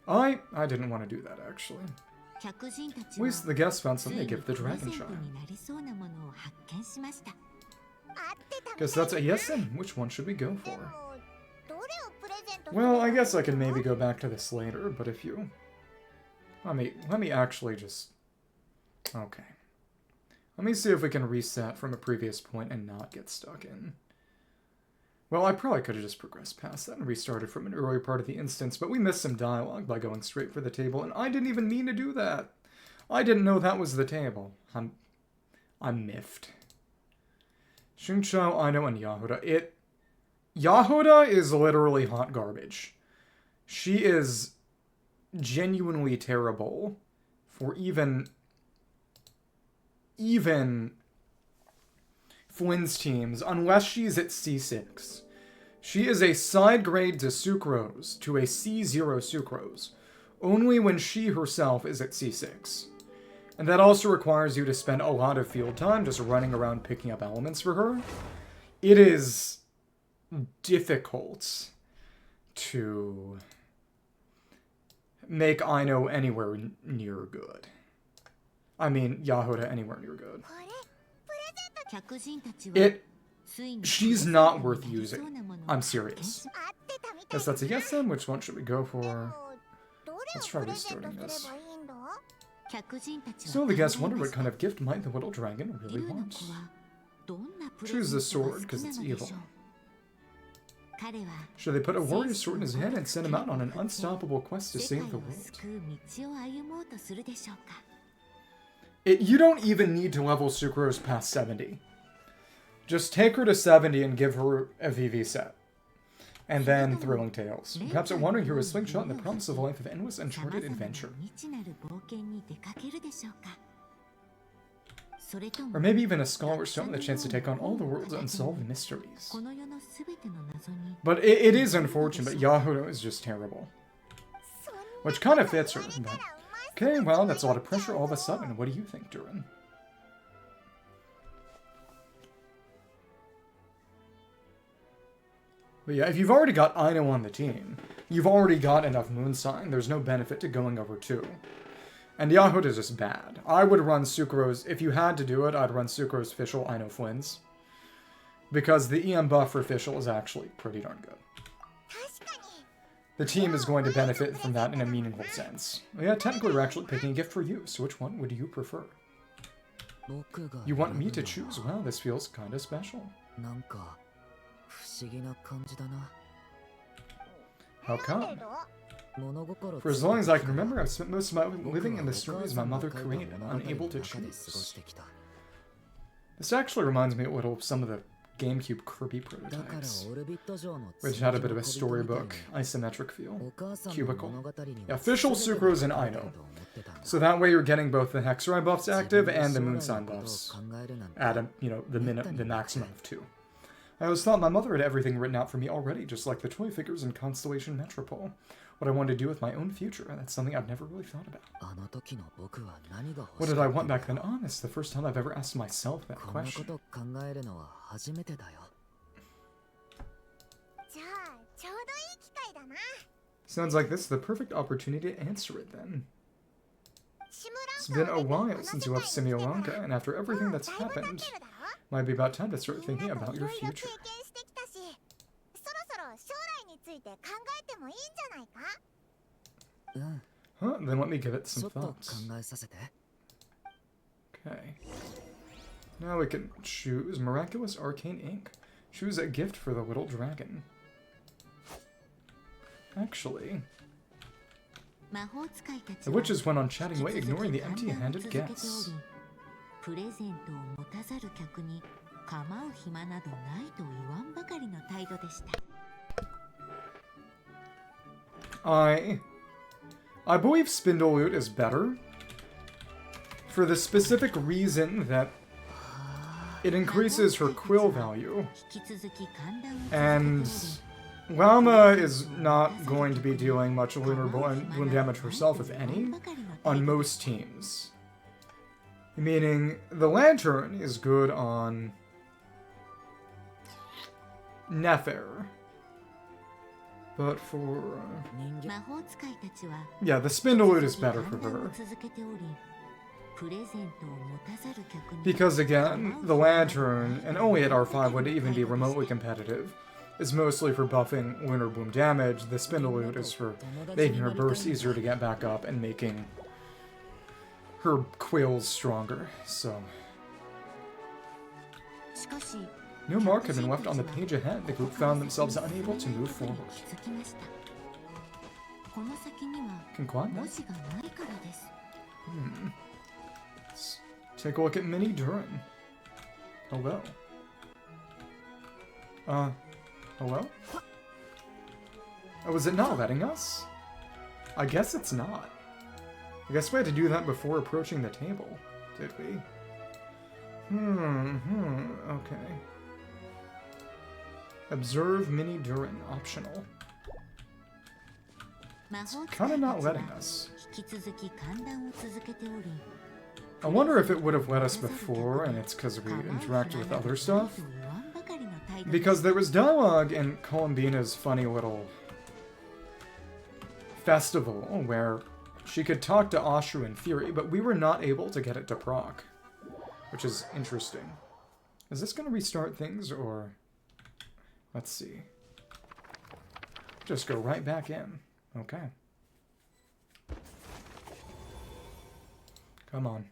I didn't want to do that, actually. At least the guests found something to give the dragon child. Guess that's a yes then. Which one should we go for? Well, I guess I can maybe go back to this later, but if you... Let me actually just... Okay. Let me see if we can reset from a previous point and not get stuck in. Well, I probably could have just progressed past that and restarted from an earlier part of the instance, but we missed some dialogue by going straight for the table, and I didn't even mean to do that. I didn't know that was the table. I'm miffed. Xingqiao, Ino, and Yahoda. Yahoda is literally hot garbage. She is genuinely terrible for even Flynn's teams, unless she's at C6. She is a side grade to Sucrose, to a C0 Sucrose, only when she herself is at C6. And that also requires you to spend a lot of field time just running around picking up elements for her. It is difficult to make Ino anywhere near good. I mean, Yahoda anywhere near good. She's not worth using. I'm serious. Guess that's a yes then. Which one should we go for? Let's try restarting this. So the guests wonder what kind of gift might the little dragon really want. Choose the sword, because it's evil. Should they put a warrior sword in his hand and send him out on an unstoppable quest to save the world? You don't even need to level Sucrose past 70. Just take her to 70 and give her a VV set. And then Thrilling Tales. Perhaps a wandering hero's slingshot and the promise of a life of endless uncharted adventure. Or maybe even a scholar's stone with a chance to take on all the world's unsolved mysteries. But it is unfortunate, but Yahoo is just terrible. Which kind of fits her. But, okay, well, that's a lot of pressure all of a sudden. What do you think, Durin? But yeah, if you've already got Aino on the team, you've already got enough Moonsign. There's no benefit to going over 2. And Yahoo is just bad. I would run Sucrose, if you had to do it, I'd run Sucrose, Fischl, Aino, Flynn's. Because the EM buff for Fischl is actually pretty darn good. The team is going to benefit from that in a meaningful sense. Yeah, technically we're actually picking a gift for you, so which one would you prefer? You want me to choose? Well, this feels kinda special. How come? For as long as I can remember, I've spent most of my life living in the stories my mother created, unable to choose. This actually reminds me a little of some of the GameCube Kirby prototypes, which had a bit of a storybook, isometric feel. Cubicle. Yeah, Fischl, Sucrose, and Aino. So that way you're getting both the Hexerai buffs active and the Moonsign buffs at a, the maximum of 2. I always thought my mother had everything written out for me already, just like the toy figures in Constellation Metropole. What I wanted to do with my own future, that's something I've never really thought about. What did I want back then? Oh, it's the first time I've ever asked myself that question. Sounds like this is the perfect opportunity to answer it then. It's been a while since you left Simiolanka, and after everything that's happened, might be about time to start thinking about your future. Huh, then let me give it some thoughts. Okay. Now we can choose Miraculous Arcane Ink. Choose a gift for the little dragon. Actually, the witches went on chatting away, ignoring the empty-handed guests. I believe Spindle Loot is better, for the specific reason that it increases her quill value, and Lama is not going to be dealing much lunar bloom damage herself, if any, on most teams. Meaning, the Lantern is good on Nefer. But for... yeah, the Spindle Loot is better for her. Because again, the Lantern, and only at R5 would it even be remotely competitive, is mostly for buffing lunar bloom damage. The Spindle Loot is for making her burst easier to get back up and making her quills stronger, so... No mark had been left on the page ahead. The group found themselves unable to move forward. Conquan? Let's take a look at Mini Durin. Hello. Hello? Oh, is it not letting us? I guess it's not. I guess we had to do that before approaching the table, did we? Okay. Observe Mini Durin, optional. It's kinda not letting us. I wonder if it would have let us before, and it's because we interacted with other stuff. Because there was dialogue in Columbina's funny little festival where she could talk to Ashru in theory, but we were not able to get it to proc. Which is interesting. Is this going to restart things, or... let's see. Just go right back in. Okay. Come on.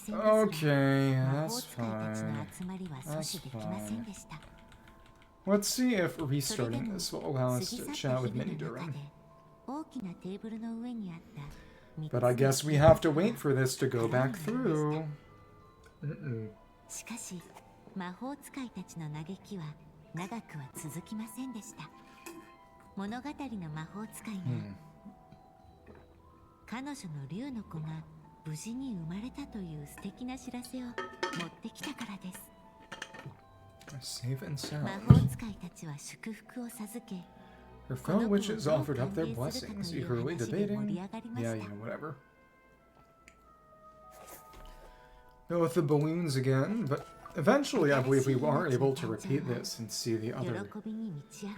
Okay, that's fine. That's fine. Let's see if restarting this will allow us to chat with Mini Durin. But I guess we have to wait for this to go back through. しかし魔法使いたちの嘆きは長くは続きませんでした。物語の魔法使いが、彼女の竜の子が無事に生まれたという素敵な知らせを持ってきたからです。 Safe and sound. 魔法使いたちは祝福を授け、 Her fellow witches offered up their blessings, eagerly debating. Yeah, whatever. Go with the balloons again, but eventually I believe we are able to repeat this and see the other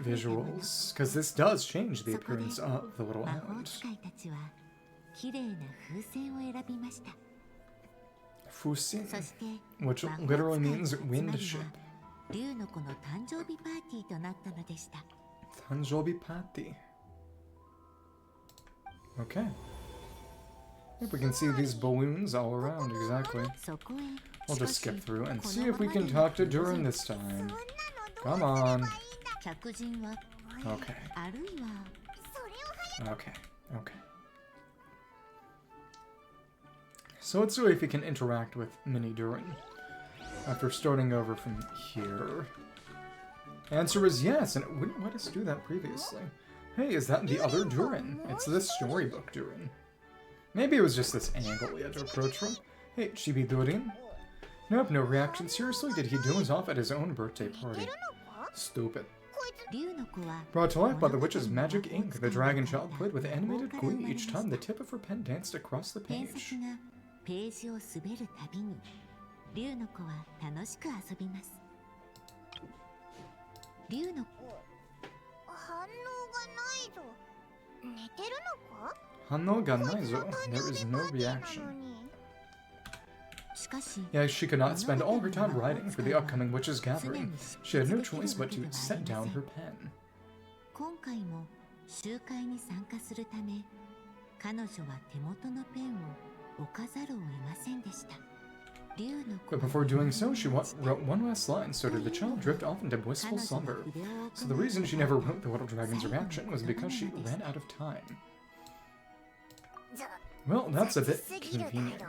visuals, because this does change the appearance of the little island. Fusin, which literally means wind ship. Tanjobi party. Okay. If we can see these balloons all around, exactly. We'll just skip through and see if we can talk to Durin this time. Come on. Okay. Okay. Okay. So let's see if we can interact with Mini Durin after starting over from here. Answer is yes, and it wouldn't let us do that previously. Hey, is that the other Durin? It's this storybook Durin. Maybe it was just this angle we had to approach from. Hey, Chibi Durin? Nope, no reaction. Seriously, did he doze off at his own birthday party? Stupid. Brought to life by the witch's magic ink, the dragon child played with animated glee each time the tip of her pen danced across the page. Hanno ga naizo. There is no reaction. Yeah, she could not spend all her time writing for the upcoming witches' gathering. She had no choice but to set down her pen. But before doing so, she wrote one last line, so did the child drift off into blissful slumber. So the reason she never wrote the little dragon's reaction was because she ran out of time. Well, that's a bit convenient.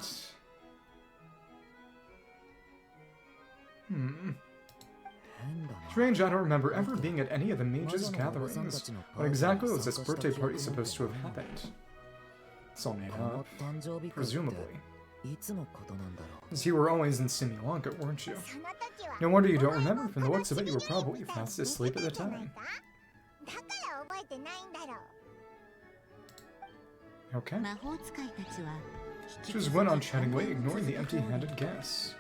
Strange, I don't remember ever being at any of the mages' gatherings. What exactly was this birthday party supposed to have happened? It's all made up. Presumably. Because you were always in Similanka, weren't you? No wonder you don't remember. From the looks of it, you were probably fast asleep at the time. Okay. She just went on chatting away, ignoring the empty-handed guess.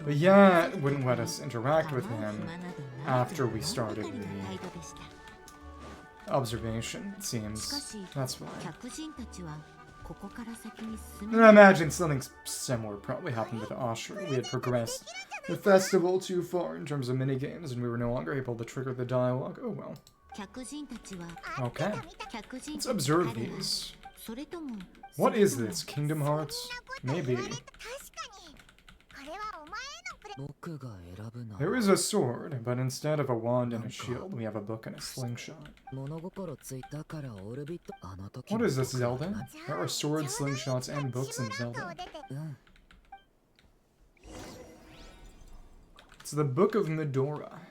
But yeah, it wouldn't let us interact with him after we started the observation, it seems. That's why. And I imagine something similar probably happened with Ashura. We had progressed the festival too far in terms of minigames, and we were no longer able to trigger the dialogue. Oh well. Okay. Let's observe these. What is this? Kingdom Hearts? Maybe. There is a sword, but instead of a wand and a shield, we have a book and a slingshot. What is this, Zelda? There are swords, slingshots, and books in Zelda. It's the Book of Medora.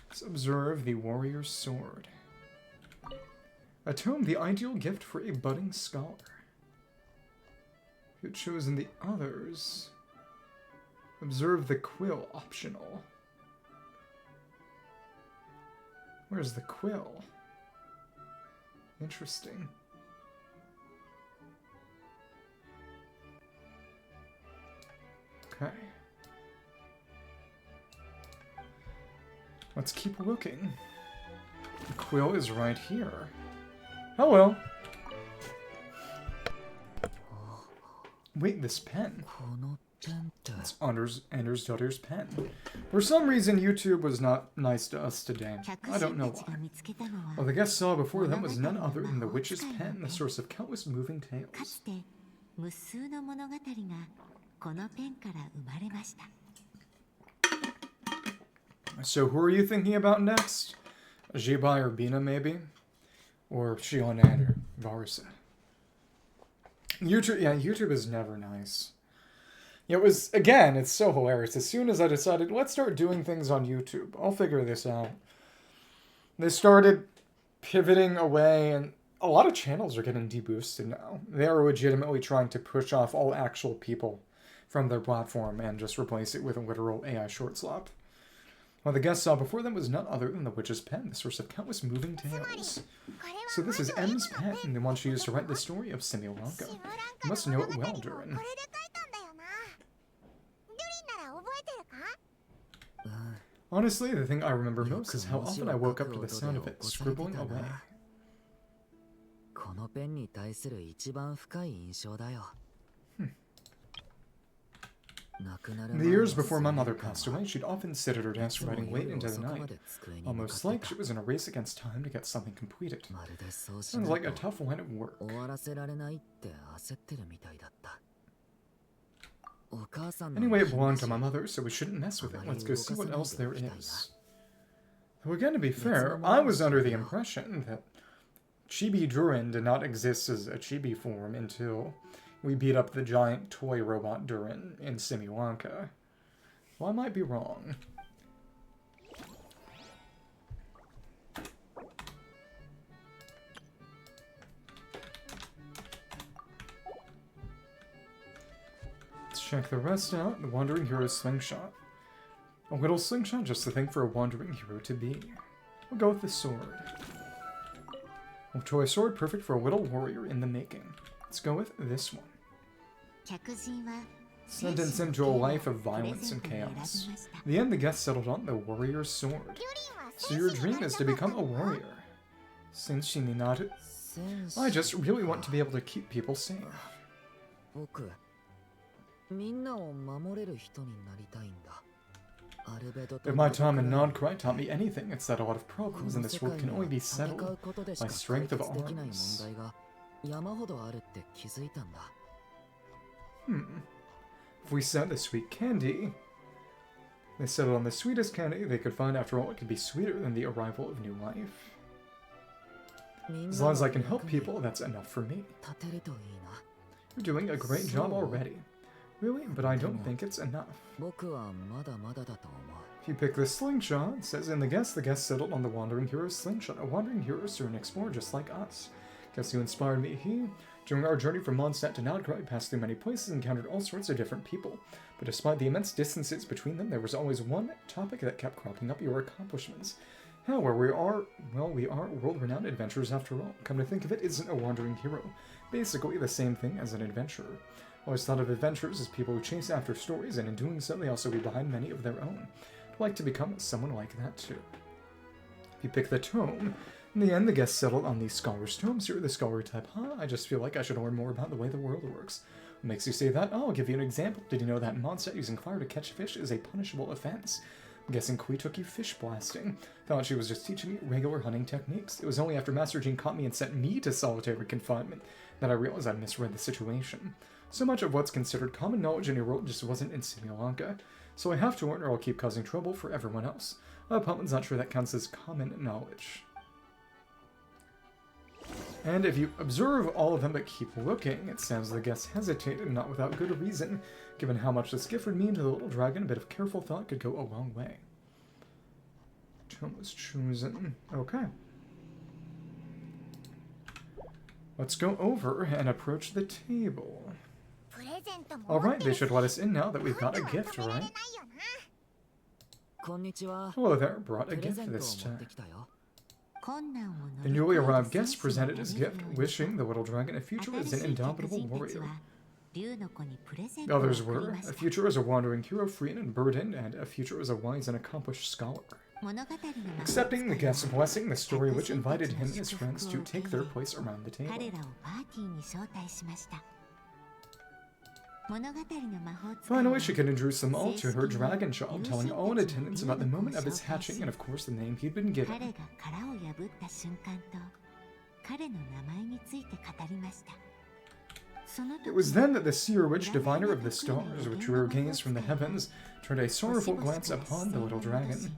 Let's observe the warrior's sword. A tome, the ideal gift for a budding scholar. If you'd chosen the others... Observe the quill, optional. Where's the quill? Interesting. Okay. Let's keep looking. The quill is right here. Hello. Wait, this pen. It's Anders daughter's pen. For some reason, YouTube was not nice to us today. I don't know why. What the guest saw before them was none other than the witch's pen, the source of countless moving tales. So who are you thinking about next? Jibai or Bina, maybe? Or Shionander, Varsa? YouTube, yeah, YouTube is never nice. It was, again, it's so hilarious. As soon as I decided, let's start doing things on YouTube, I'll figure this out. They started pivoting away, and a lot of channels are getting deboosted now. They are legitimately trying to push off all actual people from their platform and just replace it with a literal AI short slop. What the guest saw before them was none other than the witch's pen, the source of countless moving tales. So this is M's pen, the one she used to write the story of Simulanka. You must know it well, Durin. Honestly, the thing I remember most is how often I woke up to the sound of it scribbling away. In the years before my mother passed away, she'd often sit at her desk writing late into the night, almost like she was in a race against time to get something completed. Sounds like a tough line of work. Anyway, it belonged to my mother, so we shouldn't mess with it. Let's go see what else there is. Though again, to be fair, I was under the impression that Chibi Durin did not exist as a chibi form until we beat up the giant toy robot Durin in Simulanka. Well, I might be wrong. Let's check the rest out. The Wandering Hero's Slingshot. A little slingshot, just the thing for a wandering hero to be. We'll go with the sword. A toy sword, perfect for a little warrior in the making. Let's go with this one. Sentence him to a life of violence and chaos. In the end, the guest settled on the warrior's sword. So your dream is to become a warrior. I just really want to be able to keep people safe. If my time in Nodcry taught me anything, it's that a lot of problems in this world can only be settled by strength of arms. If we set the sweet candy, they settled on the sweetest candy they could find. After all, it could be sweeter than the arrival of new life. As long as I can help people, that's enough for me. You're doing a great job already. Really? But I don't think it's enough. If you pick this slingshot, it says in the guest settled on the Wandering Hero's slingshot. A wandering hero is an explorer just like us. Guess who inspired me? He. During our journey from Mondstadt to Nodcry, we passed through many places and encountered all sorts of different people. But despite the immense distances between them, there was always one topic that kept cropping up: your accomplishments. However, we are world-renowned adventurers after all. Come to think of it, isn't a wandering hero basically the same thing as an adventurer? I always thought of adventurers as people who chase after stories, and in doing so, they also leave behind many of their own. I'd like to become someone like that too. If you pick the tome, in the end, the guest settled on the Scholar's Tome. So you're the Scholar type, huh? I just feel like I should learn more about the way the world works. What makes you say that? Oh, I'll give you an example. Did you know that in Mondstadt using fire to catch fish is a punishable offense? I'm guessing Kui took you fish blasting. Thought she was just teaching me regular hunting techniques. It was only after Master Jean caught me and sent me to solitary confinement that I realized I'd misread the situation. So much of what's considered common knowledge in your world just wasn't in Simulanka. So I have to learn or I'll keep causing trouble for everyone else. Pumpkin's not sure that counts as common knowledge. And if you observe all of them but keep looking, it sounds the guest hesitated, not without good reason. Given how much this gift would mean to the little dragon, a bit of careful thought could go a long way. Tome was chosen. Okay. Let's go over and approach the table. Alright, they should let us in now that we've got a gift, right? Hello there, brought a gift this time. The newly arrived guest presented his gift, wishing the little dragon a future as an indomitable warrior. The others were, a future as a wandering hero free and unburdened, and a future as a wise and accomplished scholar. Accepting the guest's blessing, the story which invited him and his friends to take their place around the table. Finally, she could introduce them all to her dragon child, telling all in attendance about the moment of his hatching and, of course, the name he'd been given. It was then that the seer witch, diviner of the stars, which drew her gaze from the heavens, turned a sorrowful glance upon the little dragon.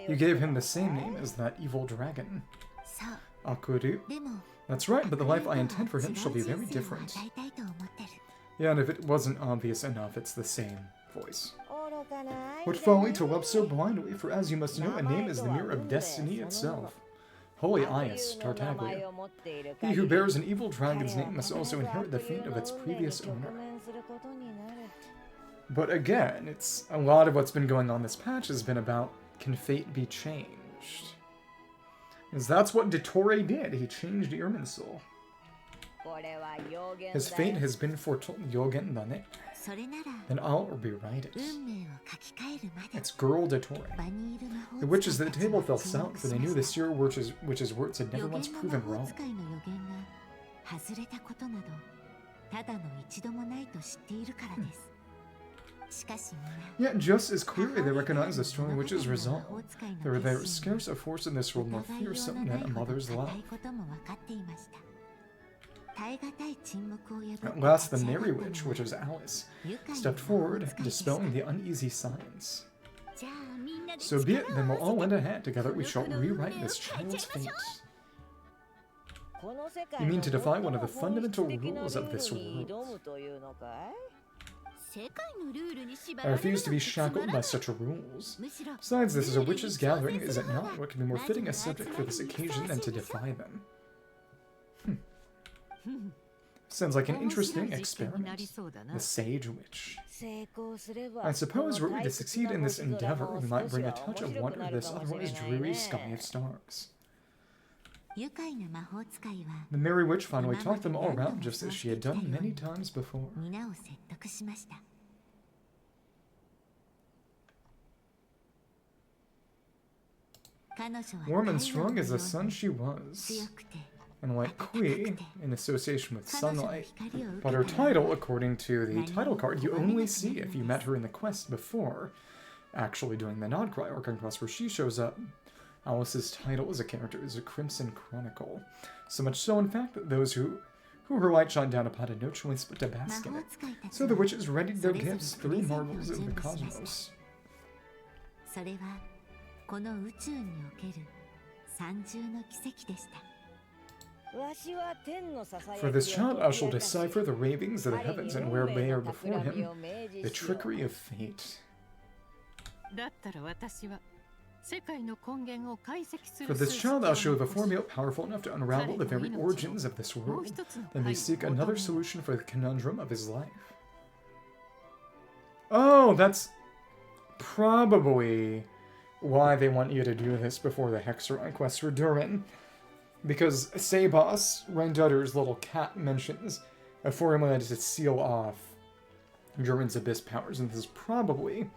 You gave him the same name as that evil dragon. そう Akuryu. でも That's right, but the life I intend for him shall be very 違う人生を different. 与えたいと思ってる Yeah, and if it wasn't obvious enough, it's the same voice. What folly to love so blindly, for as you must know, a name is the mirror of destiny itself. Holy Aias, Tartaglia. He who bears an evil dragon's name must also inherit the fate of its previous owner. But again, it's a lot of what's been going on this patch has been about, can fate be changed? Because that's what Dottore did, he changed Irminsul. His fate has been foretold. Yogen dane. それなら Then I'll rewrite it. 運命を書き換えるまで It's girl Dottore. 場にいる魔法 The 使い witches at た the ち table は fell 注目 silent, for し they ま knew し the た seer witch's words had 予 never 言 once の proven 魔法 wrong. 使いの予言が外れたことなどただの一度もないと知っているからですしかし皆 Yet just as clearly they recognized the strong witch's 魔 resolve. 法使い There の was 決心 scarce a force in this world more 疑いよう fearsome のな than い a ほど mother's 固 love. いことも分かっていました耐え難い沈黙を破って At last, the 立ち上が merry った witch, のは which was Alice, 愉快な stepped 魔法 forward, 使いでした dispelling the uneasy signs. じゃあみんなで So be it, 力 then を we'll 合 all わ lend せ a て hand. Together we shall この子の運 rewrite 命を this 変えちゃい child's まし fate. ょう You mean to defy one of the fundamental rules of this world? 世界のルールに縛 I られる refuse to be なんてつまら shackled な by い such rules. むしろ Besides, this is a ルールに witches' 挑戦 gathering, is す it るのが not? What could be more 魔女 fitting の a 集 subject ま for り this にふさ occasion わ than し to いでしょ defy them? Sounds like an 面白い interesting 実験になり experiment. そうだな The Sage Witch. 成功すれば I suppose were we to こ succeed の in 大 this 切な endeavor, 星 we 空 might も bring a 少しは touch of 面白く wonder な to る this かもしれ otherwise ない dreary ね sky of stars. 愉快な魔法使いは The merry witch finally talked them all round, just as she had done many times before. 皆を説得しました彼女は Warm and 太陽 strong の as よ the う sun に she was, 強くて and like Kui, in association with 彼女の sunlight. 光を受 But け her たら title, according to the title card, you only see if you met her in the quest before actually doing the Nodcry Organ quest, where she shows up. Alice's title as a character is a Crimson Chronicle. So much so, in fact, that those who her light shone down upon had no choice but to 魔 bask in 法 it. 使いたち So the は witches readied their それぞれ gifts, プレ three ゼントを marvels of the 準備しました cosmos. それはこの宇宙における三重の奇跡でした わしは天のささやき For を this child I shall 解き明かし decipher the ravings of the 彼に heavens and 運 where 命 they の are before 企み him を明示 the しよう trickery of fate. だったら私は世界の根源を解析す For る this 数式 child を I'll show the 残し formula powerful enough to unravel the very origins of this もう world. 一つの Then we 解 seek を求め another る solution for the conundrum of his life. Oh, that's probably why they want you to do this before the Hexaron quest for Durin. Because Sabas, Rendutter's little cat, mentions a formula to seal off Durin's abyss powers, and this is probably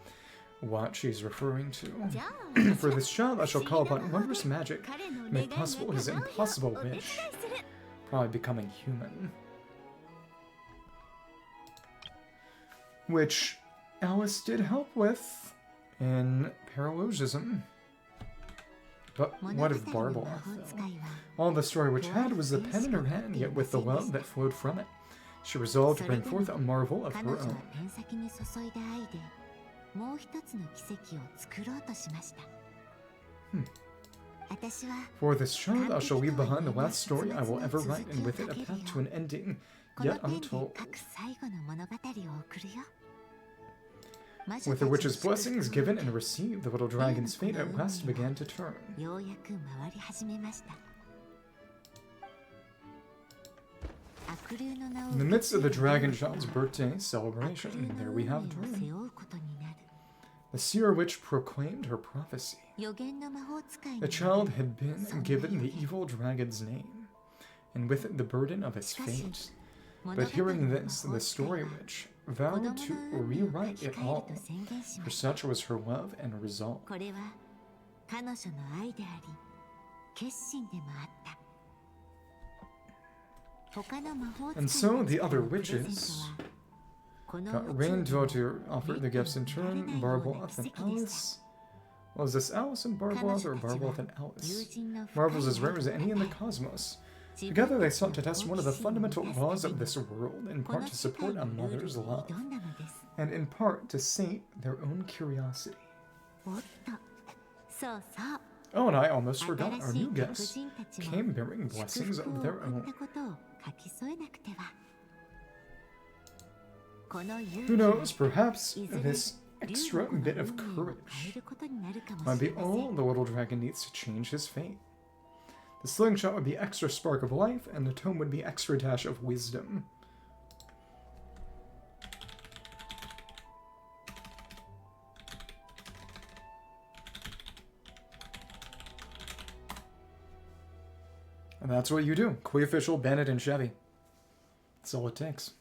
what she's referring to. じゃあ For this child I shall call upon wondrous magic 彼の to 願い make が possible his 叶うよう impossible お手伝い wish, する probably becoming human. Which Alice did help with in Paralogism. But what of 物語の魔 Barbaroth, 法 though? 使いは All the story which had was the pen in her hand, yet with the love that flowed from it, she resolved to bring forth a marvel of 彼 her 女は own. ペン先に注いだ愛でもう一つの奇跡を作ろうとしました 私は For this child I shall leave behind the last story I will ever write, and with it a path to an ending この yet ペンで untold. 書く最後の物語を送るよ With the witch's blessings given and received, the little dragon's fate at last began to turn. ようやく回り始めました悪竜の名を In the midst of the dragon child's birthday celebration, 悪竜 there の we 運命 have を背 Durin. 負うことになる The seer witch proclaimed her prophecy. 予言の魔法使い The に child had been given the evil dragon's name, and with it the burden of its fate. But hearing this, the story witch vowed to rewrite it all, for such was her love and resolve. これは彼女の愛であり決心でもあった他の魔法使い And た so ち the から other のプレゼント witches はこの got 宇 Rain 宙に Daughter offered the gifts in turn, Barbaroth and Alice. Was this Alice and Barbaroth or Barbaroth and 友 Alice? 人の深い Marvels as rare as any in the cosmos. Together they sought to test one of the fundamental laws of this world, in こ part の to 世界 support a のルール mother's に love, 挑んだのです and in part to sate their own curiosity. おっと、そうそう。 Oh, and I almost forgot our 新しい new 客 guests 人たちも came bearing 祝 blessings 福 of を their 送っ own. たことを書き添えなくては。この勇 Who 気を knows, perhaps いずれ this 竜 extra の子の bit of 運命を変え courage ることになるかも might しれ be ません。 all the little dragon needs to change his fate. The slingshot would be extra spark of life, and the tome would be extra dash of wisdom. And that's what you do. Quee official, Bennett, and Chevy. That's all it takes.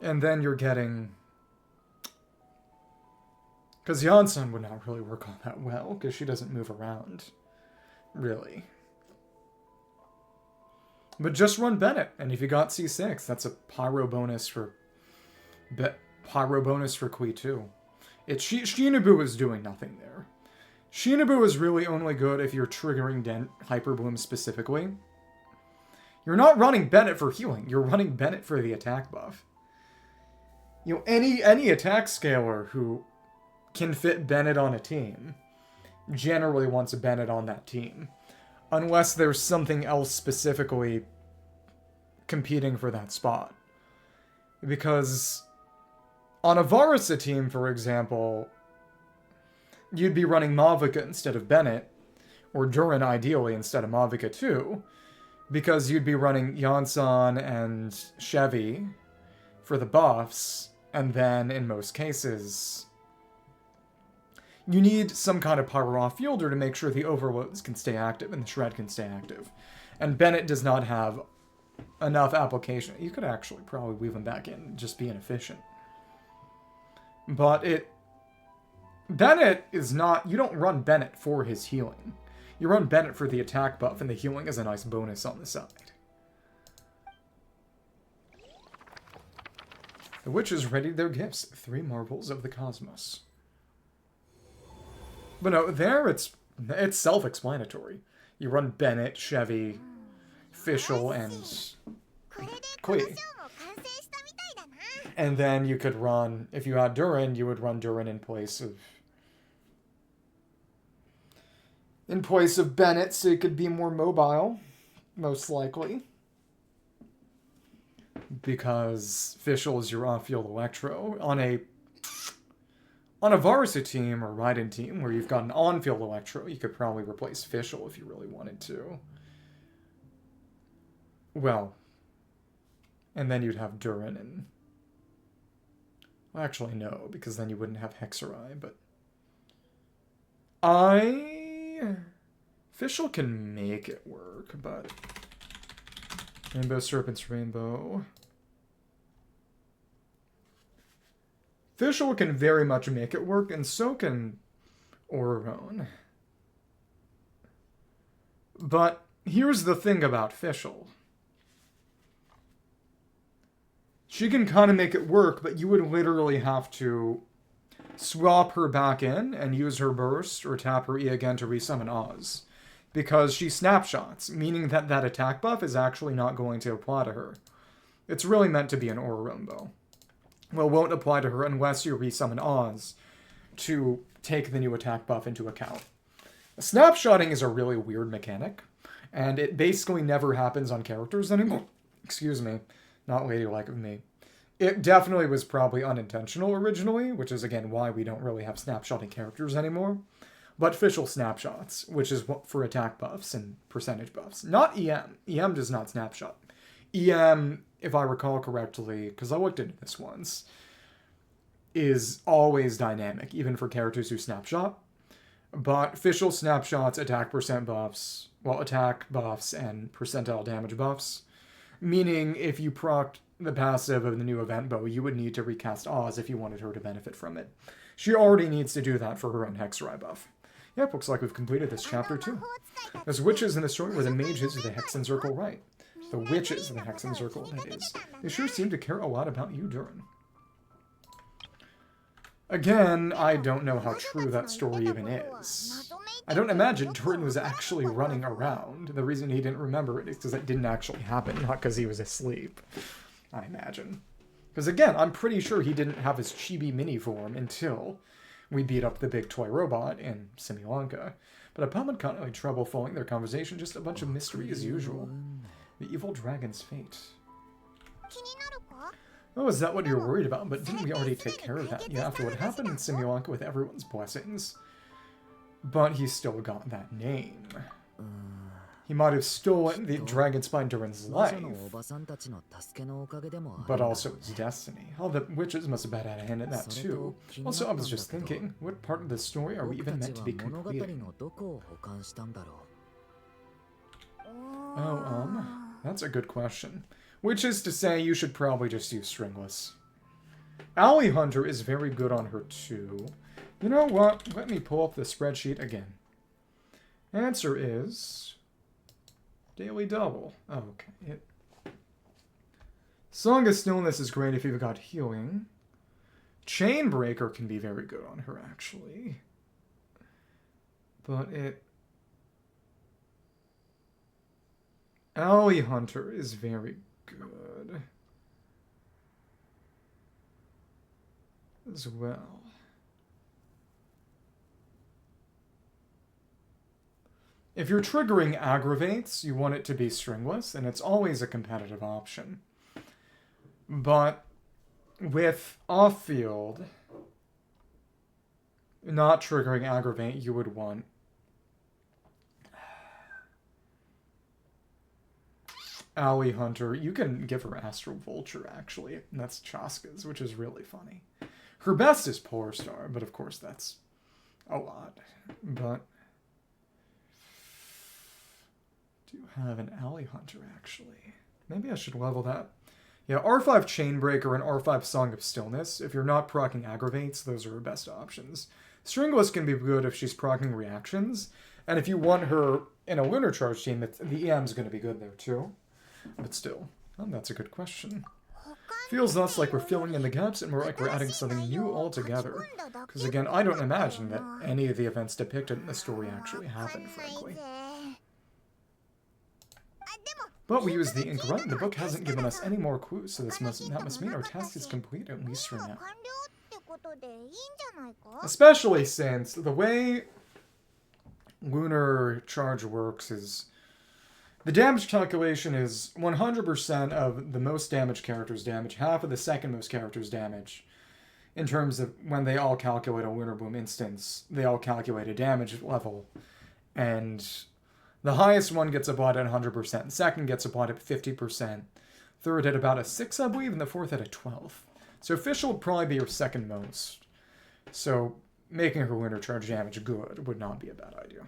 And then you're getting... Because Janssen would not really work on that well, because she doesn't move around. Really. But just run Bennett, and if you got C6, that's a pyro bonus for... pyro bonus for Quee too. Shinobu is doing nothing there. Shinobu is really only good if you're triggering Hyper Bloom specifically. You're not running Bennett for healing, you're running Bennett for the attack buff. You know, any attack scaler who can fit Bennett on a team generally wants a Bennett on that team. Unless there's something else specifically competing for that spot. Because on a Varasa team, for example, you'd be running Mavica instead of Bennett, or Durin ideally instead of Mavica too, because you'd be running Janssen and Chevy for the buffs, and then in most cases, you need some kind of power off fielder to make sure the overloads can stay active and the shred can stay active. And Bennett does not have enough application. You could actually probably weave him back in and just be inefficient. But Bennett is not... You don't run Bennett for his healing. You run Bennett for the attack buff, and the healing is a nice bonus on the side. The witches readied their gifts, 3 marbles of the cosmos. But no, there it's self-explanatory. You run Bennett, Chevy, Fischl, and Quee. And then you could run, if you had Durin, you would run Durin in place of Bennett, so you could be more mobile, most likely. Because Fischl is your off-field Electro. On a Varsa team or Raiden team where you've got an on-field Electro, you could probably replace Fischl if you really wanted to. Well, and then you'd have Durin and... Well, actually, no, because then you wouldn't have Hexerai, but... Fischl can make it work, but... Rainbow Serpent's Rainbow... Fischl can very much make it work, and so can Auron. But here's the thing about Fischl. She can kind of make it work, but you would literally have to swap her back in and use her burst or tap her E again to resummon Oz. Because she snapshots, meaning that that attack buff is actually not going to apply to her. It's really meant to be an Auron bow. Well, won't apply to her unless you resummon Oz to take the new attack buff into account. Snapshotting is a really weird mechanic, and it basically never happens on characters anymore. Excuse me, not ladylike of me. It definitely was probably unintentional originally, which is again why we don't really have snapshotting characters anymore. But Fischl snapshots, which is for attack buffs and percentage buffs. Not EM. EM does not snapshot. EM, if I recall correctly, because I looked into this once, is always dynamic, even for characters who snapshot. But Fischl snapshots attack percent buffs, well, attack buffs and percentile damage buffs. Meaning, if you procced the passive of the new event bow, you would need to recast Oz if you wanted her to benefit from it. She already needs to do that for her own Hexerai buff. Yep, looks like we've completed this chapter too. There's witches in the story where the mages of the Hexen Circle right. The witches of the Hexen Circle, that is. They sure seem to care a lot about you, Durin. Again, I don't know how true that story even is. I don't imagine Durin was actually running around. The reason he didn't remember it is because it didn't actually happen, not because he was asleep. I imagine. Because again, I'm pretty sure he didn't have his chibi mini form until we beat up the big toy robot in Similanka. But Apam had constantly trouble following their conversation, just a bunch of mystery as usual. The evil dragon's fate. Oh, is that what you're worried about? But didn't we already take care of that? Yeah, after what happened in Similanka with everyone's blessings. But he still got that name. He might have stolen the Dragonspine Durin's life, but also his destiny. All the witches must have had a hand in that too. Also, I was just thinking, what part of the story are we even meant to be completing? Oh, that's a good question. Which is to say, you should probably just use Stringless. Alley Hunter is very good on her too. You know what? Let me pull up the spreadsheet again. Answer is... Daily Double. Oh, okay. Song of Stillness is great if you've got healing. Chainbreaker can be very good on her, actually. But it... Alley Hunter is very good. As well. If you're triggering aggravates, you want it to be stringless, and it's always a competitive option. But with off-field, not triggering aggravate, you would want Alley Hunter. You can give her Astral Vulture, actually. And that's Chaska's, which is really funny. Her best is Polar Star, but of course that's a lot. But... do have an Alley Hunter, actually. Maybe I should level that. Yeah, R5 Chainbreaker and R5 Song of Stillness. If you're not proccing aggravates, those are her best options. Stringless can be good if she's proccing reactions. And if you want her in a Lunar Charge team, the EM's going to be good there too. But still, that's a good question. Feels less like we're filling in the gaps and more like we're adding something new altogether. Because again, I don't imagine that any of the events depicted in the story actually happened, frankly. But we used the ink right. The book hasn't given us any more clues, so that must mean our task is complete, at least for now. Especially since the way Lunar Charge works is... the damage calculation is 100% of the most damaged character's damage, half of the second most character's damage. In terms of when they all calculate a Lunar Bloom instance, they all calculate a damage level. And... the highest one gets applied at 100%, second gets applied at 50%, third at about a 6, I believe, and the fourth at a 12. So official would probably be your second most. So making her Lunar Charge damage good would not be a bad idea.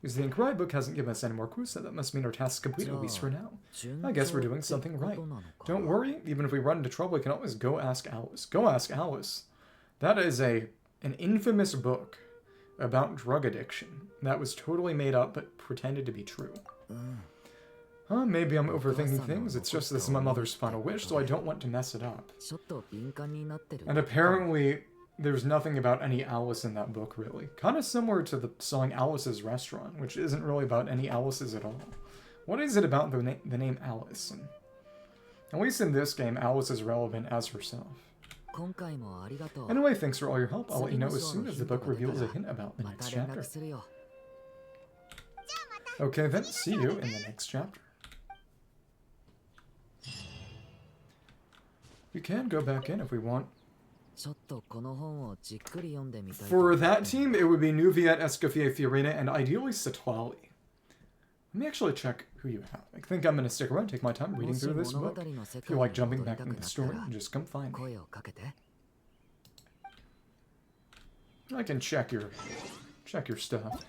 Because the Inquiry book hasn't given us any more clues, so that must mean our task is complete, at least for now. I guess we're doing something right. Don't worry, even if we run into trouble, we can always go ask Alice. Go ask Alice. That is an infamous book about drug addiction. That was totally made up, but pretended to be true. Maybe I'm overthinking things. It's just this is my mother's final wish, so I don't want to mess it up. And apparently, there's nothing about any Alice in that book, really. Kind of similar to the song Alice's Restaurant, which isn't really about any Alice's at all. What is it about the name Alice? And at least in this game, Alice is relevant as herself. Anyway, thanks for all your help. I'll let you know as soon as the book reveals a hint about the next chapter. Okay, then, see you in the next chapter. We can go back in if we want. For that team, it would be Nuviet, Escoffier, Fiorina, and ideally Satlali. Let me actually check who you have. I think I'm going to stick around, take my time reading through this book. If you like jumping back into the story, just come find me. I can check your stuff.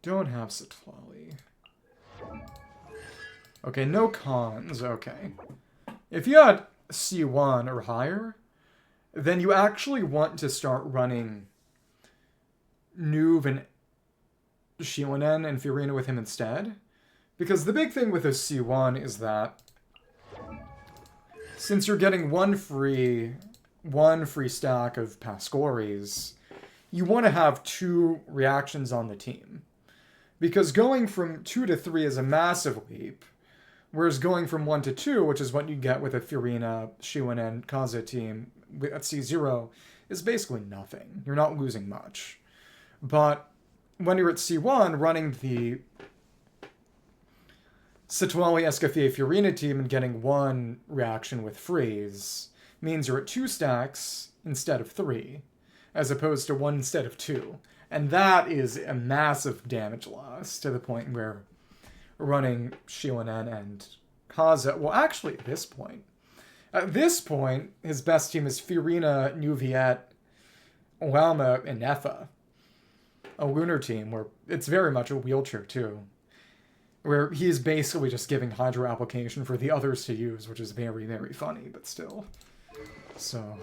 Don't have Satlali. Okay, no cons, okay. If you had C1 or higher, then you actually want to start running Nuve and Shilinen and Fiorina with him instead. Because the big thing with a C1 is that since you're getting one free stack of Pascories, you want to have 2 reactions on the team. Because going from 2 to 3 is a massive leap, Whereas going from 1 to 2, which is what you get with a Furina, Shiwen, and Kaze team at C0, is basically nothing. You're not losing much. But when you're at C1, running the Satoali, Escoffier, Furina team and getting 1 reaction with freeze means you're at 2 stacks instead of 3, as opposed to 1 instead of 2. And that is a massive damage loss to the point where running Shiwen and Kaze, well, actually, at this point, his best team is Furina, Nuviet, Walma, and Nefa. A lunar team where it's very much a wheelchair, too. Where he's basically just giving Hydro application for the others to use, which is very, very funny, but still. So.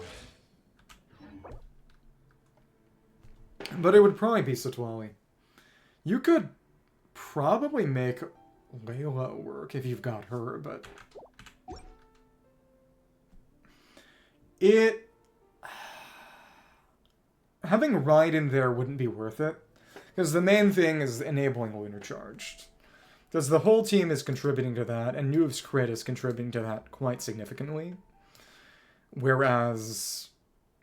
But it would probably be Satoali. You could probably make Layla work if you've got her, but having Ride in there wouldn't be worth it, because the main thing is enabling Lunar Charged. Because the whole team is contributing to that, and Nuv's crit is contributing to that quite significantly. Whereas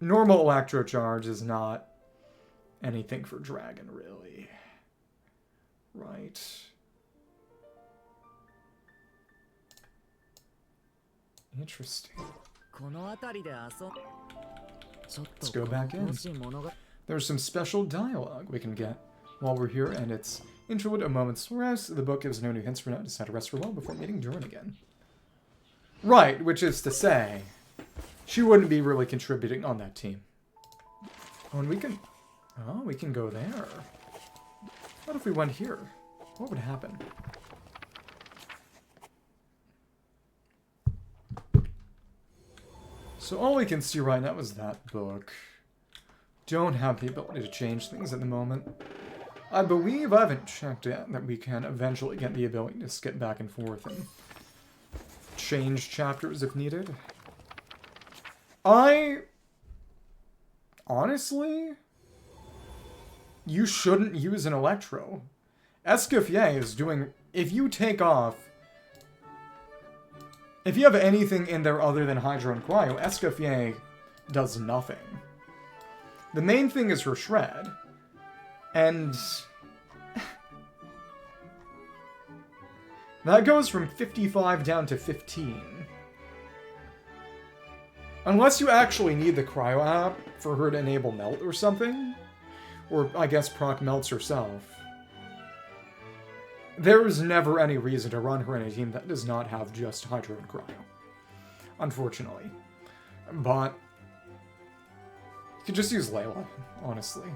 normal Electro Charge is not anything for Dragon, really. Right. Interesting. Let's go back in. There's some special dialogue we can get while we're here, and it's Interlude, A Moment's Rest. The book gives no new hints for now. Decide to rest for a while before meeting Durin again. Right, which is to say, she wouldn't be really contributing on that team. Oh, and we can... Oh, we can go there. What if we went here? What would happen? So all we can see right now is that book. Don't have the ability to change things at the moment. I believe, I haven't checked yet, that we can eventually get the ability to skip back and forth and change chapters if needed. Honestly, you shouldn't use an Electro. Escoffier is doing... If you take off... If you have anything in there other than Hydro and Cryo, Escoffier does nothing. The main thing is her Shred. And... that goes from 55 down to 15. Unless you actually need the Cryo app for her to enable Melt or something. Or, I guess, proc Melts herself. There is never any reason to run her in a team that does not have just Hydro and Cryo. Unfortunately. But... you could just use Layla, honestly.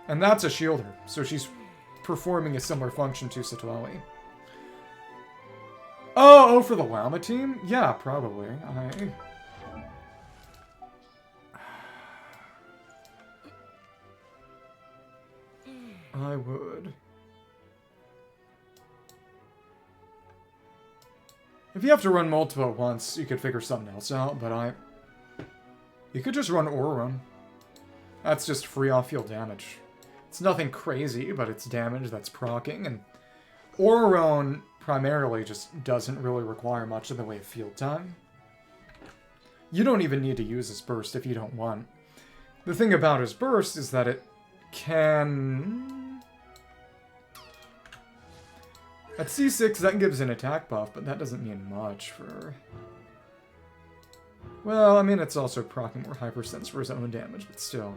And that's a shielder, so she's performing a similar function to Satoali. Oh, for the Llama team? Yeah, probably. I would. If you have to run multiple at once, you could figure something else out, but you could just run Aurorun. That's just free off-field damage. It's nothing crazy, but it's damage that's proccing, and Aurorun primarily just doesn't really require much in the way of field time. You don't even need to use his burst if you don't want. The thing about his burst is that it can... At C6, that gives an attack buff, but that doesn't mean much for... Well, I mean, it's also proccing more Hypersense for his own damage, but still.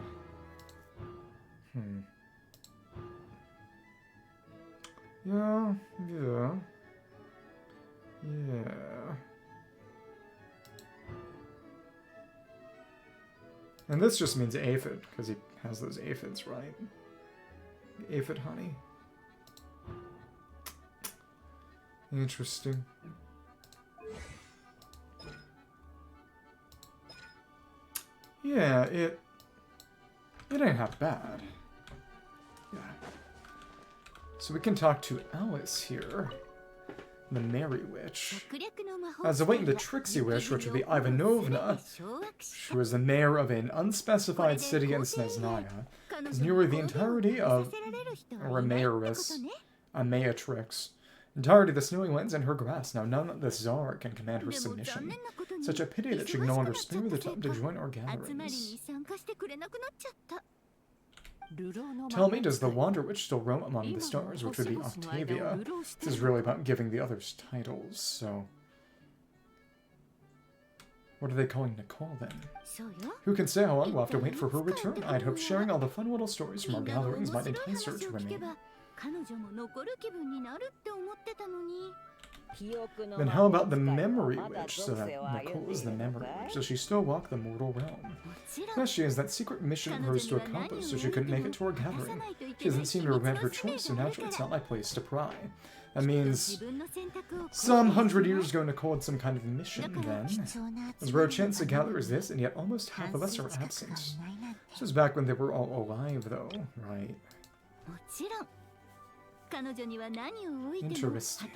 Yeah. And this just means aphid, because he has those aphids, right? Aphid honey. Interesting. Yeah, it ain't half bad. Yeah. So we can talk to Alice here, the Merry Witch. As awaiting the Tricksy Witch, which would be Ivanovna, who is the mayor of an unspecified city in Snezhnaya, is nearly the entirety of Remayorus, Amayatrix, Entirety of the snowy winds and her grass. Now none of the Tsar can command her submission. Such a pity that she can no longer spare the time to join our gatherings. Tell me, does the Wander Witch still roam among the stars, which would be Octavia? This is really about giving the others titles, so... What are they calling Nicole, then? Who can say how long we'll have to wait for her return? I'd hope sharing all the fun little stories from our gatherings might entice her to remain. Then how about the Memory Witch, so that Nicole is the Memory Witch? Does she still walk the mortal realm? Yes, she has that secret mission of hers to accomplish, so she couldn't make it to our gathering. She doesn't seem to regret her choice, so naturally it's not my place to pry. That means some 100 years ago Nicole had some kind of mission then. As rare a chance to gather as this, and yet almost half of us are absent. This was back when they were all alive, though, right? Interesting.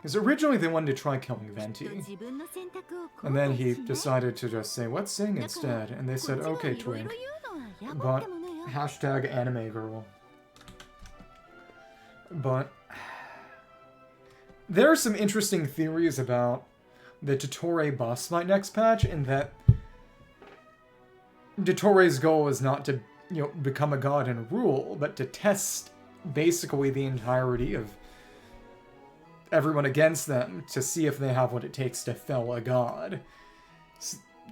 Because originally they wanted to try killing Venti. And then he decided to just say, let's sing instead. And they said, okay, Twink. But, hashtag anime girl. But, there are some interesting theories about the Dottore boss fight next patch, in that Dottore's goal is not to, you know, become a god and rule, but to test basically the entirety of everyone against them to see if they have what it takes to fell a god,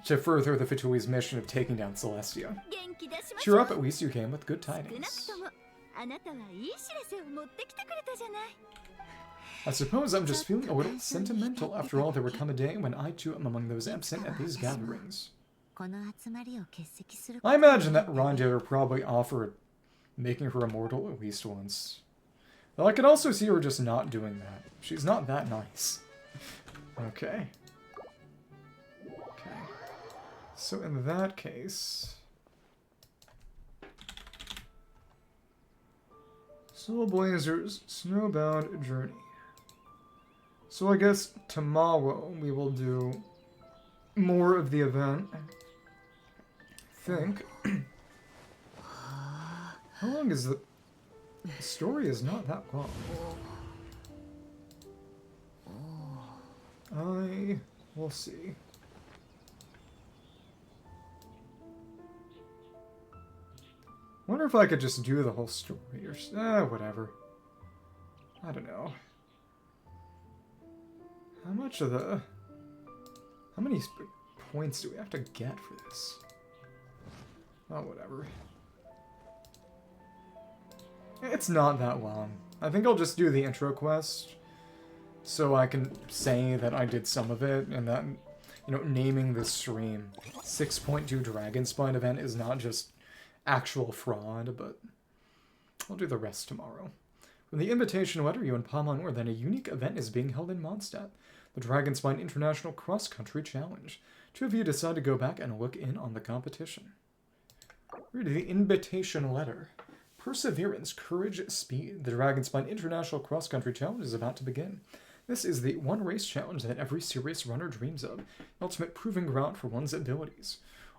to further the Fitui's mission of taking down Celestia. Cheer up, at least you came with good tidings. I suppose I'm just feeling a little sentimental. After all, there will come a day when I too am among those absent at these gatherings. I imagine that Rondale probably offered making her immortal at least once. Though I could also see her just not doing that. She's not that nice. Okay. Okay. So in that case... Soulblazers, Snowbound Journey. So I guess tomorrow we will do more of the event. I think. How long is the story? Is not that long. I will see. Wonder if I could just do the whole story or whatever. I don't know. How much of the... How many points do we have to get for this? Oh, whatever. It's not that long. I think I'll just do the intro quest so I can say that I did some of it and that, you know, naming this stream 6.2 Dragonspine Event is not just actual fraud, but I'll do the rest tomorrow. From the invitation letter, you and Paimon were then a unique event is being held in Mondstadt, the Dragonspine International Cross Country Challenge. Two of you decide to go back and look in on the competition. Read the invitation letter. Perseverance, courage, speed. The Dragonspine International Cross Country Challenge is about to begin. This is the one race challenge that every serious runner dreams of, the ultimate proving ground for one's abilities.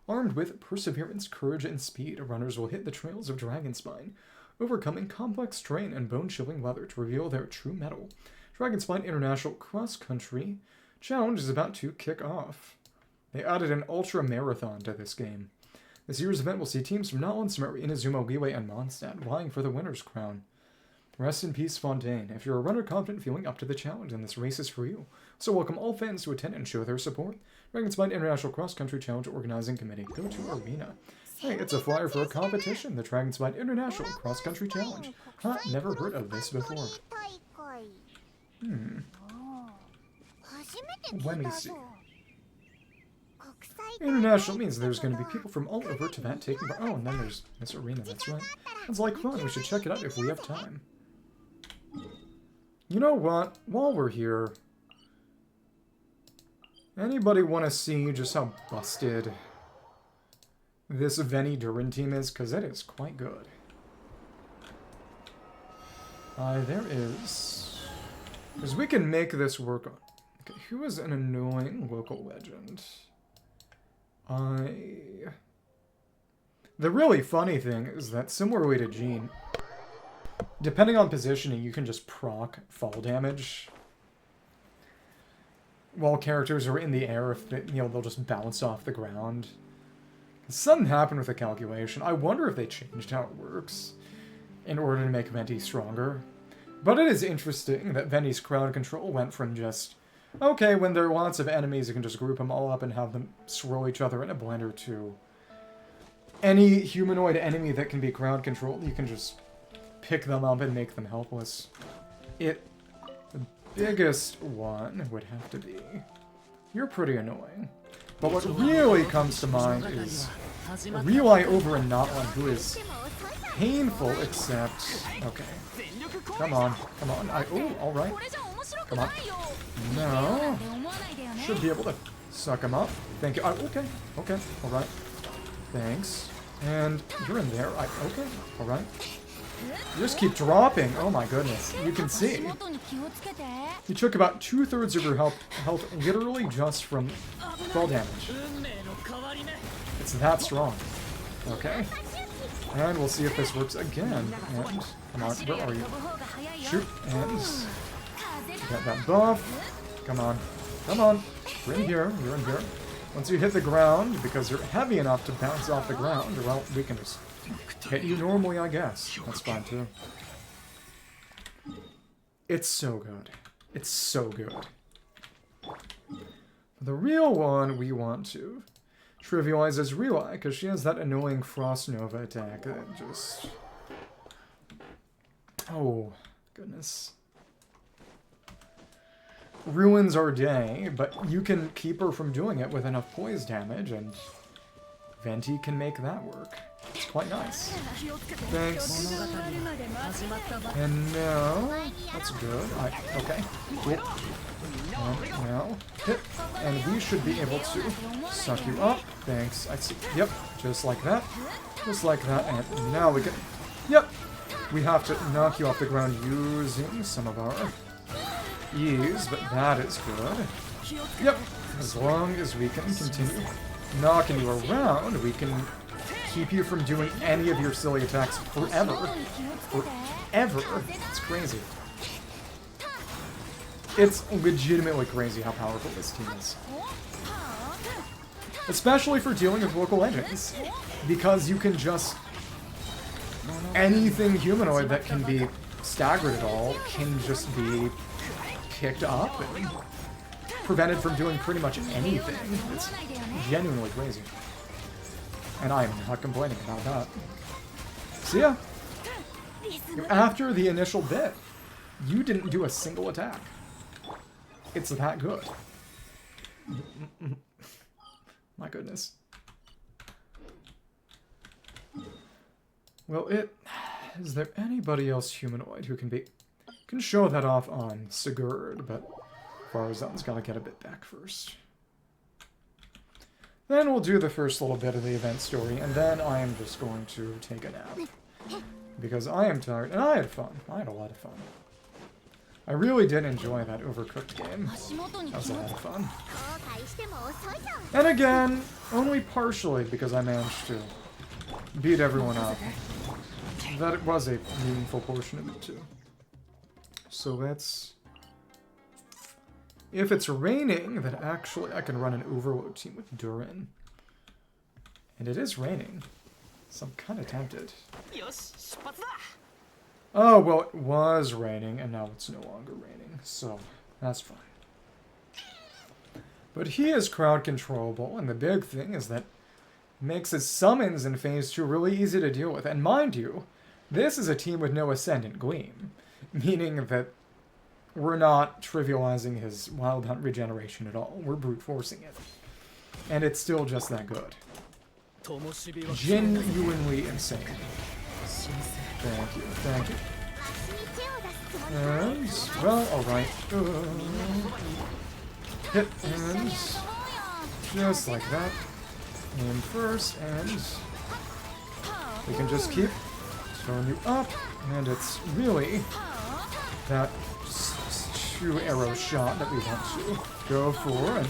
Armed with perseverance, courage, and speed, runners will hit the trails of Dragonspine, overcoming complex terrain and bone-chilling weather to reveal their true mettle. Dragonspine International Cross Country Challenge is about to kick off. They added an ultra marathon to this game. This year's event will see teams from Nalansmer, Inazuma, Liyue, and Mondstadt vying for the winner's crown. Rest in peace, Fontaine. If you're a runner confident feeling up to the challenge, then this race is for you. So welcome all fans to attend and show their support. Dragonspine International Cross Country Challenge Organizing Committee. Go to Arena. Hey, it's a flyer for a competition, the Dragonspine International Cross Country Challenge. Huh, never heard of this before. Let me see. International means there's going to be people from all over to that taking part. Oh, and then there's this arena, that's right. Sounds like fun, we should check it out if we have time. You know what? While we're here, anybody want to see just how busted this Veni Durin team is? Because it is quite good. There is... Because we can make this work on... Okay, who is an annoying local legend? The really funny thing is that, similarly to Jean, depending on positioning, you can just proc fall damage while characters are in the air. If they, they'll just bounce off the ground. Something happened with the calculation. I wonder if they changed how it works in order to make Venti stronger. But it is interesting that Venti's crowd control went from just, okay, when there are lots of enemies, you can just group them all up and have them swirl each other in a blender, to any humanoid enemy that can be crowd controlled, you can just pick them up and make them helpless. The biggest one would have to be, you're pretty annoying. But what really comes to mind is a Relay over a not one who is painful, except... Okay. Come on. Come on. Oh, alright. Come on. No. Should be able to suck him up. Thank you. Okay. Okay. Alright. Thanks. And you're in there. Okay. Alright. You just keep dropping. Oh my goodness. You can see. You took about 2/3 of your health literally just from fall damage. It's that strong. Okay. And we'll see if this works again. And come on, where are you? Shoot, and get that buff. Come on. Come on. You're in here. You're in here. Once you hit the ground, because you're heavy enough to bounce off the ground, well, we can just hit you normally, I guess. That's fine, too. It's so good. It's so good. The real one we want to trivialize is Relay, because she has that annoying Frost Nova attack that just... Oh, goodness. Ruins our day, but you can keep her from doing it with enough poise damage, and Venti can make that work. It's quite nice. Thanks. And now, that's good. Okay. Hit. And now, hit. And we should be able to suck you up. Thanks. I see. Yep. Just like that. Just like that. And now we can... Yep. We have to knock you off the ground using some of our ease, but that is good. Yep. As long as we can continue knocking you around, we can keep you from doing any of your silly attacks forever. Forever. It's crazy. It's legitimately crazy how powerful this team is. Especially for dealing with local engines. Because you can just... Anything humanoid that can be staggered at all can just be picked up and prevented from doing pretty much anything. It's genuinely crazy. And I'm not complaining about that. So yeah, after the initial bit, you didn't do a single attack. It's that good. My goodness. Well, is there anybody else humanoid who can show that off on Sigurd, but Farazan's gotta get a bit back first. Then we'll do the first little bit of the event story, and then I am just going to take a nap. Because I am tired, and I had fun. I had a lot of fun. I really did enjoy that Overcooked game. That was a lot of fun. And again, only partially because I managed to beat everyone up. That was a meaningful portion of it, too. So let's... If it's raining, then actually I can run an overload team with Durin. And it is raining, so I'm kind of tempted. Oh, well, it was raining, and now it's no longer raining, so that's fine. But he is crowd controllable, and the big thing is that makes his summons in Phase 2 really easy to deal with. And mind you, this is a team with no Ascendant Gleam, meaning that we're not trivializing his Wild Hunt regeneration at all. We're brute forcing it. And it's still just that good. Genuinely insane. Thank you, thank you. And, well, alright. Hit, and just like that. Aim first, and we can just keep throwing you up, and it's really that two-arrow shot that we want to go for, and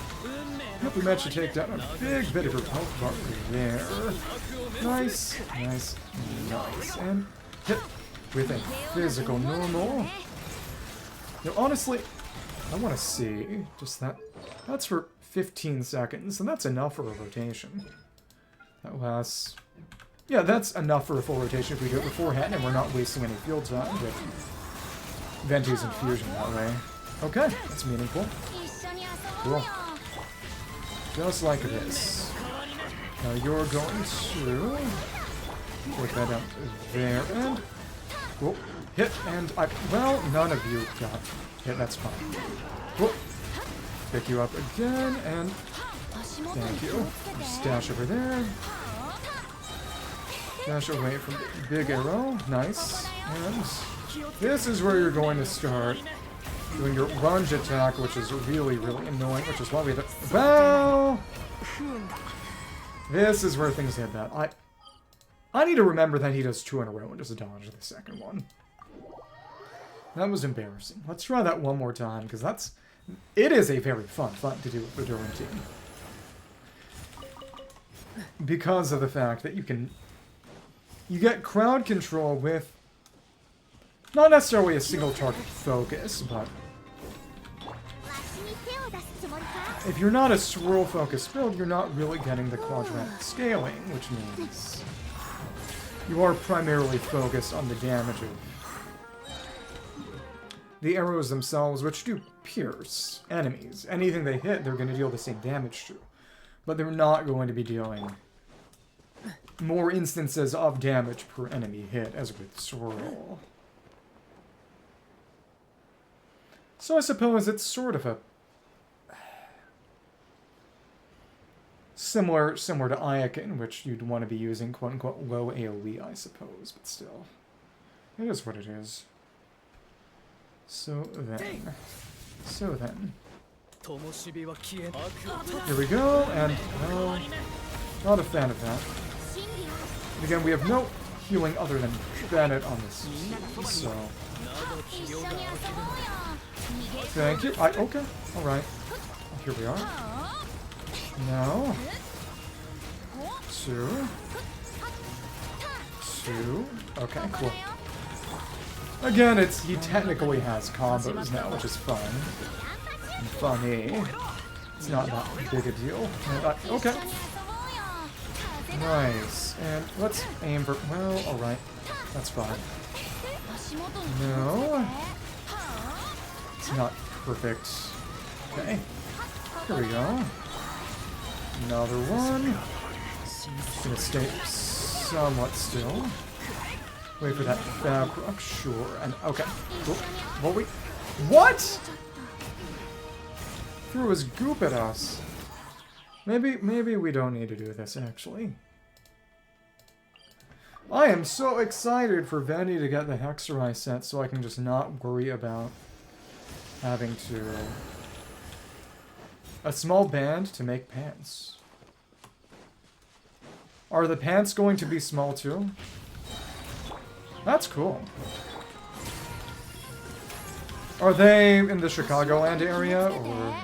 yep, we managed to take down a big bit of her health bar there. Nice, nice, nice, and hit, with a physical normal. Now, honestly, I want to see just that. That's for 15 seconds, and that's enough for a rotation. That lasts... Yeah, that's enough for a full rotation if we do it beforehand, and we're not wasting any field time with Venti's infusion that way. Okay, that's meaningful. Cool. Just like this. Now you're going to take that out there, and... Whoop. Hit, and I... Well, none of you got hit, that's fine. Whoop. Pick you up again, and... Thank you. Stash over there. Dash away from the big arrow. Nice. And this is where you're going to start doing your lunge attack, which is really, really annoying, which is why we... Well... This is where things get bad. I need to remember that he does 2 in a row and just dodge the second one. That was embarrassing. Let's try that one more time, because that's... It is a very fun fight to do with the Duran team. Because of the fact that you can... You get crowd control with... Not necessarily a single target focus, but... If you're not a swirl-focused build, you're not really getting the quadratic scaling, which means... You are primarily focused on the damage of the arrows themselves, which do pierce enemies. Anything they hit, they're going to deal the same damage to. But they're not going to be dealing more instances of damage per enemy hit as with Swirl. So I suppose it's sort of a... Similar to Ayakin, which you'd want to be using quote-unquote low AoE, I suppose, but still. It is what it is. So then. Here we go, and, well, not a fan of that. And again, we have no healing other than Bennett on this, so... Thank you. Okay, alright. Here we are. Now... 2. Okay, cool. Again, he technically has combos now, which is fun. And funny. It's not that big a deal. Okay. Nice. And let's aim for... Well, alright. That's fine. No. It's not perfect. Okay. Here we go. Another one. Gonna stay somewhat still. Wait for that fab rock, sure. And okay. Cool. What? Threw his goop at us. Maybe we don't need to do this actually. I am so excited for Venti to get the Hexerai set so I can just not worry about having to... A small band to make pants. Are the pants going to be small too? That's cool. Are they in the Chicagoland area, or...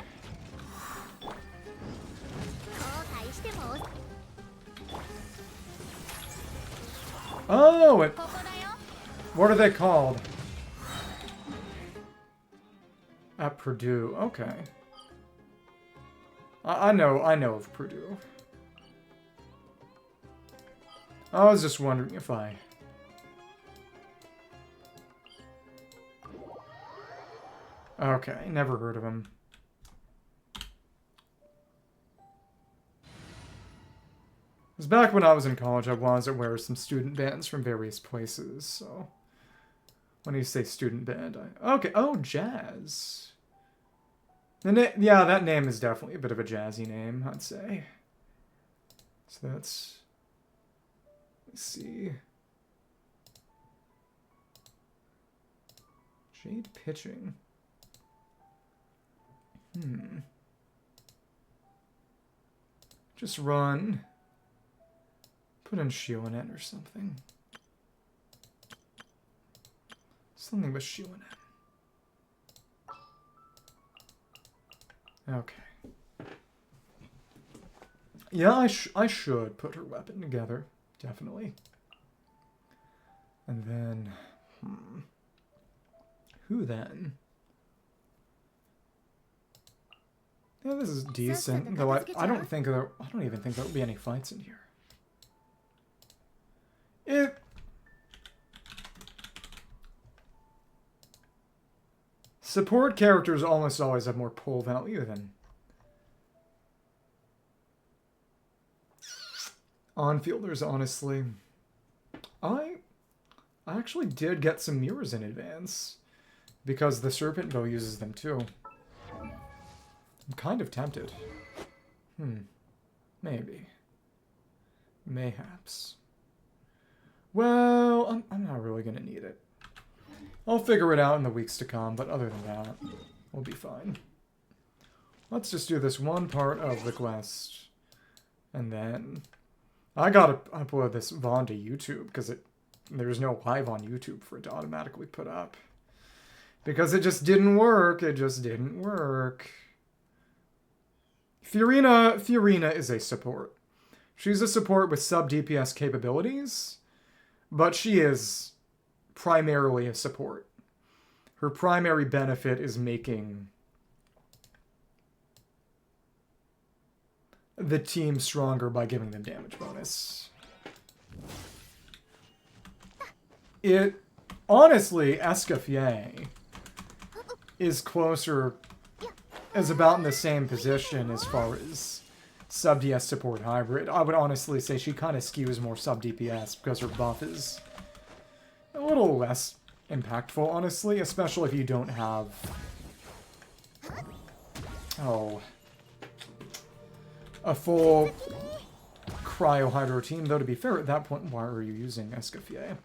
Oh, what are they called? At Purdue, okay. I know of Purdue. I was just wondering if I... Okay, never heard of him. It was back when I was in college, I was aware of some student bands from various places, so... When you say student band, Okay, oh, jazz. Yeah, that name is definitely a bit of a jazzy name, I'd say. So that's... Let's see... Jade pitching. Just run. Put in Shionen or something. Something with Shionen. Okay. Yeah, I should put her weapon together. Definitely. And then Who then? Yeah, this is decent. Though I don't even think there'll be any fights in here. Support characters almost always have more pull value than on-fielders, honestly. I actually did get some mirrors in advance, because the Serpent Bow uses them too. I'm kind of tempted. Maybe. Mayhaps. Well, I'm not really gonna need it. I'll figure it out in the weeks to come, but other than that, we'll be fine. Let's just do this one part of the quest, and then I gotta upload this VOD to YouTube, because there's no live on YouTube for it to automatically put up. Because it just didn't work. It just didn't work. Fiorina is a support. She's a support with sub-DPS capabilities, but she is primarily a support. Her primary benefit is making the team stronger by giving them damage bonus. Honestly, Escoffier is about in the same position as far as sub-DS support hybrid. I would honestly say she kind of skews more sub-DPS because her buff is a little less impactful, honestly, especially if you don't have... a full cryo-hydro team, though to be fair, at that point, why are you using Escoffier?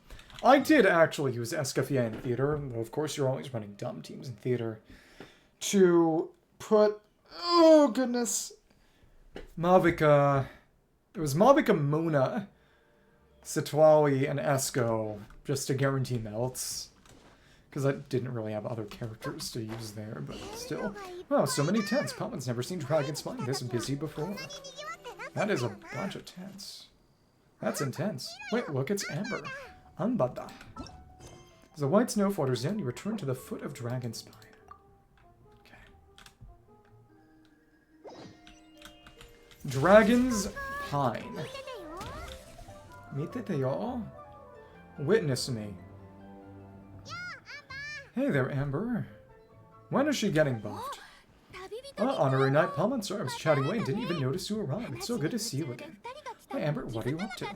I did actually use Escoffier in theater, though of course you're always running dumb teams in theater, to put... oh, goodness. Mavica... It was Mavica Muna, Sitwali, and Esco, just to guarantee melts. Because I didn't really have other characters to use there, but still. Wow, so many tents. Palman's never seen Dragonspine this busy before. That is a bunch of tents. That's intense. Wait, look, it's Amber. Anbada. As the white snow flutters down, you return to the foot of Dragonspine. Okay. Dragon's Pine. Meet y'all. Witness me. Hey there, Amber. When is she getting buffed? Honorary Knight Palman, sorry, I was chatting away and didn't even notice you arrived. It's so good to see you again. Hey, Amber, what are you up to?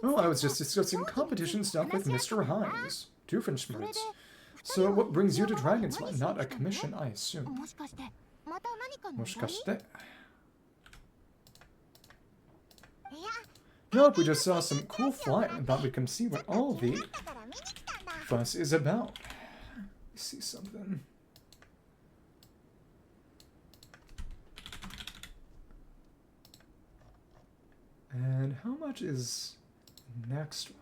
Oh, I was just discussing competition stuff with Mr. Hines. Doofenshmirtz. So what brings you to Dragonspine? Not a commission, I assume. Moshikashite. Nope, we just saw some cool flying and thought we'd come see what all the fuss is about. Let's see something. And how much is the next one?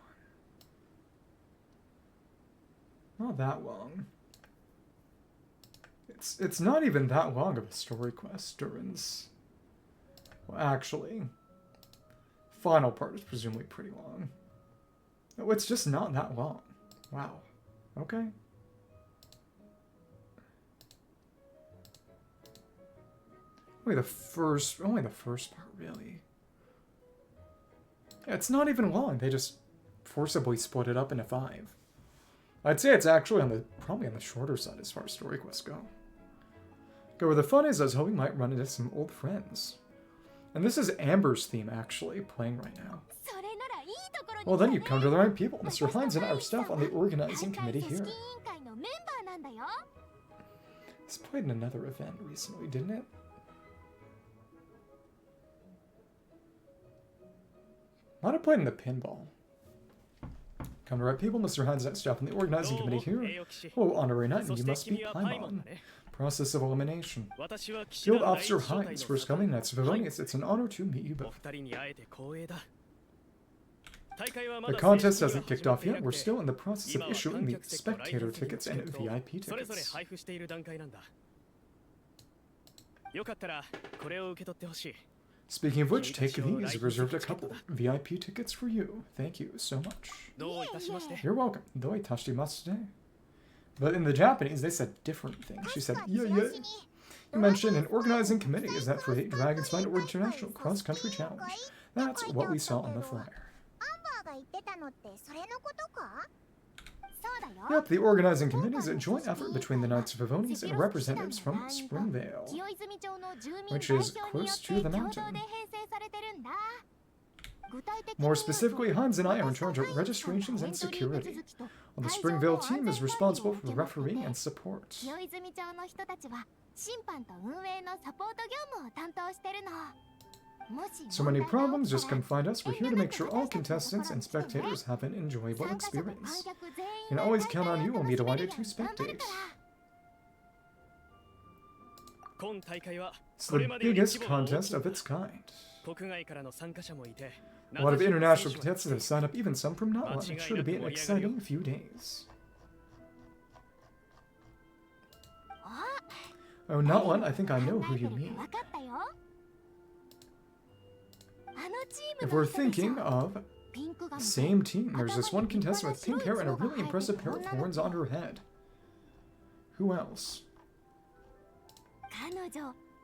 Not that long. It's not even that long of a story quest, Durin's. Well, actually, final part is presumably pretty long. No, it's just not that long. Wow. Okay. Only the first part, really. Yeah, it's not even long. They just forcibly split it up into 5. I'd say it's actually probably on the shorter side as far as story quests go. Okay, where the fun is, I was hoping we might run into some old friends. And this is Amber's theme, actually, playing right now. Well, then you've come to the right people. Mr. Hines and I are staff on the organizing committee here. This played in another event recently, didn't it? Might have played in the pinball. Come to the right people. Mr. Hines and I staff on the organizing committee here. Oh, honorary knight, and you must be Paimon. Process of elimination. Field Officer Hines, first coming, Knights of Evonius. It's an honor to meet you both. The contest hasn't kicked off yet. We're still in the process of issuing the spectator tickets and VIP tickets. Speaking of which, take these. Reserved a couple VIP tickets for you. Thank you so much. You're welcome. Do itashimashite. But in the Japanese, they said different things. She said, yeah. You mentioned an organizing committee. Is that for the Dragonspine International Cross-Country Challenge? That's what we saw on the flyer. Yep, the organizing committee is a joint effort between the Knights of Favonius and representatives from Springvale, which is close to the mountain. More specifically, Hans and I are in charge of registrations and security, while the Springvale team is responsible for refereeing and support. So many problems, just come find us. We're here to make sure all contestants and spectators have an enjoyable experience. You can always count on you. We'll be delighted to spectate. It's the biggest contest of its kind. A lot of international contestants have signed up, even some from Notland. It's sure to be an exciting few days. Oh, Notland, I think I know who you mean. If we're thinking of the same team, there's this one contestant with pink hair and a really impressive pair of horns on her head. Who else?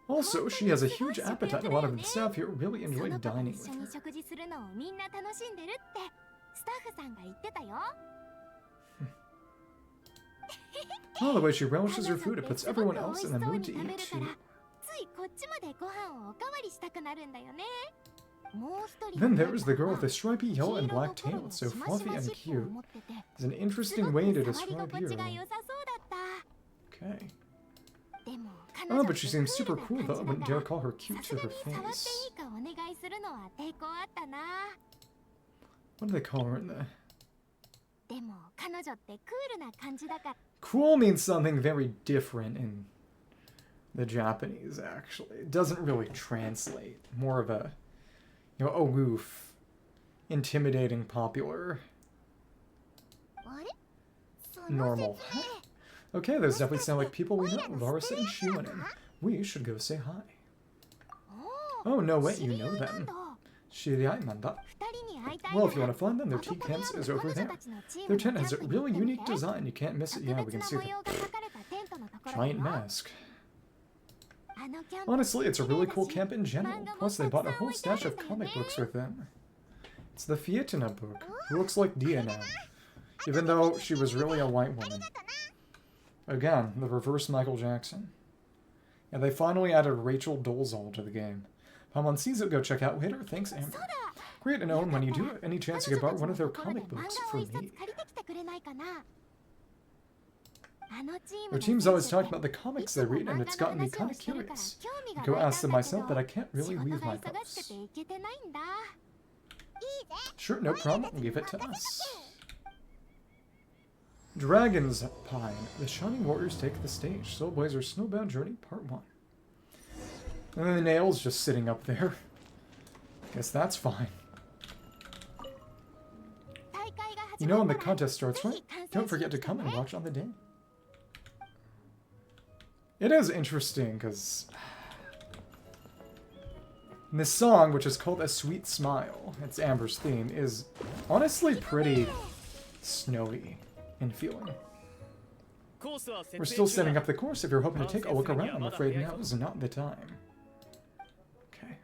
Also, she has a huge appetite. A lot of the staff here really enjoy dining with her. Oh, the way she relishes her food, it puts everyone else in the mood to eat too. Then there's the girl with the stripy yellow and black tail. It's so fluffy and cute. It's an interesting way to describe you. Okay. Oh, but she seems super cool though. I wouldn't dare call her cute to her face. What do they call her in the... Cool means something very different in the Japanese, actually. It doesn't really translate. More of a, you know, aloof, intimidating, popular, normal. Okay, those definitely sound like people we know. Larissa and Shiwanin. We should go say hi. Oh, no, wait, you know them. Shiriai-nanda. Well, if you want to find them, their tea camps is over there. Their tent has a really unique design. You can't miss it. Yeah, we can see the giant mask. Honestly, it's a really cool camp in general. Plus, they bought a whole stash of comic books with them. It's the Fietna book, who looks like Dia now, even though she was really a white woman. Again, the reverse Michael Jackson. And they finally added Rachel Dolezal to the game. Paimon sees it, go check out later. Thanks, Amber. Great to know when you do have any chance to get borrow one of their comic books for me. Their team's always talked about the comics they read, and it's gotten me kind of curious. I go ask them myself, but I can't really leave my post. Sure, no problem. Leave it to us. Dragonspine. The Shining Warriors take the stage. Soulblazers Snowbound Journey Part 1. And then the nail's just sitting up there. Guess that's fine. You know when the contest starts, right? Don't forget to come and watch on the day. It is interesting, because this song, which is called A Sweet Smile, it's Amber's theme, is honestly pretty snowy in feeling. We're still setting up the course. If you're hoping to take a look around, I'm afraid now is not the time. Okay.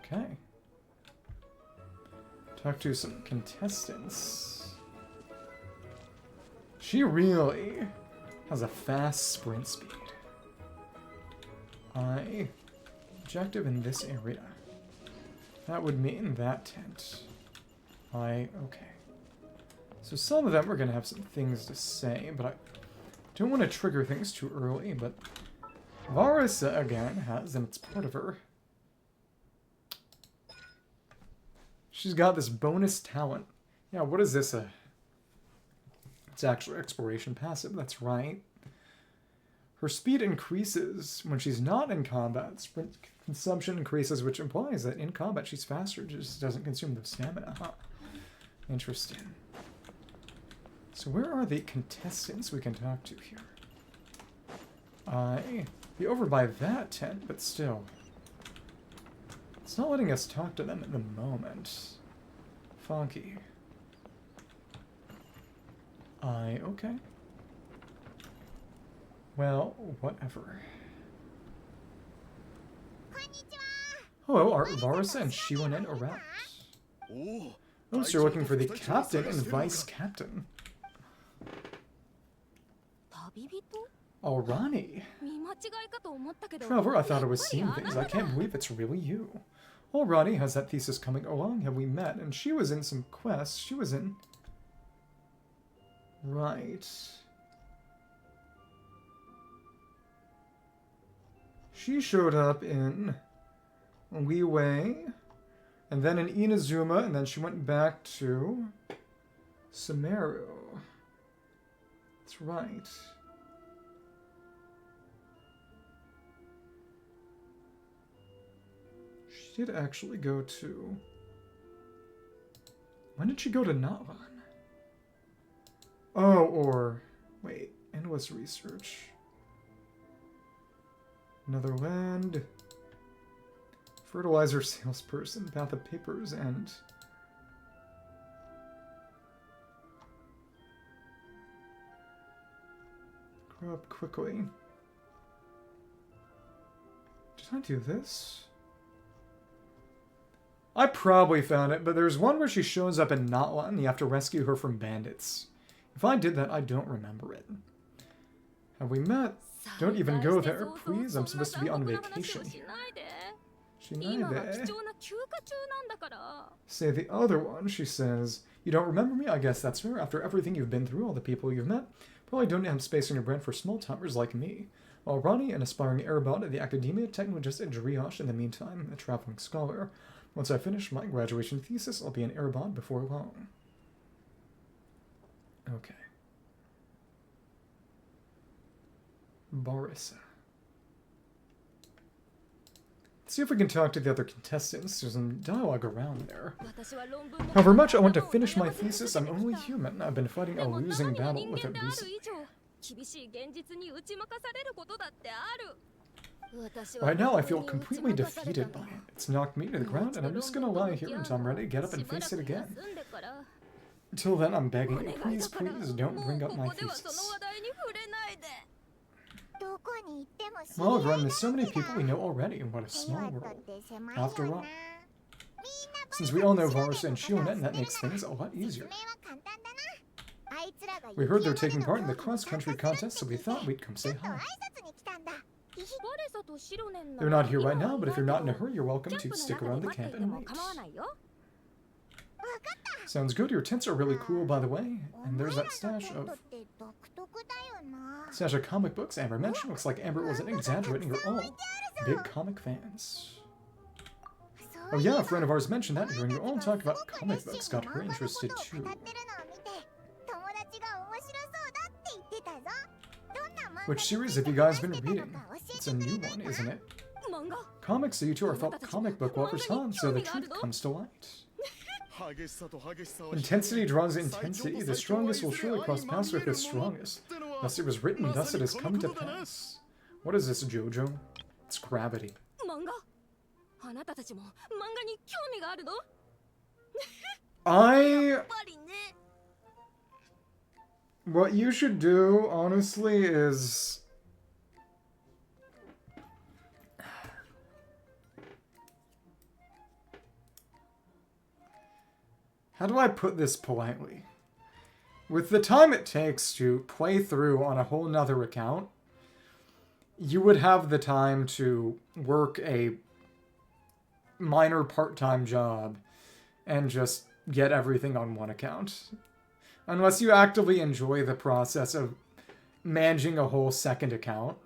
Okay. Talk to some contestants. She really has a fast sprint speed. Objective in this area. That would mean that tent. Okay. So some of them are going to have some things to say, but I don't want to trigger things too early, but Larissa, again, has, and it's part of her. She's got this bonus talent. Yeah, what is this? It's actually exploration passive, that's right. Her speed increases when she's not in combat. Sprint consumption increases, which implies that in combat she's faster, just doesn't consume the stamina. Huh. Interesting. So where are the contestants we can talk to here? be over by that tent, but still. It's not letting us talk to them at the moment. Funky. Okay. Well, whatever. Hello, are Larissa and Shiwanen around? Oh, so you're looking for the captain and vice captain. Alrighty. Trevor, I thought I was seeing things. I can't believe it's really you. Alrighty, how's that thesis coming along? Have we met? And she was in some quests. She was in... Right. She showed up in Liyue, and then in Inazuma, and then she went back to Sumeru. That's right. She did actually go to... When did she go to Natlan? Oh, or... Wait, endless research. Netherland. Fertilizer salesperson, Path of Papers, and... Grow up quickly. Did I do this? I probably found it, but there's one where she shows up in Natlan and you have to rescue her from bandits. If I did that, I don't remember it. Have we met? Don't even go there, please. I'm supposed to be on vacation. Shinaide. Say the other one, she says. You don't remember me? I guess that's fair. After everything you've been through, all the people you've met, probably don't have space in your brain for small-timers like me. While Ronnie, an aspiring airbot at the Academia, technically just a Drioche in the meantime, a traveling scholar. Once I finish my graduation thesis, I'll be an airbot before long. Okay. Barissa. Let's see if we can talk to the other contestants. There's some dialogue around there. However much I want to finish my thesis, I'm only human. I've been fighting a losing battle with it recently. Right now, I feel completely defeated by it. It's knocked me to the ground, and I'm just gonna lie here until I'm ready to get up and face it again. Until then, I'm begging you, please, please, don't bring up my thesis. Well, I've run into so many people we know already, and what a small world. After all. Since we all know Varus and Shiwanen, that makes things a lot easier. We heard they're taking part in the cross-country contest, so we thought we'd come say hi. They're not here right now, but if you're not in a hurry, you're welcome to stick around the camp and wait. Sounds good. Your tents are really cool, by the way. And there's that stash of comic books Amber mentioned. Looks like Amber wasn't exaggerating at all. Big comic fans. Oh yeah, a friend of ours mentioned that. Hearing you all talk about comic books got her interested too. Which series have you guys been reading? It's a new one, isn't it? Comics, so you two are felt comic book lovers, huh? So the truth comes to light. Intensity draws intensity. The strongest will surely cross paths with the strongest. Thus it was written, thus it has come to pass. What is this, JoJo? It's gravity. What you should do, honestly, is... How do I put this politely? With the time it takes to play through on a whole nother account, you would have the time to work a minor part-time job and just get everything on one account. Unless you actively enjoy the process of managing a whole second account,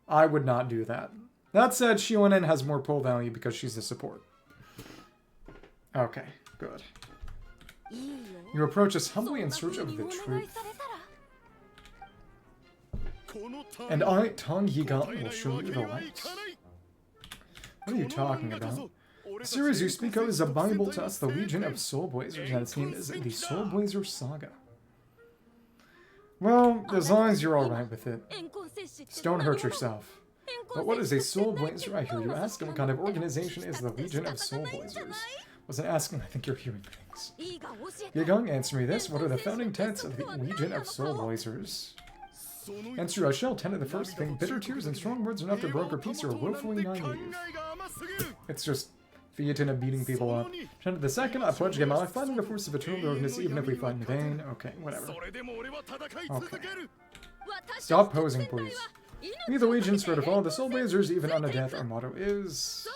I would not do that. That said, Shiwanen has more pull value because she's a support. Okay, good. You approach us humbly in search of the truth. And I, Tang Yigan, will show you the light. What are you talking about? The series you speak of is a Bible to us, the Legion of Soulblazers, and its name is the Soulblazer Saga. Well, as long as you're alright with it. Just don't hurt yourself. But what is a Soulblazer? I hear you ask. What kind of organization is the Legion of Soulblazers? Wasn't asking, I think you're hearing things. Yagong, answer me this. What are the founding tenets of the Legion of Soulblazers? Answer, I shall tend to the first thing. Bitter tears and strong words enough to broker peace or woefully naive. It's just Theatin of beating people up. Tend to the second, I pledge to get my life fighting the force of eternal darkness even if we fight in vain. Okay, whatever. Okay. Stop posing, please. We the Legion swear to follow the Soulblazers even unto death. Our motto is...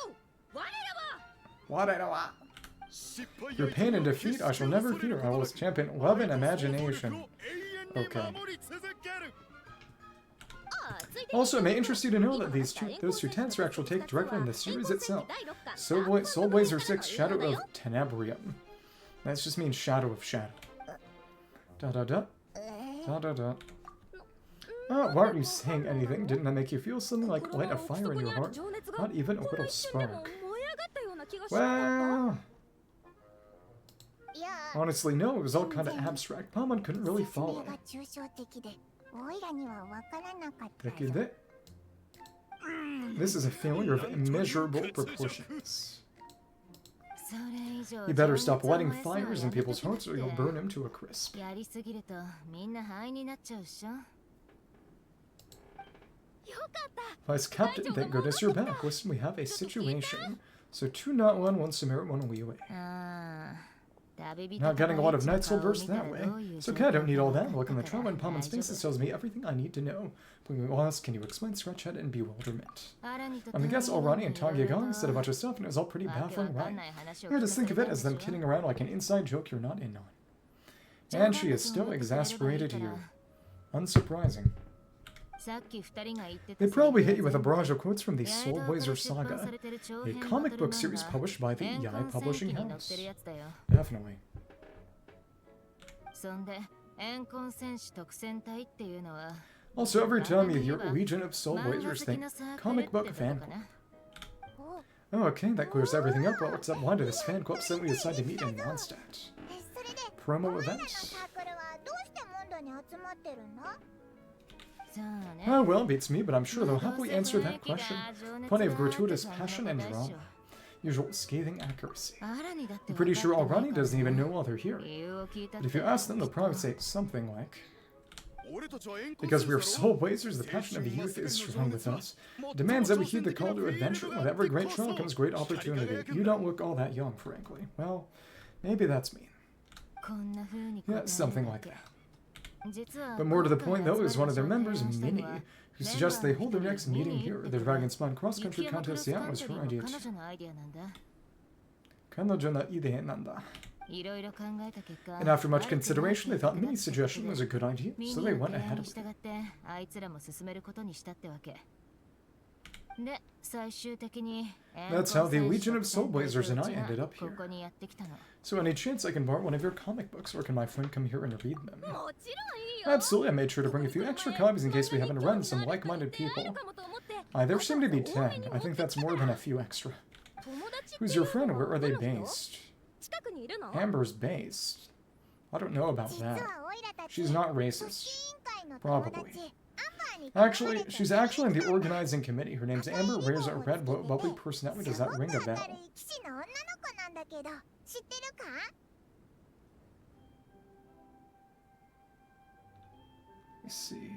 Your pain and defeat I shall never fear. I will champion love and imagination. Okay. Also, it may interest you to know that those two tenets are actually taken directly in the series itself. Soulblazer 6, Shadow of Tenebrium. That just means Shadow of Shadow. Da-da-da. Da-da-da. Oh, why aren't you saying anything? Didn't that make you feel something like light a fire in your heart? Not even a little spark. Well... Honestly, no, it was all kind of abstract. Paimon couldn't really follow. This is a failure of immeasurable proportions. You better stop lighting fires in people's hearts or you'll burn them to a crisp. Vice Captain, thank goodness you're back. Listen, we have a situation. So 2 not 1, 1 Samaritan, 1 Leeway. Not getting a lot of Night Soul bursts that way. It's okay, I don't need all that. Look in the trauma in Paimon's faces tells me everything I need to know. When we ask, can you explain Scratchhead and bewilderment? I guess Alrani and Tagyagang said a bunch of stuff and it was all pretty baffling, right? Yeah, just think of it as them kidding around like an inside joke you're not in on. And she is still exasperated here. Unsurprising. They probably hit you with a barrage of quotes from the Soulblazer Saga, a comic book series published by the Yai Publishing House. Definitely. Also, every time you hear Legion of Soulblazers, think comic book fan club. Oh, okay, that clears everything up. Well, what's up? Why did this fan club suddenly decide to meet in Mondstadt? Promo events? Oh, well, beats me, but I'm sure they'll happily answer that question. Plenty of gratuitous passion and drama. Usual scathing accuracy. I'm pretty sure Alrani doesn't even know why they're here. But if you ask them, they'll probably say something like, because we are Soulblazers, the passion of the youth is strong with us. It demands that we heed the call to adventure. With every great trial comes great opportunity. You don't look all that young, frankly. Well, maybe that's mean. Yeah, something like that. But more to the point, though, is one of their members, Minnie, who suggests they hold their next meeting here. The Dragonspine cross-country contest, yeah, was her idea too. And after much consideration, they thought Minnie's suggestion was a good idea, so they went ahead of it. That's how the Legion of Soulblazers and I ended up here. So any chance I can borrow one of your comic books, or can my friend come here and read them? Absolutely, I made sure to bring a few extra copies in case we happen to run some like-minded people. There seem to be 10. I think that's more than a few extra. Who's your friend? Where are they based? Amber's based? I don't know about that. She's not racist. Probably. Actually, she's actually in the organizing committee. Her name's Amber, wears a red bubbly personality. Does that ring a bell? Let's see.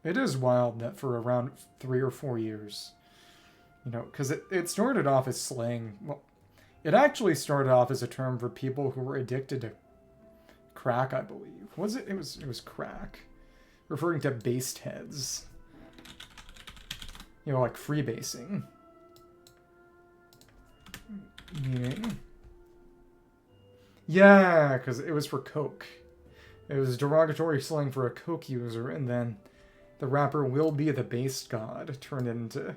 It is wild that for around 3 or 4 years, you know, because it started off as slang. Well, it actually started off as a term for people who were addicted to crack, I believe. Was it? It was crack, referring to based heads. You know, like freebasing. Meaning, yeah, because it was for coke. It was derogatory slang for a coke user, and then the rapper Will Be the Based God turned into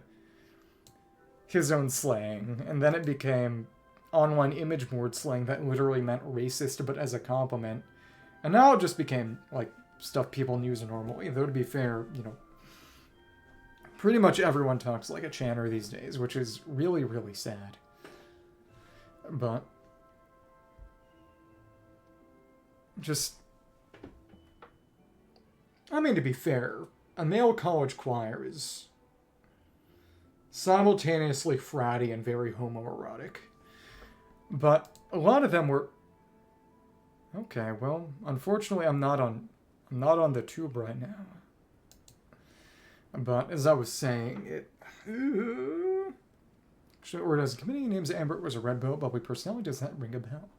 his own slang, and then it became online image board slang that literally meant racist, but as a compliment. And now it just became, like, stuff people use normally. Though, to be fair, you know, pretty much everyone talks like a chanter these days, which is really, really sad. But just... I mean, to be fair, a male college choir is simultaneously fratty and very homoerotic. But a lot of them were... Okay, well, unfortunately I'm not on the tube right now. But as I was saying, or does committee names Amber was a red boat, bubbly personality, does that ring a bell?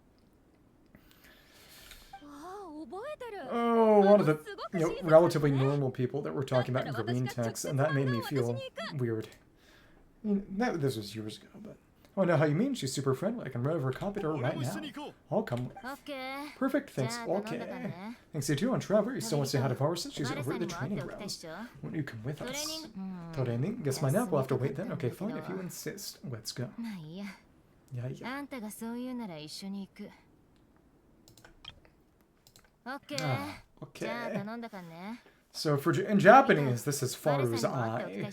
Oh, one of the relatively normal people that we're talking about in green text, and that made me feel weird. I mean, this was years ago, but... Oh, I know how you mean. She's super friendly. I can run over a copy to her right now. I'll come with. Perfect, thanks. Okay. Thanks you too on Trevor. You still want to say hi to Varsa? She's over at the training grounds. Won't you come with us? Training? Guess my nap will have to wait then. Okay, fine. If you insist. Let's go. Yeah. Okay. So in Japanese, this is Faru's eye,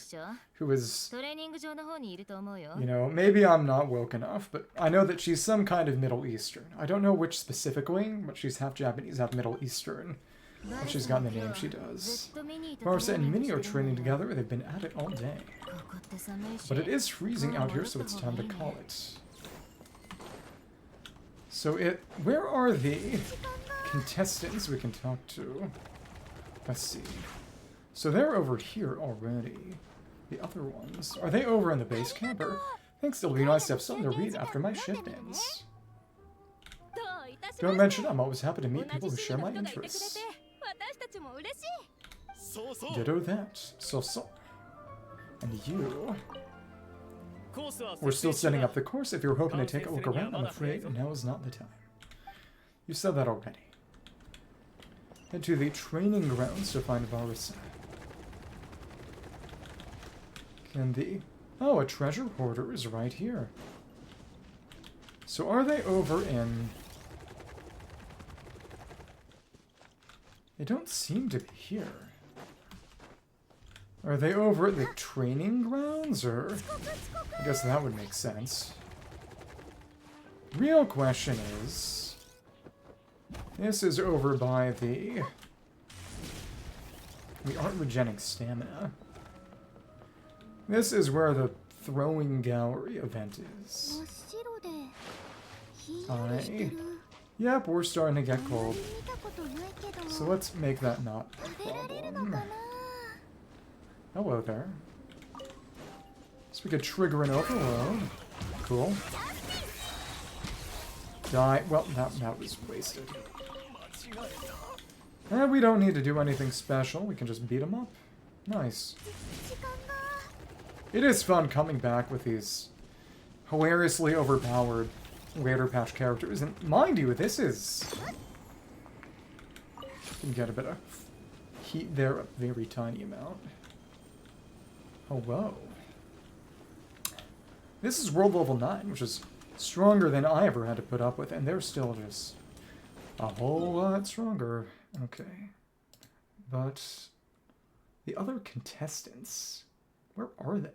who is, you know, maybe I'm not woke enough, but I know that she's some kind of Middle Eastern. I don't know which specifically, but she's half Japanese, half Middle Eastern. And she's gotten the name she does. Varsa and Minnie are training together. They've been at it all day. But it is freezing out here, so it's time to call it. So where are the contestants we can talk to? Let's see. So they're over here already. The other ones. Are they over in the base camp? Or thanks, it'll be nice to have something to read after my shift ends. Don't mention, I'm always happy to meet people who share my interests. Ditto that. So. And you... We're still setting up the course. If you're hoping to take a look around, I'm afraid now is not the time. You said that already. Head to the training grounds to find Varsa. Oh, a treasure hoarder is right here. So are they over in... They don't seem to be here. Are they over at the training grounds, or... I guess that would make sense. Real question is... This is over by the... We aren't regenerating stamina. This is where the throwing gallery event is. Yep, we're starting to get cold. So let's make that not a problem. Hello there. So we could trigger an overload. Cool. Die. Well, that was wasted. And we don't need to do anything special. We can just beat them up. Nice. It is fun coming back with these hilariously overpowered later patch characters. And mind you, this is... You can get a bit of heat there, a very tiny amount. Oh, whoa. This is world level 9, which is stronger than I ever had to put up with, and they're still just a whole lot stronger. Okay. But the other contestants, where are they?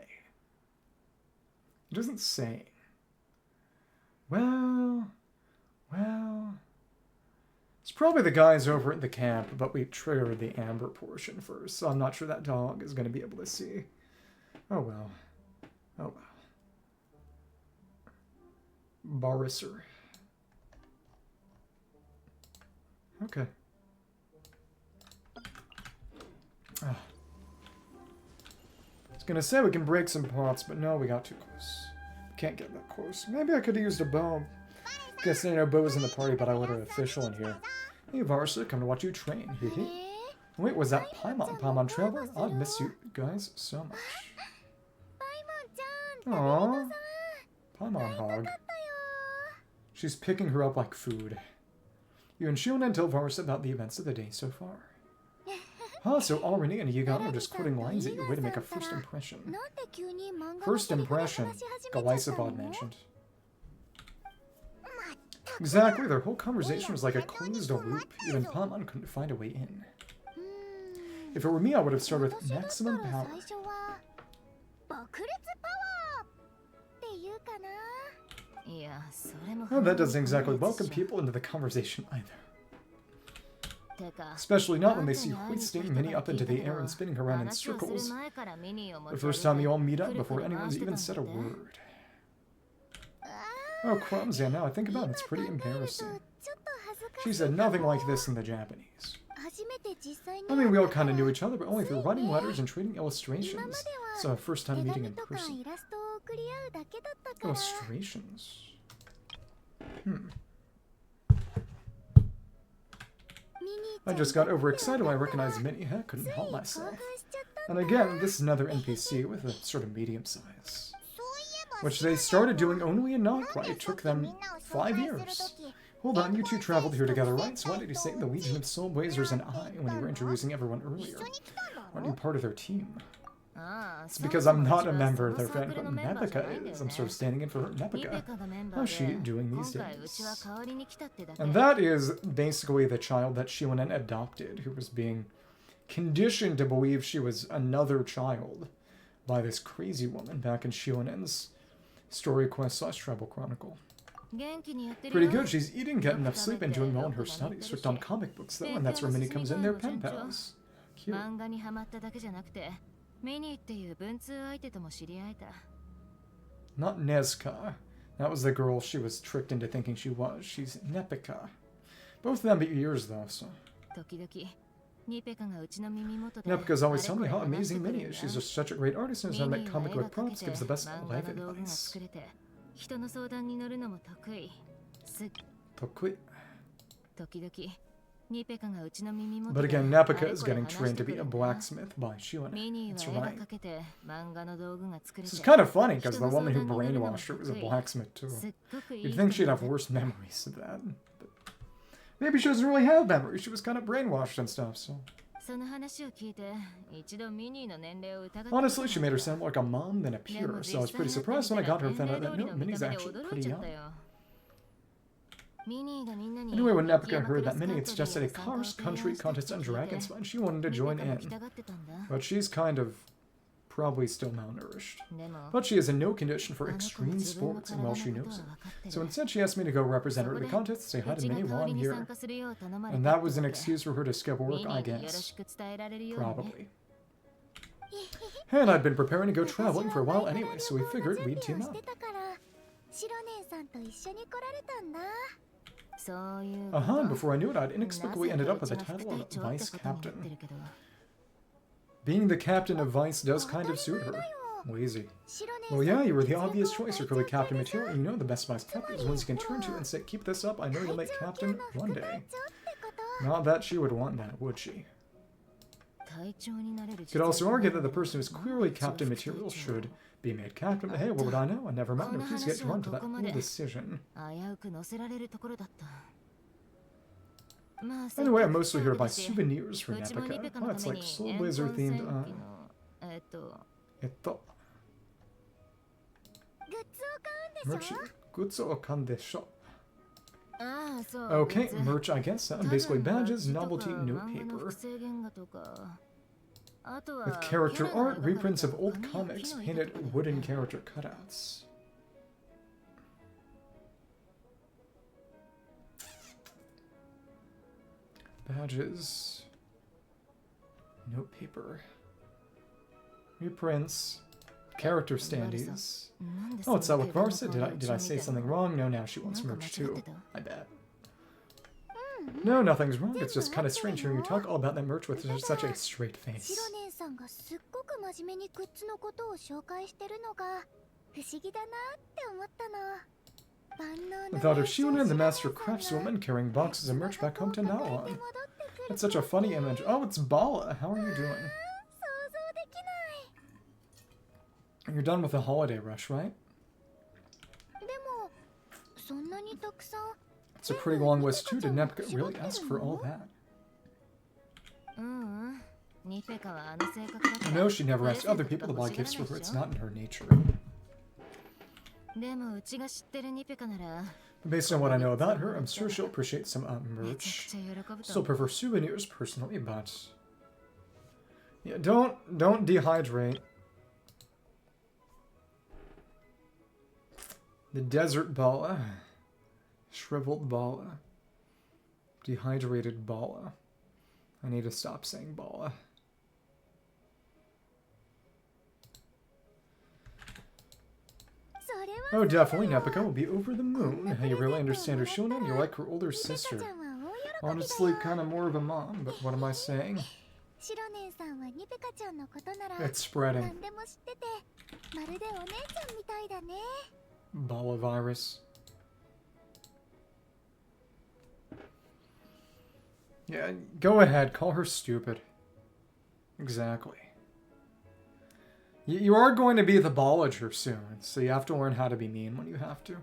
It doesn't say. Well, it's probably the guys over at the camp, but we triggered the amber portion first, so I'm not sure that dog is going to be able to see. Oh well. Oh well. Bariser. Okay. I was gonna say we can break some pots, but no, we got too close. Can't get that close. Maybe I could have used a bow. Guess no bow was in the party, but I wanted an official in here. Hey Varsa, come to watch you train. Wait, was that Paimon? Paimon Traveler? I've missed you guys so much. Aww. Paimon Hog. She's picking her up like food. You and Shiona tell Varsa about the events of the day so far. Huh, so Already and Yugana are just quoting lines at your way to make a first impression. First impression, Galaisabod mentioned. Exactly, their whole conversation was like a closed loop. Even Paimon couldn't find a way in. If it were me, I would have started with maximum power. Oh, that doesn't exactly welcome people into the conversation either. Especially not when they see hoisting Minnie up into the air and spinning her around in circles. The first time you all meet up before anyone's even said a word. Oh, crumbs, yeah, now I think about it, it's pretty embarrassing. She said nothing like this in the Japanese. I mean, we all kind of knew each other, but only through writing letters and trading illustrations. So our first time meeting in person. Illustrations? I just got overexcited when I recognized Minnie. I couldn't help myself. And again, this is another NPC with a sort of medium size. Which they started doing only in Nagpra. It took them 5 years. Hold on, you two traveled here together, right? So why did you say the Legion of Soulblazers and I when you were introducing everyone earlier? Aren't you part of their team? It's because I'm not a member of their friend, but Nepika is. I'm sort of standing in for Nepika. How's she doing these days? And that is basically the child that Shionen adopted, who was being conditioned to believe she was another child by this crazy woman back in Shionen's story quest / Treble Chronicle. Pretty good, she's eating, getting enough sleep, and doing well in her studies. Strict on comic books, though, and that's where Minnie comes in, they're pen pals. Cute. Not Nezka. That was the girl she was tricked into thinking she was. She's Nepika. Both of them beat years, though, so... Nepika's always telling me how amazing Minnie is. She's just such a great artist and knows how to make comic book props, gives the best life advice. Tokui. But again, Nepika is getting trained to be a blacksmith by Shionen. That's right. This is kind of funny, because the woman who brainwashed her was a blacksmith, too. You'd think she'd have worse memories of that. But maybe she doesn't really have memories. She was kind of brainwashed and stuff, so... Honestly, she made her sound more like a mom than a peer, so I was pretty surprised when I got her and found out that no, Minnie's actually pretty young. Anyway, when Nepika heard that Minnie had suggested a cross-country contest on Dragonspine, she wanted to join in. But she's kind of probably still malnourished. But she is in no condition for extreme sports, and well, she knows it. So instead, she asked me to go represent her at the contest and say hi to Minnie while I'm here. And that was an excuse for her to skip work, I guess. Probably. And I'd been preparing to go traveling for a while anyway, so we figured we'd team up. And before I knew it, I'd inexplicably ended up with the title of Vice Captain. Being the captain of Vice does kind of suit her. Lazy. Well, yeah, you were the obvious choice for the captain material. You know the best Vice captain is ones you can turn to and say, keep this up, I know you'll make captain one day. Not that she would want that, would she? Could also argue that the person who's clearly captain material should be made captain, but hey, what would I know? I never met her. Please get run to that whole decision. Anyway, I'm mostly here to buy souvenirs for Nepika. Oh, it's like Soulblazer themed, merch, goods o kan desho. Okay, merch, I guess. Basically badges, novelty, notepaper. With character art, reprints of old comics, painted wooden character cutouts. Badges. Notepaper. Reprints. Character standees. Oh, it's Alec Varsa. Did I say something wrong? No, now she wants merch too. I bet. No, nothing's wrong. It's just kind of strange hearing you talk all about that merch with such a straight face. The thought of Shionen, the master craftswoman, carrying boxes of merch back home to Naoan. That's such a funny image. Oh, it's Bala. How are you doing? You're done with the holiday rush, right? It's a pretty long list too. Did Nepika really ask for all that? No, she never asked other people to buy gifts for her. It's not in her nature. Based on what I know about her, I'm sure she'll appreciate some merch. Still prefer souvenirs personally, but yeah, don't dehydrate. The desert Bala. Shriveled Bala. Dehydrated Bala. I need to stop saying Bala. Oh, definitely, Nepika will be over the moon. You really understand her shonen? You're like her older sister. Honestly, kind of more of a mom, but what am I saying? It's spreading. Bala virus. Yeah, go ahead, call her stupid. Exactly. You are going to be the Ballager soon, so you have to learn how to be mean when you have to.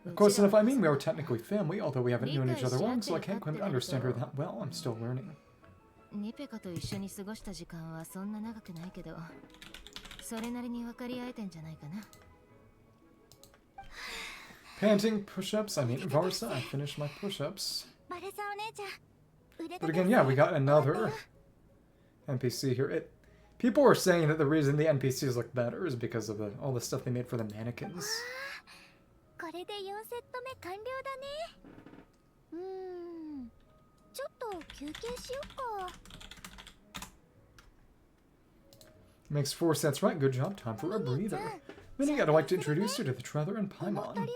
Of course, and if I mean we are technically family, although we haven't known each other long, so I can't claim to understand her that well. I'm still learning. Panting push-ups, I mean Varsa, I finished my push-ups. But again, yeah, we got another NPC here. People are saying that the reason the NPCs look better is because of all the stuff they made for the mannequins. Makes 4 sets right. Good job. Time for a breather. Minnie, I'd like to introduce you to the Trevor and Paimon.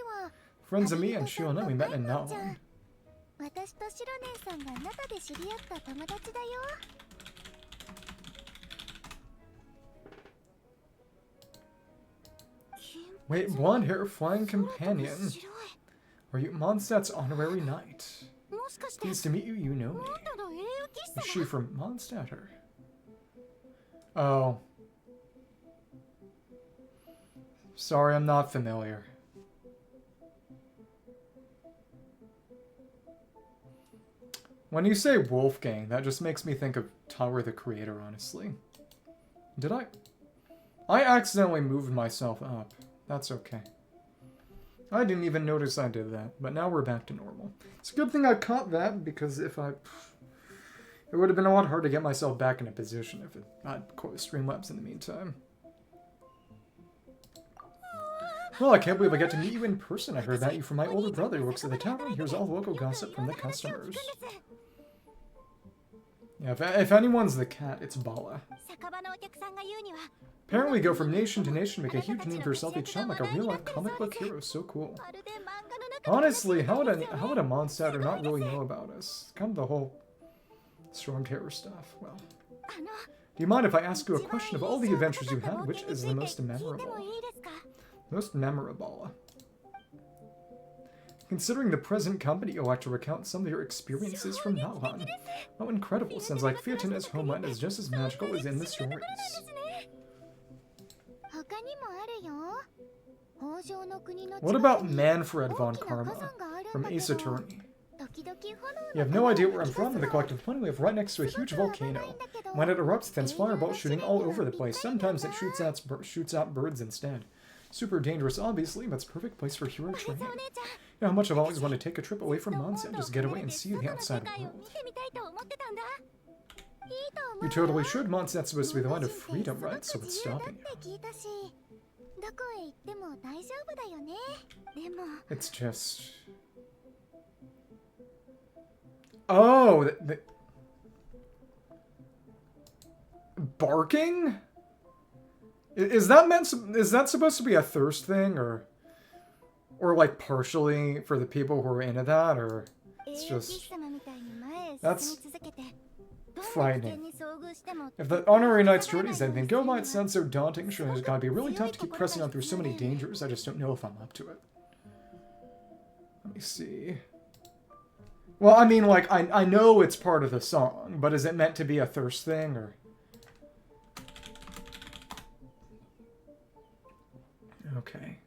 Friends of me and Shiona, we met in Naon. Wait, blonde hair flying companion. Are you Mondstadt's honorary knight? Pleased to meet you, you know me. Is she from Mondstadt? Oh. Sorry, I'm not familiar. When you say Wolfgang, that just makes me think of Tyler the Creator, honestly. Did I? I accidentally moved myself up. That's okay. I didn't even notice I did that, but now we're back to normal. It's a good thing I caught that, because if I... It would have been a lot harder to get myself back in a position if I'd closed Streamlabs in the meantime. Well, I can't believe I get to meet you in person. I heard about you from my older brother who works at the tavern. Here's all the local gossip from the customers. Yeah, if anyone's the cat, it's Bala. Apparently go from nation to nation, make a huge name for yourself each time like a real-life comic book hero. So cool. Honestly, how would a Mondstadt not really know about us? Kind of the whole Storm Terror stuff. Well, do you mind if I ask you a question? Of all the adventures you had, which is the most memorable? Most memorable. Considering the present company, you'll like to recount some of your experiences from now on. Oh, incredible. Sounds like Fiatina's homeland is just as magical as in the stories. What about Manfred von Karma from Ace Attorney? You have no idea where I'm from. In the collective planet we have right next to a huge volcano. When it erupts, it sends fireballs shooting all over the place. Sometimes it shoots out birds instead. Super dangerous, obviously, but it's a perfect place for hero training. You know how much I've always wanted to take a trip away from Mondstadt, just get away and see the outside world. You totally should. Mondstadt's supposed to be the land of freedom, right? So what's stopping you? It's just... Oh! Barking? Is that supposed to be a thirst thing, or like partially for the people who are into that, or it's just... That's frightening. If the honorary knight's journey said anything, go might sound so daunting. Sure, it's gotta be really tough to keep pressing on through so many dangers. I just don't know if I'm up to it. Let me see. Well, I mean, like, I know it's part of the song, but is it meant to be a thirst thing, or... Okay.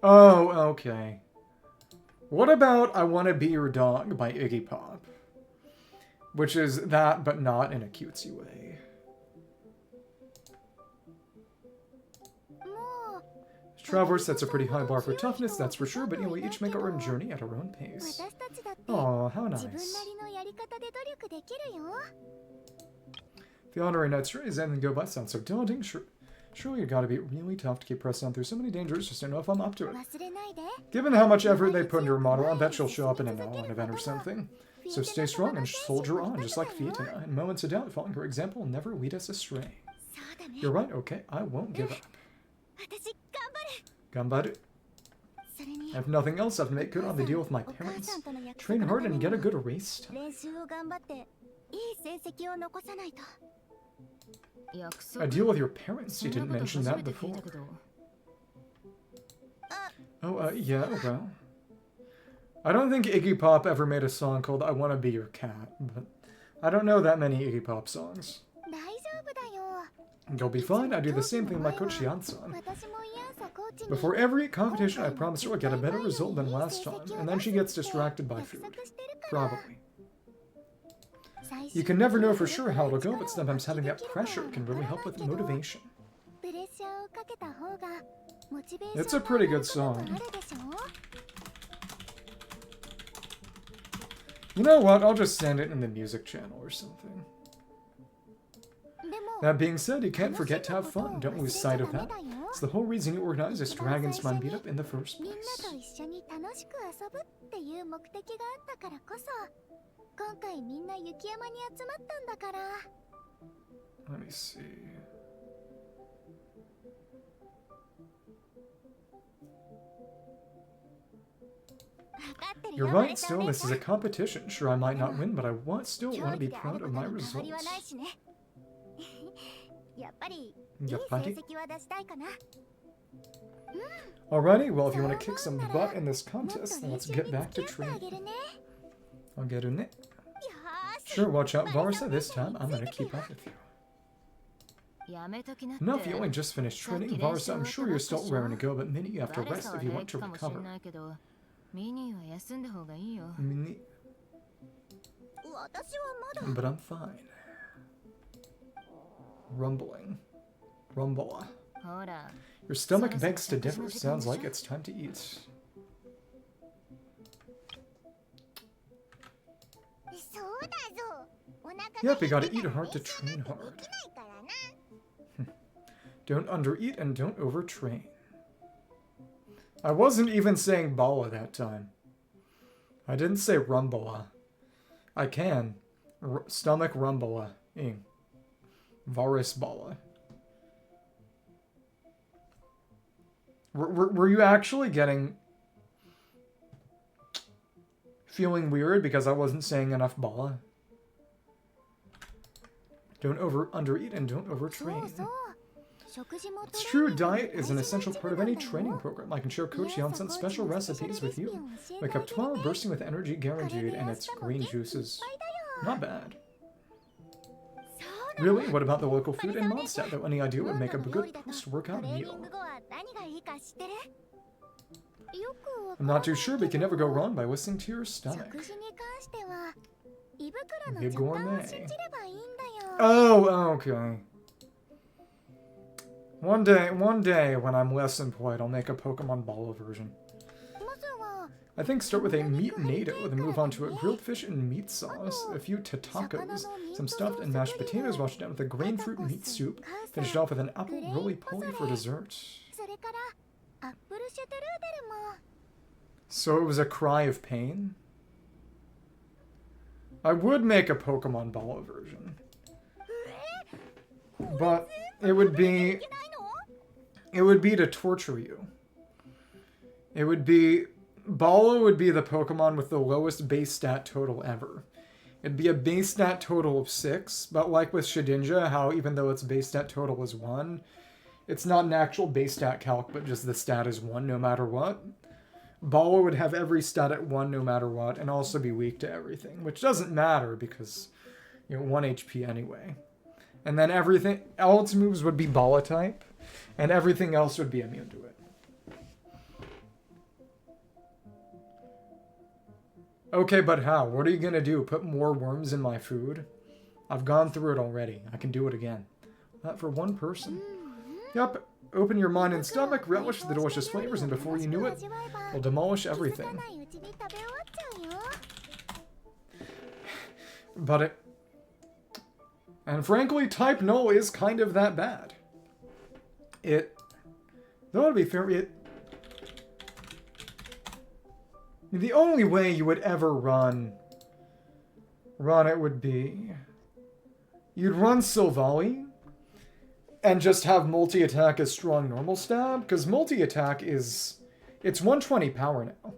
Oh, okay. What about I Want to Be Your Dog by Iggy Pop? Which is that, but not in a cutesy way. Traverse sets a pretty high bar for toughness, that's for sure, but you know, we each make our own journey at our own pace. Aw, how nice. The honorary knight's journey is anything go by sounds so daunting. Surely it gotta be really tough to keep pressing on through so many dangers, just don't know if I'm up to it. Given how much effort they put into her model, I bet she'll show up in an online event or something. So stay strong and soldier on, just like Fiatina. In moments of doubt, following her example will never lead us astray. You're right, okay, I won't give up. Ganbaru. I have nothing else. I have to make good on the deal with my parents. Train hard and get a good race time. A deal with your parents? You didn't mention that before. Oh, yeah, well. I don't think Iggy Pop ever made a song called I Wanna Be Your Cat, but I don't know that many Iggy Pop songs. You'll be fine. I do the same thing with my coach Yan-san. Before every competition, I promise her I'll get a better result than last time, and then she gets distracted by food. Probably. You can never know for sure how it'll go, but sometimes having that pressure can really help with motivation. It's a pretty good song. You know what? I'll just send it in the music channel or something. That being said, you can't forget to have fun. Don't lose sight of that. It's the whole reason you organized this Dragonspine meetup in the first place. Let me see. You're right, still, this is a competition. Sure, I might not win, but I still want to be proud of my results. Yappari. Alrighty, well, if you want to kick some butt in this contest, then let's get back to training. I'll get in it. Sure, watch out, Varsa. This time, I'm going to keep up with you. Enough, you only just finished training. Varsa, I'm sure you're still raring to go, but Minnie, you have to rest if you want to recover. Minnie. But I'm fine. Rumbling. Rumble. Your stomach begs to differ. Sounds like it's time to eat. Yep, you gotta eat hard to train hard. Don't undereat and don't overtrain. I wasn't even saying bala that time. I didn't say rumbala. I can. Stomach rumbala. Varus bala. Were you actually feeling weird because I wasn't saying enough bala? Don't undereat and don't overtrain. It's true, diet is an essential part of any training program. I can share Coach Janssen's special recipes with you. Wake up tomorrow bursting with energy guaranteed, and it's green juices. Not bad. Really? What about the local food in Mondstadt, though? Any idea would make a good post-workout meal? I'm not too sure, but you can never go wrong by listening to your stomach. The gourmet. Oh, okay. One day, when I'm less employed, I'll make a Pokemon Ball version. I think start with a meat natto, then move on to a grilled fish and meat sauce, a few tacos, some stuffed and mashed potatoes washed down with a grain fruit meat soup, finished off with an apple roly-poly for dessert. So it was a cry of pain? I would make a Pokemon Ball version. But it would be to torture you. It would be... Bala would be the Pokemon with the lowest base stat total ever. It'd be a base stat total of 6, but like with Shedinja, how even though its base stat total is 1, it's not an actual base stat calc, but just the stat is 1 no matter what. Bala would have every stat at 1 no matter what, and also be weak to everything, which doesn't matter because, 1 HP anyway. And then everything, all its moves would be Bala type, and everything else would be immune to it. Okay, but how? What are you gonna do? Put more worms in my food? I've gone through it already. I can do it again. That for one person? Yep. Open your mind and stomach, relish the delicious flavors, and before you knew it, we'll demolish everything. But it... And frankly, Type Null is kind of that bad. Though to be fair, the only way you would ever run it would be you'd run Sylvali and just have multi-attack as strong normal stab, because multi-attack it's 120 power now.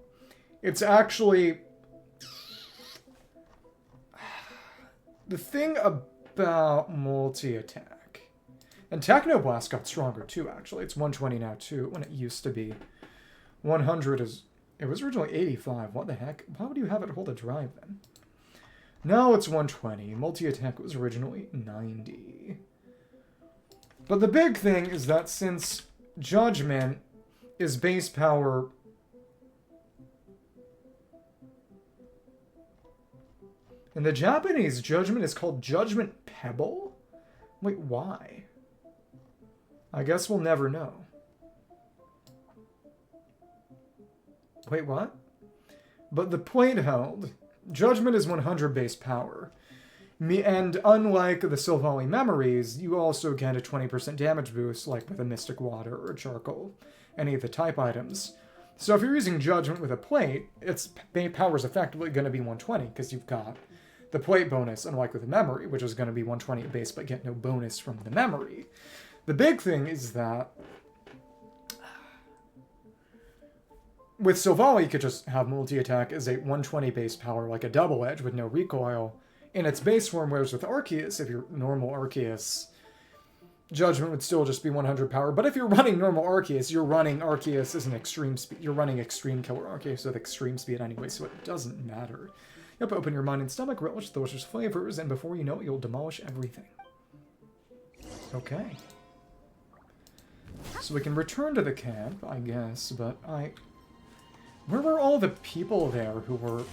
It's actually... The thing about multi-attack... And Technoblast got stronger too, actually. It's 120 now too, when it used to be 100 is... It was originally 85. What the heck? Why would you have it hold a drive then? Now it's 120. Multi-attack was originally 90. But the big thing is that since Judgment is base power... In the Japanese, Judgment is called Judgment Pebble? Wait, why? I guess we'll never know. Wait, what? But the point held, Judgment is 100 base power. And unlike the Sylvali memories, you also get a 20% damage boost, like with a Mystic Water or Charcoal, any of the type items. So if you're using Judgment with a plate, its power is effectively going to be 120, because you've got the plate bonus, unlike with a memory, which is going to be 120 at base, but get no bonus from the memory. The big thing is that with Sylvali, you could just have multi-attack as a 120 base power, like a double edge with no recoil in its base form, whereas with Arceus, if you're normal Arceus, Judgment would still just be 100 power. But if you're running normal Arceus, you're running Arceus as an extreme speed. You're running Extreme Killer Arceus with extreme speed anyway, so it doesn't matter. You have to open your mind and stomach, relish delicious flavors, and before you know it, you'll demolish everything. Okay. So we can return to the camp, I guess, but where were all the people there who were...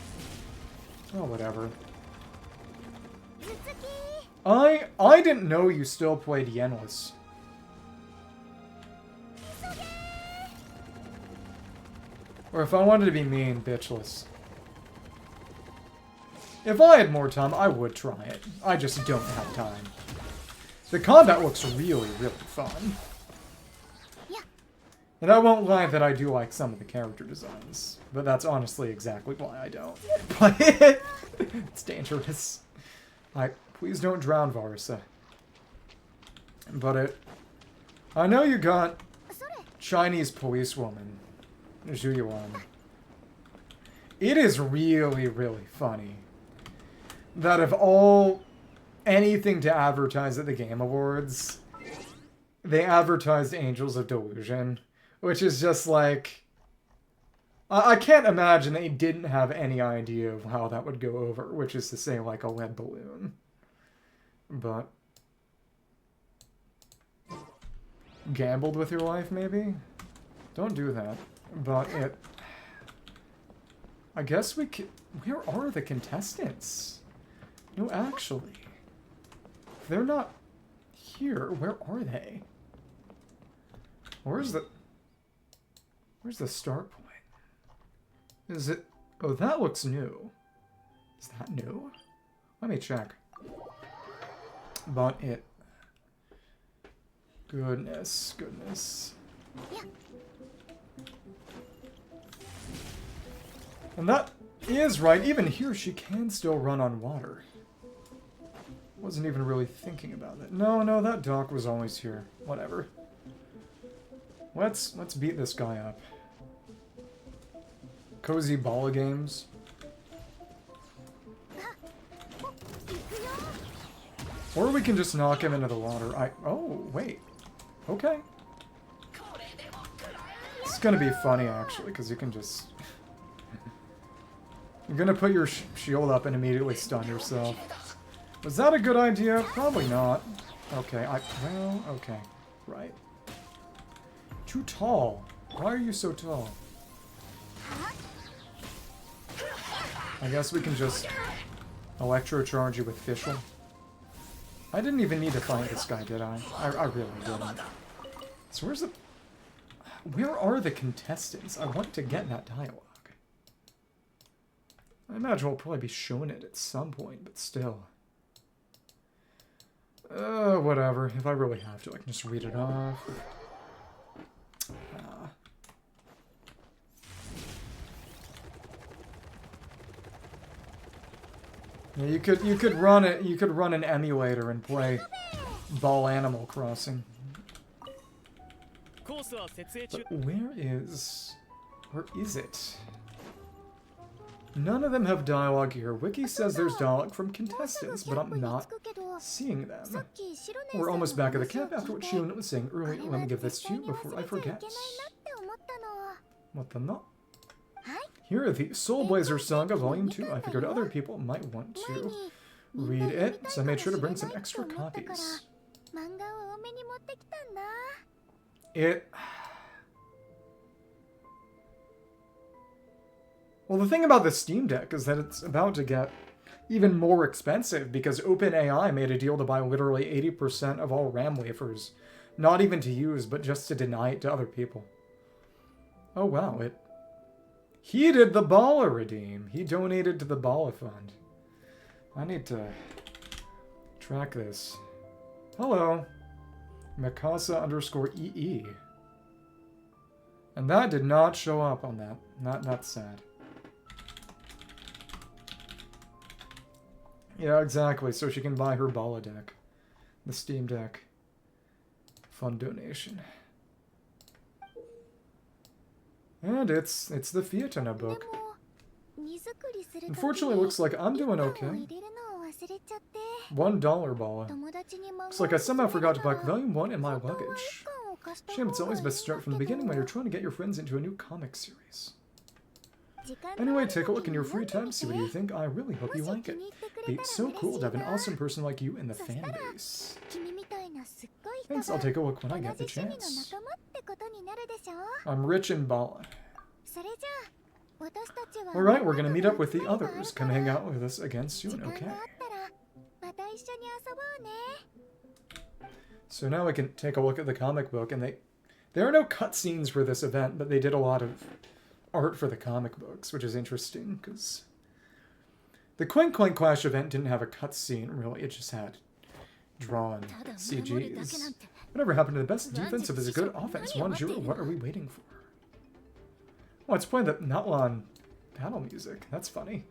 Oh, whatever. I didn't know you still played Yenless. Or if I wanted to be mean, bitchless. If I had more time, I would try it. I just don't have time. The combat looks really, really fun. And I won't lie that I do like some of the character designs, but that's honestly exactly why I don't play it. It's dangerous. Please don't drown, Varsa. But I know you got Chinese policewoman, Zhu Yuan. It is really, really funny that of anything to advertise at the Game Awards, they advertised Angels of Delusion. Which is just like... I can't imagine they didn't have any idea of how that would go over, which is to say, like a lead balloon. But... Gambled with your life, maybe? Don't do that. But I guess we can... Where are the contestants? No, actually. If they're not here, where are they? Where's the start point? Is it... Oh, that looks new. Is that new? Let me check. But Goodness, goodness. And that is right. Even here, she can still run on water. Wasn't even really thinking about that. No, that dock was always here. Whatever. Let's beat this guy up. Cozy ball games. Or we can just knock him into the water. Oh, wait. Okay. It's gonna be funny, actually, because you can just... You're gonna put your shield up and immediately stun yourself. Was that a good idea? Probably not. Okay, well, okay. Right. Too tall. Why are you so tall? I guess we can just electrocharge you with Fischl. I didn't even need to fight this guy, did I? I really didn't. So where's the... Where are the contestants? I want to get that dialogue. I imagine we'll probably be showing it at some point, but still. Whatever. If I really have to, I can just read it off. Yeah, you could run it. You could run an emulator and play Ball Animal Crossing. But where is it? None of them have dialogue here. Wiki says there's dialogue from contestants, but I'm not seeing them. We're almost back at the camp after what Shion was saying earlier. Let me give this to you before I forget. What the no? Here are the Soulblazers Saga Volume 2. I figured other people might want to read it, so I made sure to bring some extra copies. Well, the thing about the Steam Deck is that it's about to get even more expensive because OpenAI made a deal to buy literally 80% of all RAM wafers. Not even to use, but just to deny it to other people. Oh wow, he did the Bala redeem. He donated to the Bala fund. I need to track this. Hello. Mikasa_EE. And that did not show up on that. That's sad. Yeah, exactly. So she can buy her Bala deck. The Steam Deck. Fund donation. And it's the Fiatana book. Unfortunately, it looks like I'm doing okay. $1 Bala. Looks like I somehow forgot to pack Volume 1 in my luggage. Shame, it's always best to start from the beginning when you're trying to get your friends into a new comic series. Anyway, take a look in your free time, see what you think. I really hope you like it. It's so cool to have an awesome person like you in the fan base. Thanks, I'll take a look when I get the chance. I'm rich in Bala. Alright, we're gonna meet up with the others. Come hang out with us again soon, okay? So now we can take a look at the comic book, and there are no cutscenes for this event, but they did a lot of art for the comic books, which is interesting, because the Quink Quink Clash event didn't have a cutscene, really. It just had drawn CGs. Whatever happened to the best defensive is a good offense. Wanjiro, what are we waiting for? Oh, it's playing the Natlan battle music. That's funny.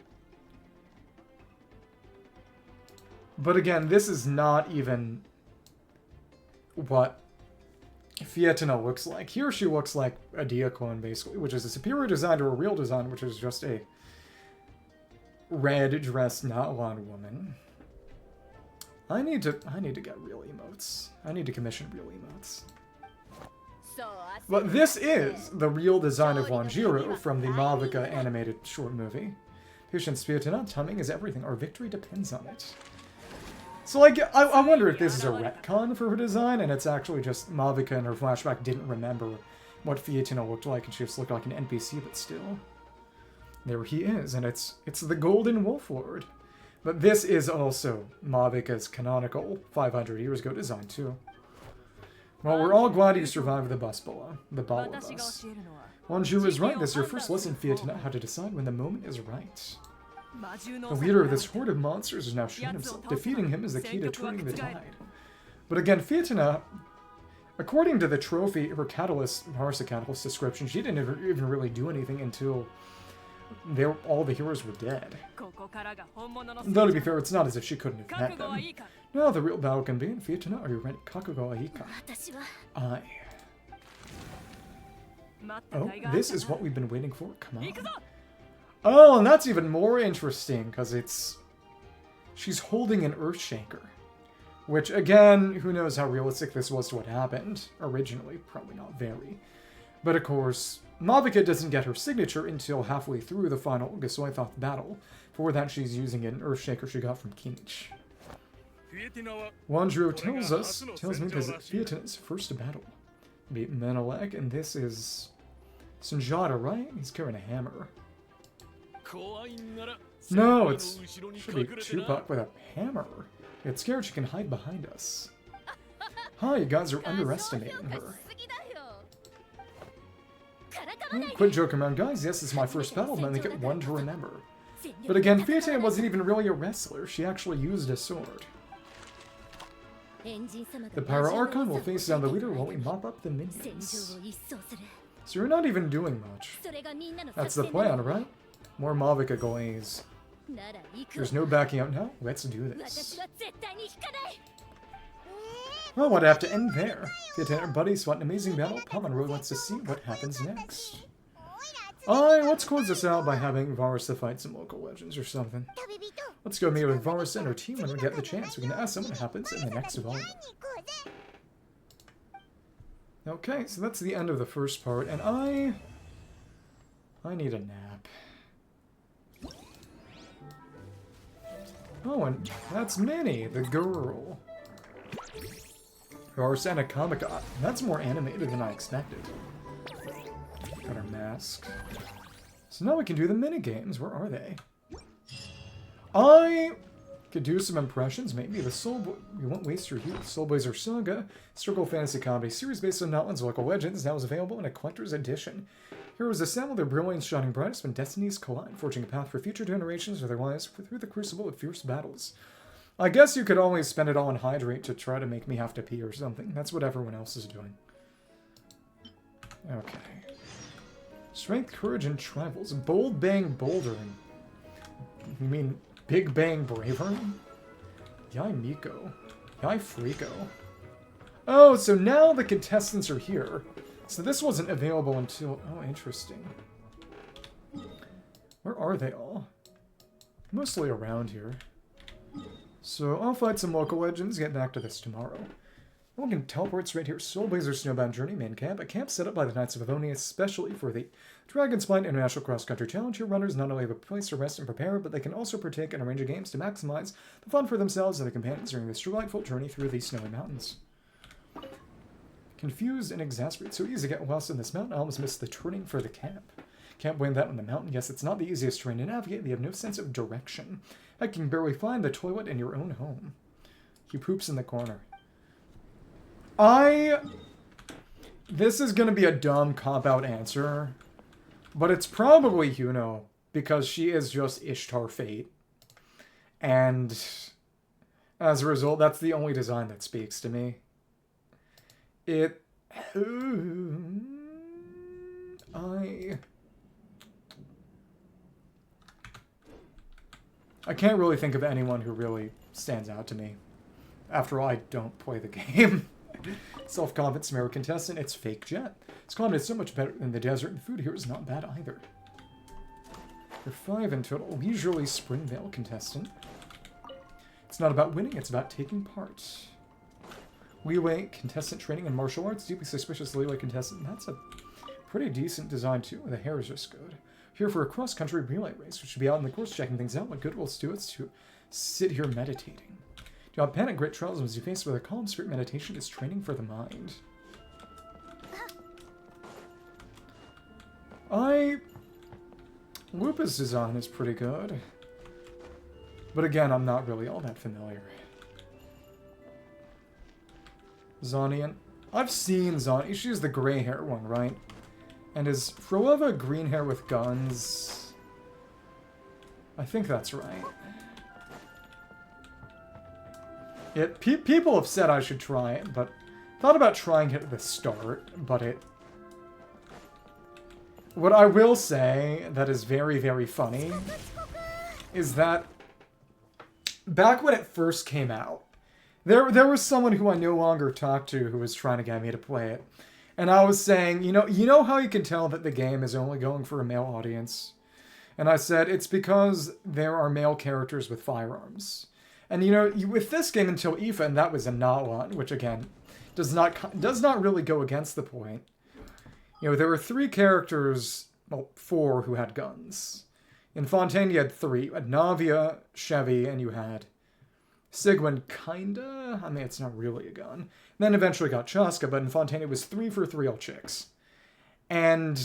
But again, this is not even what Fiatana looks like. Here she looks like a Dia clone, basically, which is a superior design to a real design, which is just a red-dressed Natlan woman. I need to get real emotes. I need to commission real emotes. But this is the real design of Wanjiro from the Madoka animated short movie. Patience, Fiatana, timing is everything. Our victory depends on it. So, like, I wonder if this is a retcon for her design, and it's actually just Madoka in her flashback didn't remember what Fiatana looked like, and she just looked like an NPC, but still. There he is, and it's the Golden Wolf Lord. But this is also Madoka's canonical 500 years ago design, too. Well, we're all glad you survived the Bala bus. Wanju is right, this is your first lesson, Fiatana, how to decide when the moment is right. The leader of this horde of monsters has now shown himself. Defeating him is the key to turning the tide. But again, Fiatana, according to the trophy, her catalyst, Marsa Catalyst description, she didn't even really do anything until all the heroes were dead. Though, to be fair, it's not as if she couldn't have met them. Now the real battle can begin. Fiatana, are you ready? Kakugo Aika. Aye. Oh, this is what we've been waiting for. Come on. Oh, and that's even more interesting, because she's holding an Earthshaker. Which, again, who knows how realistic this was to what happened originally. Probably not very. But, of course, Madoka doesn't get her signature until halfway through the final Gesoithoth battle. For that, she's using an Earthshaker she got from Kinich. Wanjiro tells me this is Fiatana's first battle. Beat Menelek, and this is Sunjata, right? He's carrying a hammer. No, it should be Tupac with a hammer. It's scared she can hide behind us. Huh, you guys are underestimating her. Quit joking around, guys. Yes, it's my first battle, but I only get one to remember. But again, Fiatana wasn't even really a wrestler. She actually used a sword. The Pyro Archon will face down the leader while we mop up the minions. So you're not even doing much. That's the plan, right? More Madoka glaze. There's no backing out now. Let's do this. Well, what'd have to end there? The attendant buddies fought an amazing battle. Pomeroy wants to see what happens next. Let's close this out by having Varus to fight some local legends or something. Let's go meet with Varus and her team when we get the chance. We can ask them what happens in the next volume. Okay, so that's the end of the first part, and I need a nap. Oh, and that's Minnie, the girl. Varus and a comic. That's more animated than I expected. Got our mask. So now we can do the minigames. Where are they? I could do some impressions. Maybe the You won't waste your youth. Soulblazers Saga, historical fantasy comedy series based on Notland's local legends, now is available in a collector's edition. Heroes assemble their brilliance shining brightest when destinies collide, forging a path for future generations of their lives through the crucible of fierce battles. I guess you could always spend it all on hydrate to try to make me have to pee or something. That's what everyone else is doing. Okay. Strength, courage, and tribals. Bold bang bouldering. You mean Big Bang Bravery? Yai Miko. Yai Frico. Oh, so now the contestants are here. So this wasn't available until... Oh, interesting. Where are they all? Mostly around here. So I'll fight some local legends, get back to this tomorrow. We can teleport straight here. Soulblazers Snowbound Journey main camp. A camp set up by the Knights of Avonia especially for the Dragonspine International Cross Country Challenge. Here runners not only have a place to rest and prepare, but they can also partake in a range of games to maximize the fun for themselves and their companions during this delightful journey through the snowy mountains. Confused and exasperated. So easy to get lost in this mountain. I almost missed the turning for the camp. Can't blame that on the mountain. Yes, it's not the easiest terrain to navigate. They have no sense of direction. I can barely find the toilet in your own home. He poops in the corner. This is going to be a dumb cop-out answer, but it's probably Yuno, because she is just Ishtar Fate. And as a result, that's the only design that speaks to me. I can't really think of anyone who really stands out to me. After all, I don't play the game. Self-confident Samara contestant, it's Fake Jet. His comment is so much better than the desert, and the food here is not bad either. There are 5 in total. Leisurely Springvale contestant. It's not about winning, it's about taking part. Leeway contestant training in martial arts. Deeply suspicious Leeway contestant. That's a pretty decent design too. The hair is just good. Here for a cross-country relay race, which should be out in the course checking things out. What good will do it's to sit here meditating. Do not panic, great trials as you face with a calm spirit. Meditation is training for the mind. Lupa's design is pretty good. But again, I'm not really all that familiar. Zonian. I've seen Zonian. She's the gray hair one, right? And is Frolova green hair with guns? I think that's right. People have said I should try it, but thought about trying it at the start, but What I will say that is very, very funny is that back when it first came out, there was someone who I no longer talk to who was trying to get me to play it. And I was saying, you know how you can tell that the game is only going for a male audience? And I said, it's because there are male characters with firearms. And with this game until Aoife, and that was a Notland, which again, does not really go against the point. There were 3 characters, well, 4 who had guns. In Fontaine, you had 3. You had Navia, Chevy, and you had Sigwin, kinda. I mean, it's not really a gun. Then eventually got Chaska, but in Fontaine it was 3 for 3 all chicks. And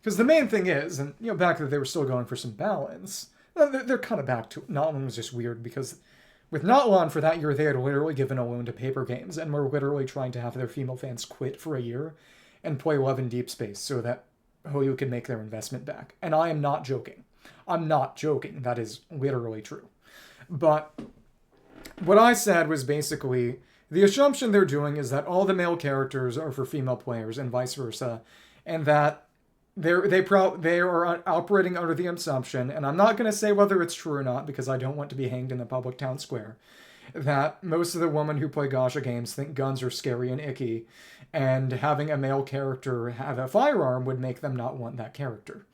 because the main thing is, and back that they were still going for some balance, they're kind of back to Notland was just weird because with Notland for that year they had literally given a loan to paper games and were literally trying to have their female fans quit for a year and play Love in Deep Space so that Hoyu could make their investment back. And I am not joking. I'm not joking. That is literally true. But what I said was basically, the assumption they're doing is that all the male characters are for female players and vice versa, and that they are operating under the assumption, and I'm not going to say whether it's true or not because I don't want to be hanged in the public town square, that most of the women who play gacha games think guns are scary and icky, and having a male character have a firearm would make them not want that character.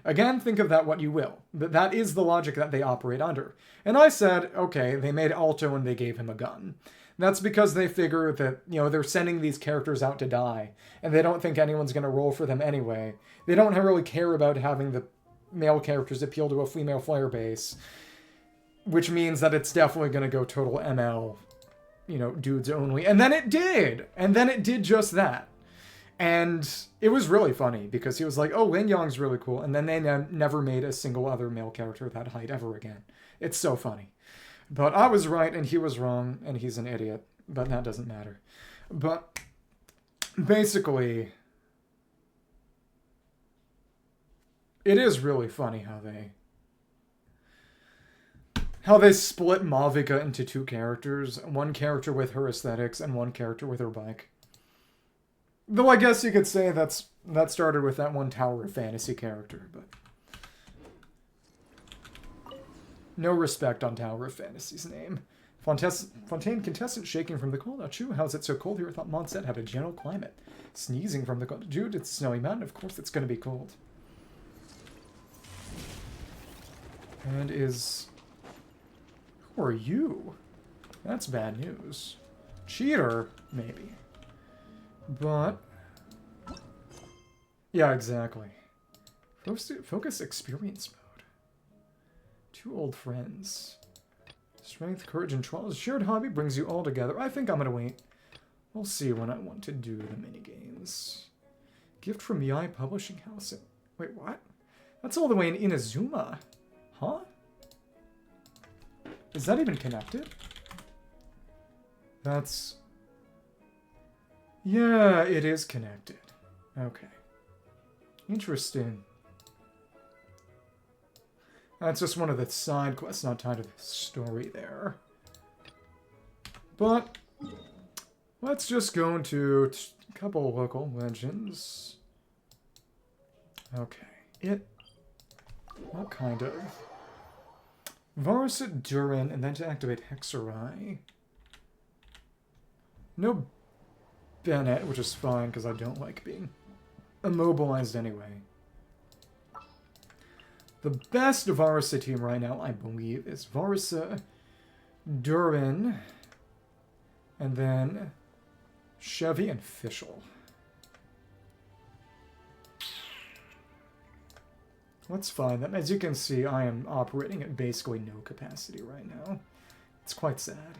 Again, think of that what you will. But that is the logic that they operate under. And I said, okay, they made Alto and they gave him a gun. That's because they figure that, they're sending these characters out to die, and they don't think anyone's going to roll for them anyway. They don't really care about having the male characters appeal to a female player base, which means that it's definitely going to go total ML, dudes only. And then it did! And then it did just that. And it was really funny, because he was like, oh, Lin Yang's really cool, and then they never made a single other male character that height ever again. It's so funny. But I was right, and he was wrong, and he's an idiot. But that doesn't matter. But basically, it is really funny how they split Malvika into two characters. One character with her aesthetics, and one character with her bike. Though I guess you could say that started with that one Tower of Fantasy character, but no respect on Tower of Fantasy's name. Fontaine contestant shaking from the cold. Achoo, how's it so cold here? I thought Mondset had a gentle climate. Sneezing from the cold. Dude, it's Snowy Mountain. Of course it's going to be cold. And who are you? That's bad news. Cheater, maybe. But yeah, exactly. Focus experience mode. Two old friends. Strength, courage, and trials. Shared hobby brings you all together. I think I'm gonna wait. We'll see when I want to do the minigames. Gift from Yai Publishing House. Wait, what? That's all the way in Inazuma. Huh? Is that even connected? That's... yeah, it is connected. Okay. Interesting. That's just one of the side quests, not tied to the story there. But let's just go into a couple local legends. Okay. What kind of? Varsa Durin, and then to activate Hexerai. No Bennett, which is fine, because I don't like being immobilized anyway. The best Varsa team right now, I believe, is Varsa, Durin, and then Chevy and Fischl. That's fine. As you can see, I am operating at basically no capacity right now. It's quite sad.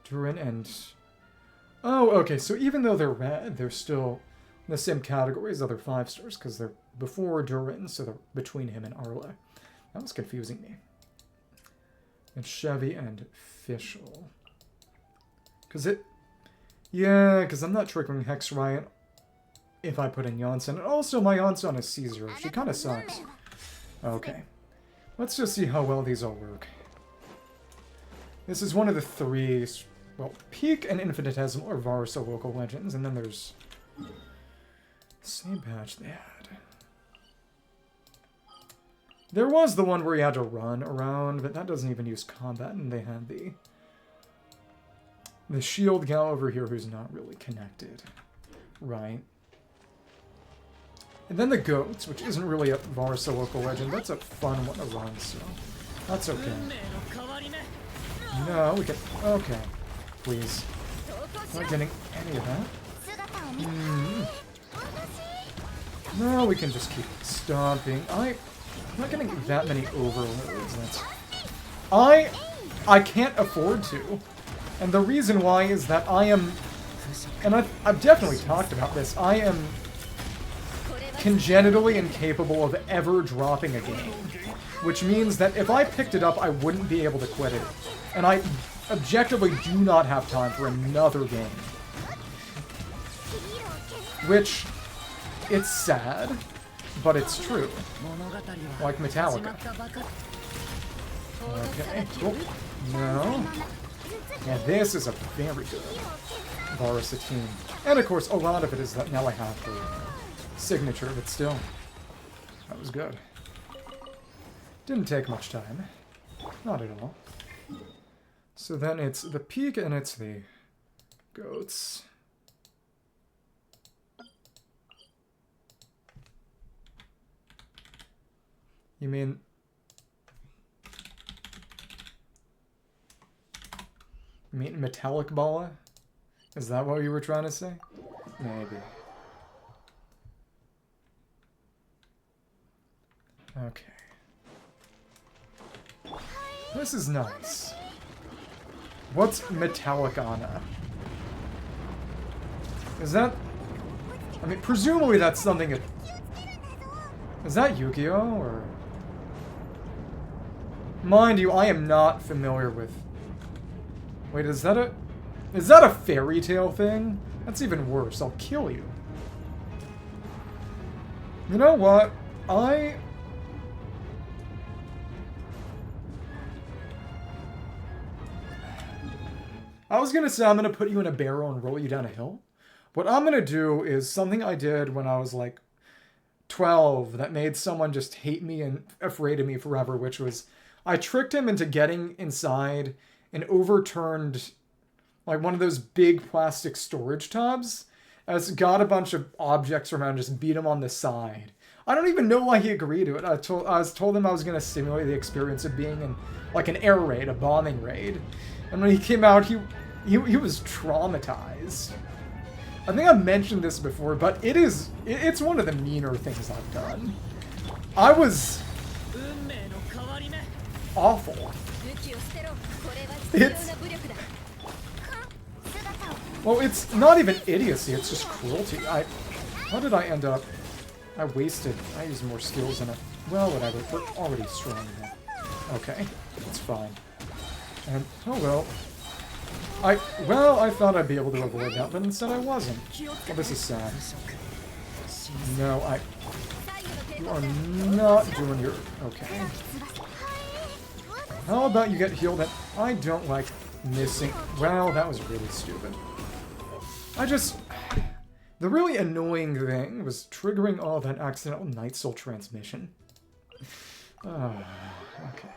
Durin and... oh, okay, so even though they're red, they're still in the same category as other 5 stars, because they're before Durin, so they're between him and Arla. That was confusing me. And Chevy and Fischl. Because it... yeah, because I'm not triggering Hex Riot if I put in Janssen. And also, my Janssen is C0. She kind of sucks. Okay. Let's just see how well these all work. This is one of the 3... well, Peak and Infinitesimal are Varsa local legends, and then there's... same patch they had. There was the one where you had to run around, but that doesn't even use combat, and they had the shield gal over here who's not really connected. Right. And then the goats, which isn't really a Varsa local legend. That's a fun one to run, so that's okay. No, we can... okay. Please. Not getting any of that. No, we can just keep stomping. I'm not getting that many overloads. That's... I can't afford to. And the reason why is that I am... and I've definitely talked about this. I am congenitally incapable of ever dropping a game. Which means that if I picked it up, I wouldn't be able to quit it. And I objectively do not have time for another game. Which, it's sad, but it's true. Like Metallica. Okay, cool. No. Yeah, this is a very good Varsa team. And of course, a lot of it is that now I have to signature, but still. That was good. Didn't take much time. Not at all. So then it's the peak and it's the goats. You mean... metallic balla? Is that what you were trying to say? Maybe. Okay. This is nice. What's metallic Anna? Is that... I mean, presumably that's something... Is that Yu-Gi-Oh? Or... Mind you, I am not familiar with... Wait, is that a fairy tale thing? That's even worse. I'll kill you. You know what? I was gonna say I'm gonna put you in a barrel and roll you down a hill. What I'm gonna do is something I did when I was like 12 that made someone just hate me and afraid of me forever, which was I tricked him into getting inside an overturned, like one of those big plastic storage tubs. As got a bunch of objects around, just beat him on the side. I don't even know why he agreed to it. I told him I was gonna simulate the experience of being in like an air raid, a bombing raid. And when he came out, he was traumatized. I think I've mentioned this before, but it's one of the meaner things I've done. I was awful. Well, it's not even idiocy, it's just cruelty. How did I end up? I used more skills than well, whatever, we're already strong enough. Okay, it's fine. And, oh well. I thought I'd be able to avoid that, but instead I wasn't. Well, this is sad. No, you are not doing your... Okay. How about you get healed? And I don't like missing... Well, that was really stupid. The really annoying thing was triggering all that accidental Night Soul transmission. Oh, okay.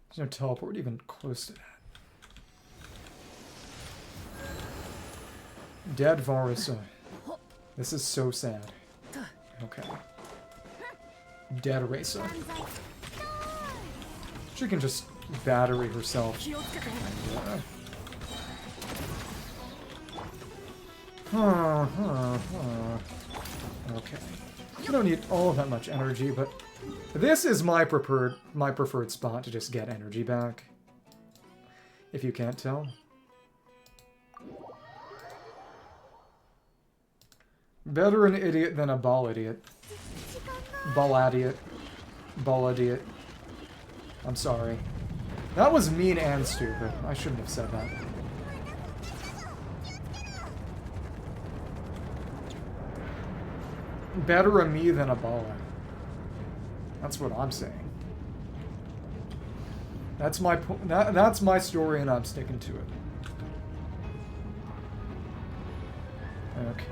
There's no teleport even close to that. Dead Varus. This is so sad. Okay. Dead Rasa. She can just battery herself. Okay. You don't need all that much energy, but this is my preferred spot to just get energy back. If you can't tell. Better an idiot than a ball idiot. Ball-idiot. Ball-idiot. I'm sorry. That was mean and stupid. I shouldn't have said that. Better a me than a baller. That's what I'm saying. That's my story, and I'm sticking to it. Okay.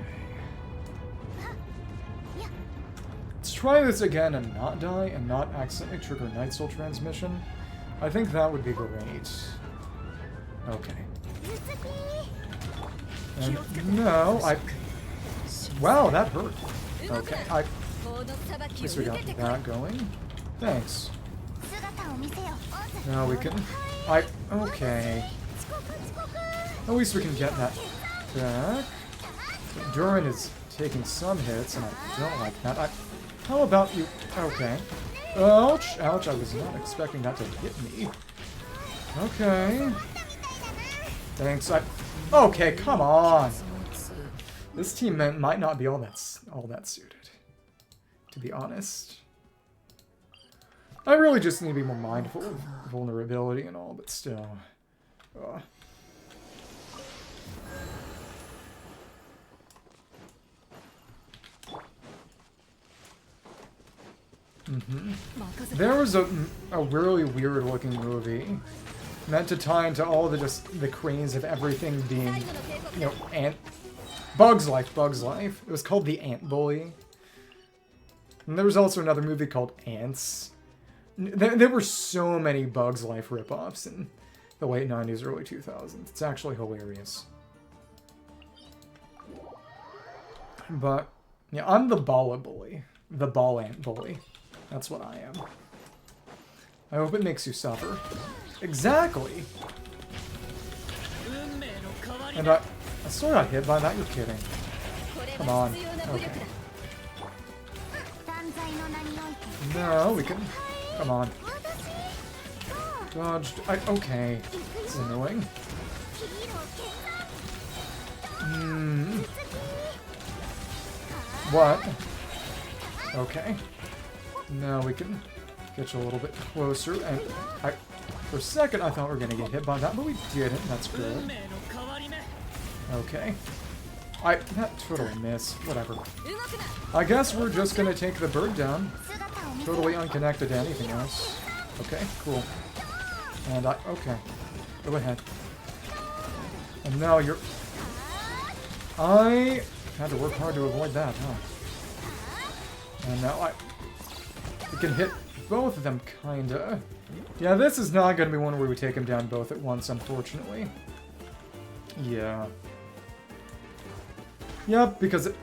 Let's try this again and not die, and not accidentally trigger Night Soul transmission. I think that would be great. Okay. And no, wow, that hurt. Okay, at least we got that going. Thanks. Now we can... okay. At least we can get that back. Durin is taking some hits, and I don't like that. How about you... Okay. Ouch! Ouch, I was not expecting that to hit me. Okay. Thanks, okay, come on! This team might not be all that suited, to be honest. I really just need to be more mindful of vulnerability and all, but still. There was a really weird looking movie meant to tie into all the cranes of everything being, you know, Bug's Life, Bug's Life. It was called The Ant Bully. And there was also another movie called Ants. There were so many Bug's Life ripoffs in the late 90s, early 2000s. It's actually hilarious. But, yeah, I'm the Balla Bully. The Ball Ant Bully. That's what I am. I hope it makes you suffer. Exactly! And I still got hit by that? You're kidding. Come on. Okay. No, we can... Come on. Dodged. Okay. It's annoying. What? Okay. Now we can get you a little bit closer, and for a second I thought we were gonna get hit by that, but we didn't. That's good. Okay. That totally missed. Whatever. I guess we're just gonna take the bird down. Totally unconnected to anything else. Okay, cool. And okay. Go ahead. And now you're... I had to work hard to avoid that, huh? And now we can hit both of them, kinda. Yeah, this is not gonna be one where we take them down both at once, unfortunately. Yeah. Yep, because it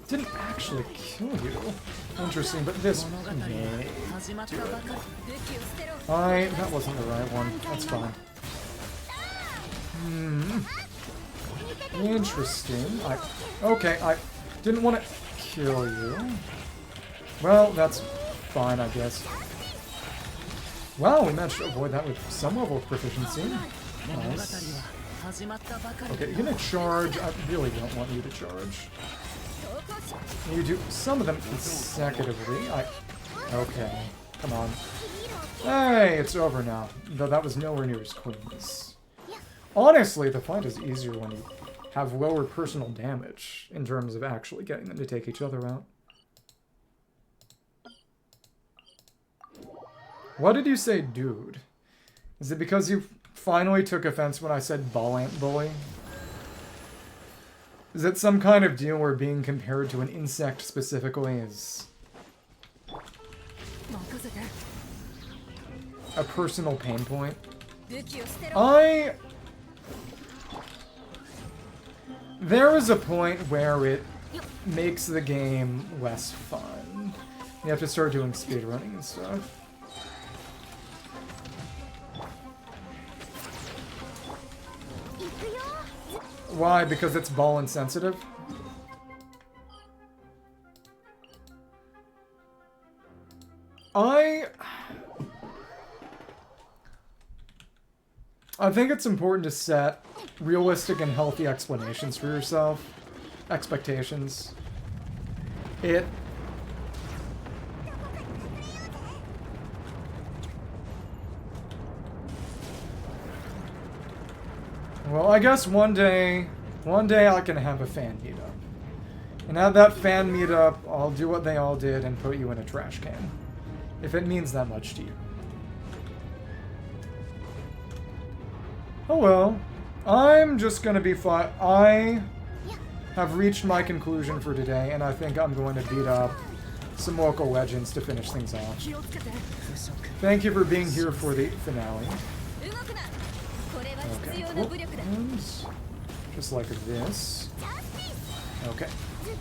didn't actually kill you. Interesting, but this may do it. That wasn't the right one. That's fine. Interesting. Okay, I didn't want to kill you. Well, that's fine, I guess. Wow, we managed to avoid that with some level of proficiency. Nice. Okay, you're gonna charge. I really don't want you to charge. You do some of them consecutively. Okay, come on. Hey, it's over now. Though that was nowhere near as clean. Honestly, the fight is easier when you have lower personal damage in terms of actually getting them to take each other out. What did you say, dude? Is it because you finally took offense when I said ball ant bully? Is it some kind of deal where being compared to an insect specifically is a personal pain point? There is a point where it makes the game less fun. You have to start doing speedrunning and stuff. Why? Because it's ball insensitive? I think it's important to set realistic and healthy explanations for yourself. Expectations. Well, I guess one day I can have a fan meetup. And at that fan meetup, I'll do what they all did and put you in a trash can. If it means that much to you. Oh well. I'm just gonna be fine. I have reached my conclusion for today, and I think I'm going to beat up some local legends to finish things off. Thank you for being here for the finale. Okay, cool. And just like this. Okay.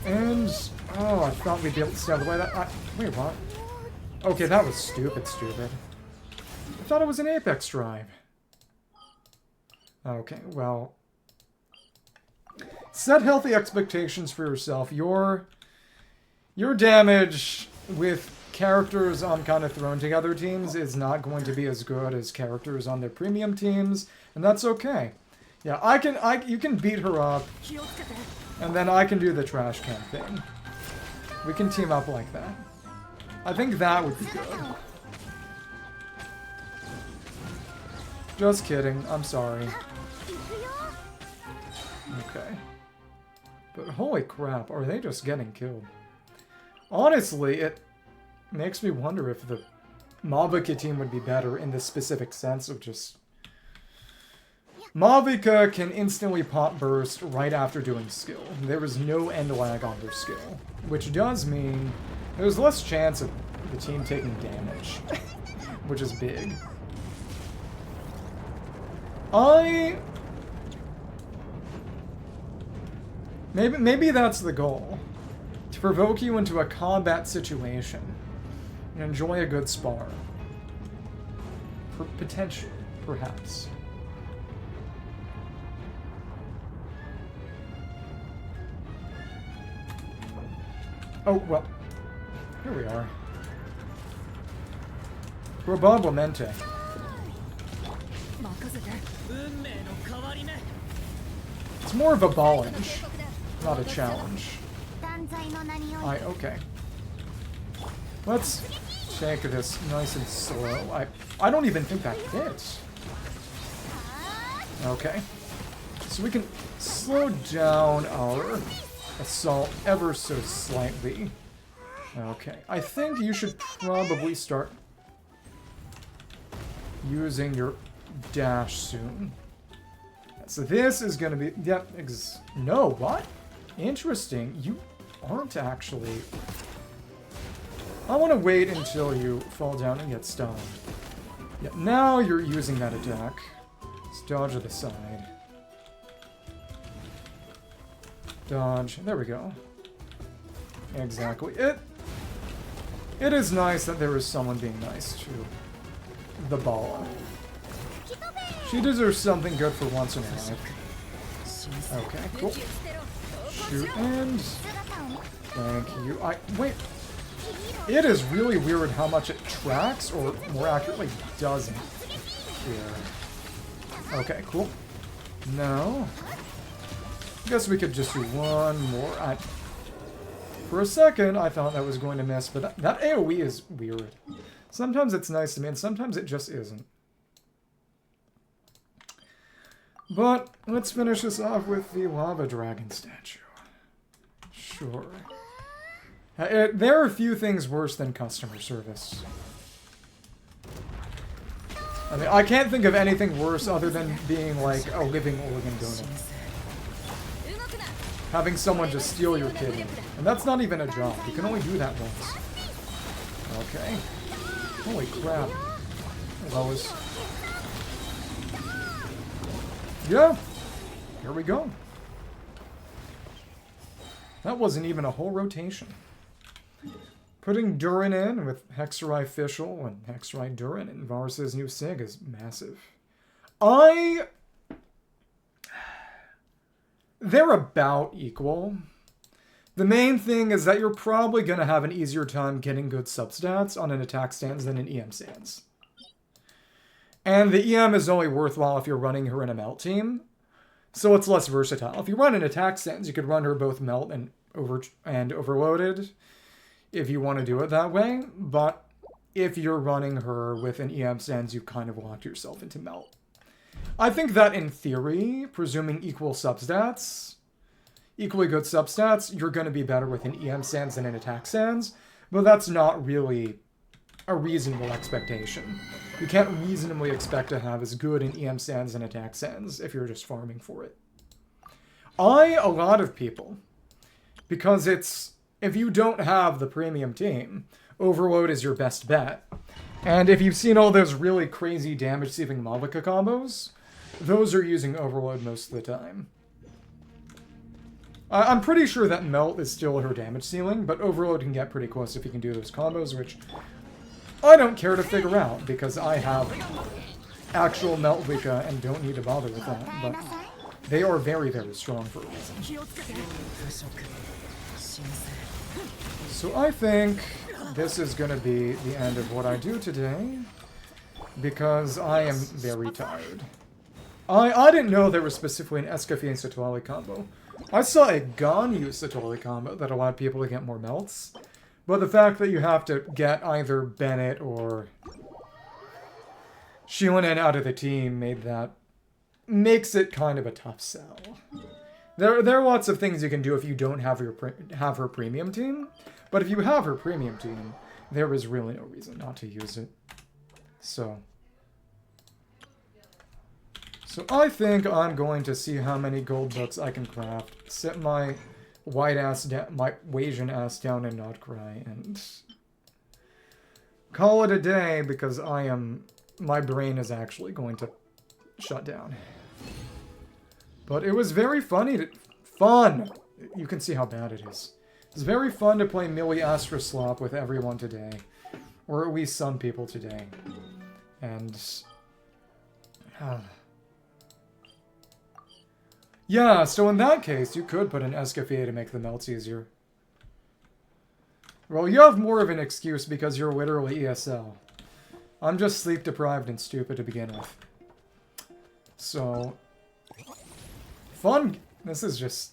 And, oh, I thought we'd be able to stay out of the way. Wait, what? Okay, that was stupid. I thought it was an Apex drive. Okay, well. Set healthy expectations for yourself. Your damage with characters on kind of thrown together teams is not going to be as good as characters on their premium teams, and that's okay. Yeah, you can beat her up, and then I can do the trash can thing. We can team up like that. I think that would be good. Just kidding, I'm sorry. Okay. But holy crap, are they just getting killed? Honestly, it makes me wonder if the Mabuki team would be better in the specific sense of just Mavica can instantly pop burst right after doing skill. There is no end lag on their skill, which does mean there's less chance of the team taking damage, which is big. Maybe that's the goal. To provoke you into a combat situation and enjoy a good spar. Potentially, perhaps. Oh, well. Here we are. Probablemente. It's more of a challenge, not a challenge. Okay. Let's take this nice and slow. I don't even think that hits. Okay. So we can slow down our assault ever so slightly. Okay. I think you should probably start using your dash soon. So this is going to be... Yep. No, what? Interesting. You aren't actually... I want to wait until you fall down and get stunned. Yeah, now you're using that attack. Let's dodge to the side. Dodge. There we go. Exactly. It is nice that there is someone being nice to the ball. She deserves something good for once in her life. Okay, cool. Shoot and... Thank you. Wait. It is really weird how much it tracks, or more accurately, doesn't. Here. Okay, cool. No. I guess we could just do one more. For a second, I thought that was going to miss, but that AoE is weird. Sometimes it's nice to me, and sometimes it just isn't. But let's finish this off with the lava dragon statue. Sure. There are a few things worse than customer service. I mean, I can't think of anything worse other than being like a living organ donor. Having someone just steal your kidney. And that's not even a job. You can only do that once. Okay. Holy crap. That was... Yeah. Here we go. That wasn't even a whole rotation. Putting Durin in with Hexerai Fischl and Hexerai Durin in Varus' new Sig is massive. They're about equal. The main thing is that you're probably going to have an easier time getting good substats on an attack stance than an EM stance. And the EM is only worthwhile if you're running her in a melt team, so it's less versatile. If you run an attack stance, you could run her both melt and overloaded, if you want to do it that way, but if you're running her with an EM stance, you kind of locked yourself into melt. I think that in theory, presuming equal substats, equally good substats, you're going to be better with an EM stance than an attack stance, but that's not really a reasonable expectation. You can't reasonably expect to have as good an EM stance and attack stance if you're just farming for it. A lot of people, because if you don't have the premium team, Overload is your best bet. And if you've seen all those really crazy damage-saving Malvika combos, those are using Overload most of the time. I'm pretty sure that Melt is still her damage ceiling, but Overload can get pretty close if you can do those combos, which I don't care to figure out, because I have actual Melt Vika and don't need to bother with that, but they are very, very strong for a reason. So I think this is going to be the end of what I do today, because I am very tired. I didn't know there was specifically an Escaffier and Satoali combo. I saw a Ganyu Satoali combo that allowed people to get more melts, but the fact that you have to get either Bennett or Shilinen out of the team makes it kind of a tough sell. There are lots of things you can do if you don't have her premium team, but if you have her premium team, there is really no reason not to use it. So So I think I'm going to see how many gold books I can craft. Sit my white ass down, my Asian ass down and not cry, and call it a day because my brain is actually going to shut down. But it was very fun! You can see how bad it is. It's very fun to play Miliastra slop with everyone today. Or at least some people today. And... yeah, so in that case, you could put an Escoffier to make the melts easier. Well, you have more of an excuse because you're literally ESL. I'm just sleep-deprived and stupid to begin with. So... fun! This is just...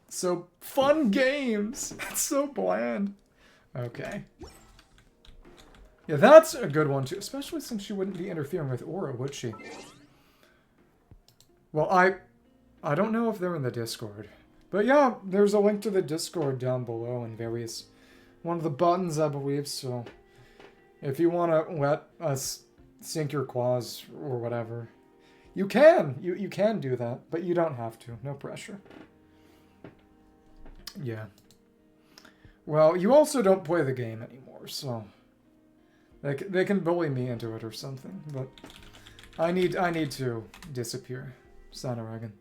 so fun games! It's so bland. Okay. Yeah, that's a good one too, especially since she wouldn't be interfering with Aura, would she? Well, I don't know if they're in the Discord. But yeah, there's a link to the Discord down below in various... one of the buttons, I believe, so... if you want to let us sink your claws or whatever, you can! You can do that, but you don't have to. No pressure. Yeah. Well, you also don't play the game anymore, so... they can bully me into it or something, but... I need to disappear. Sanaregan.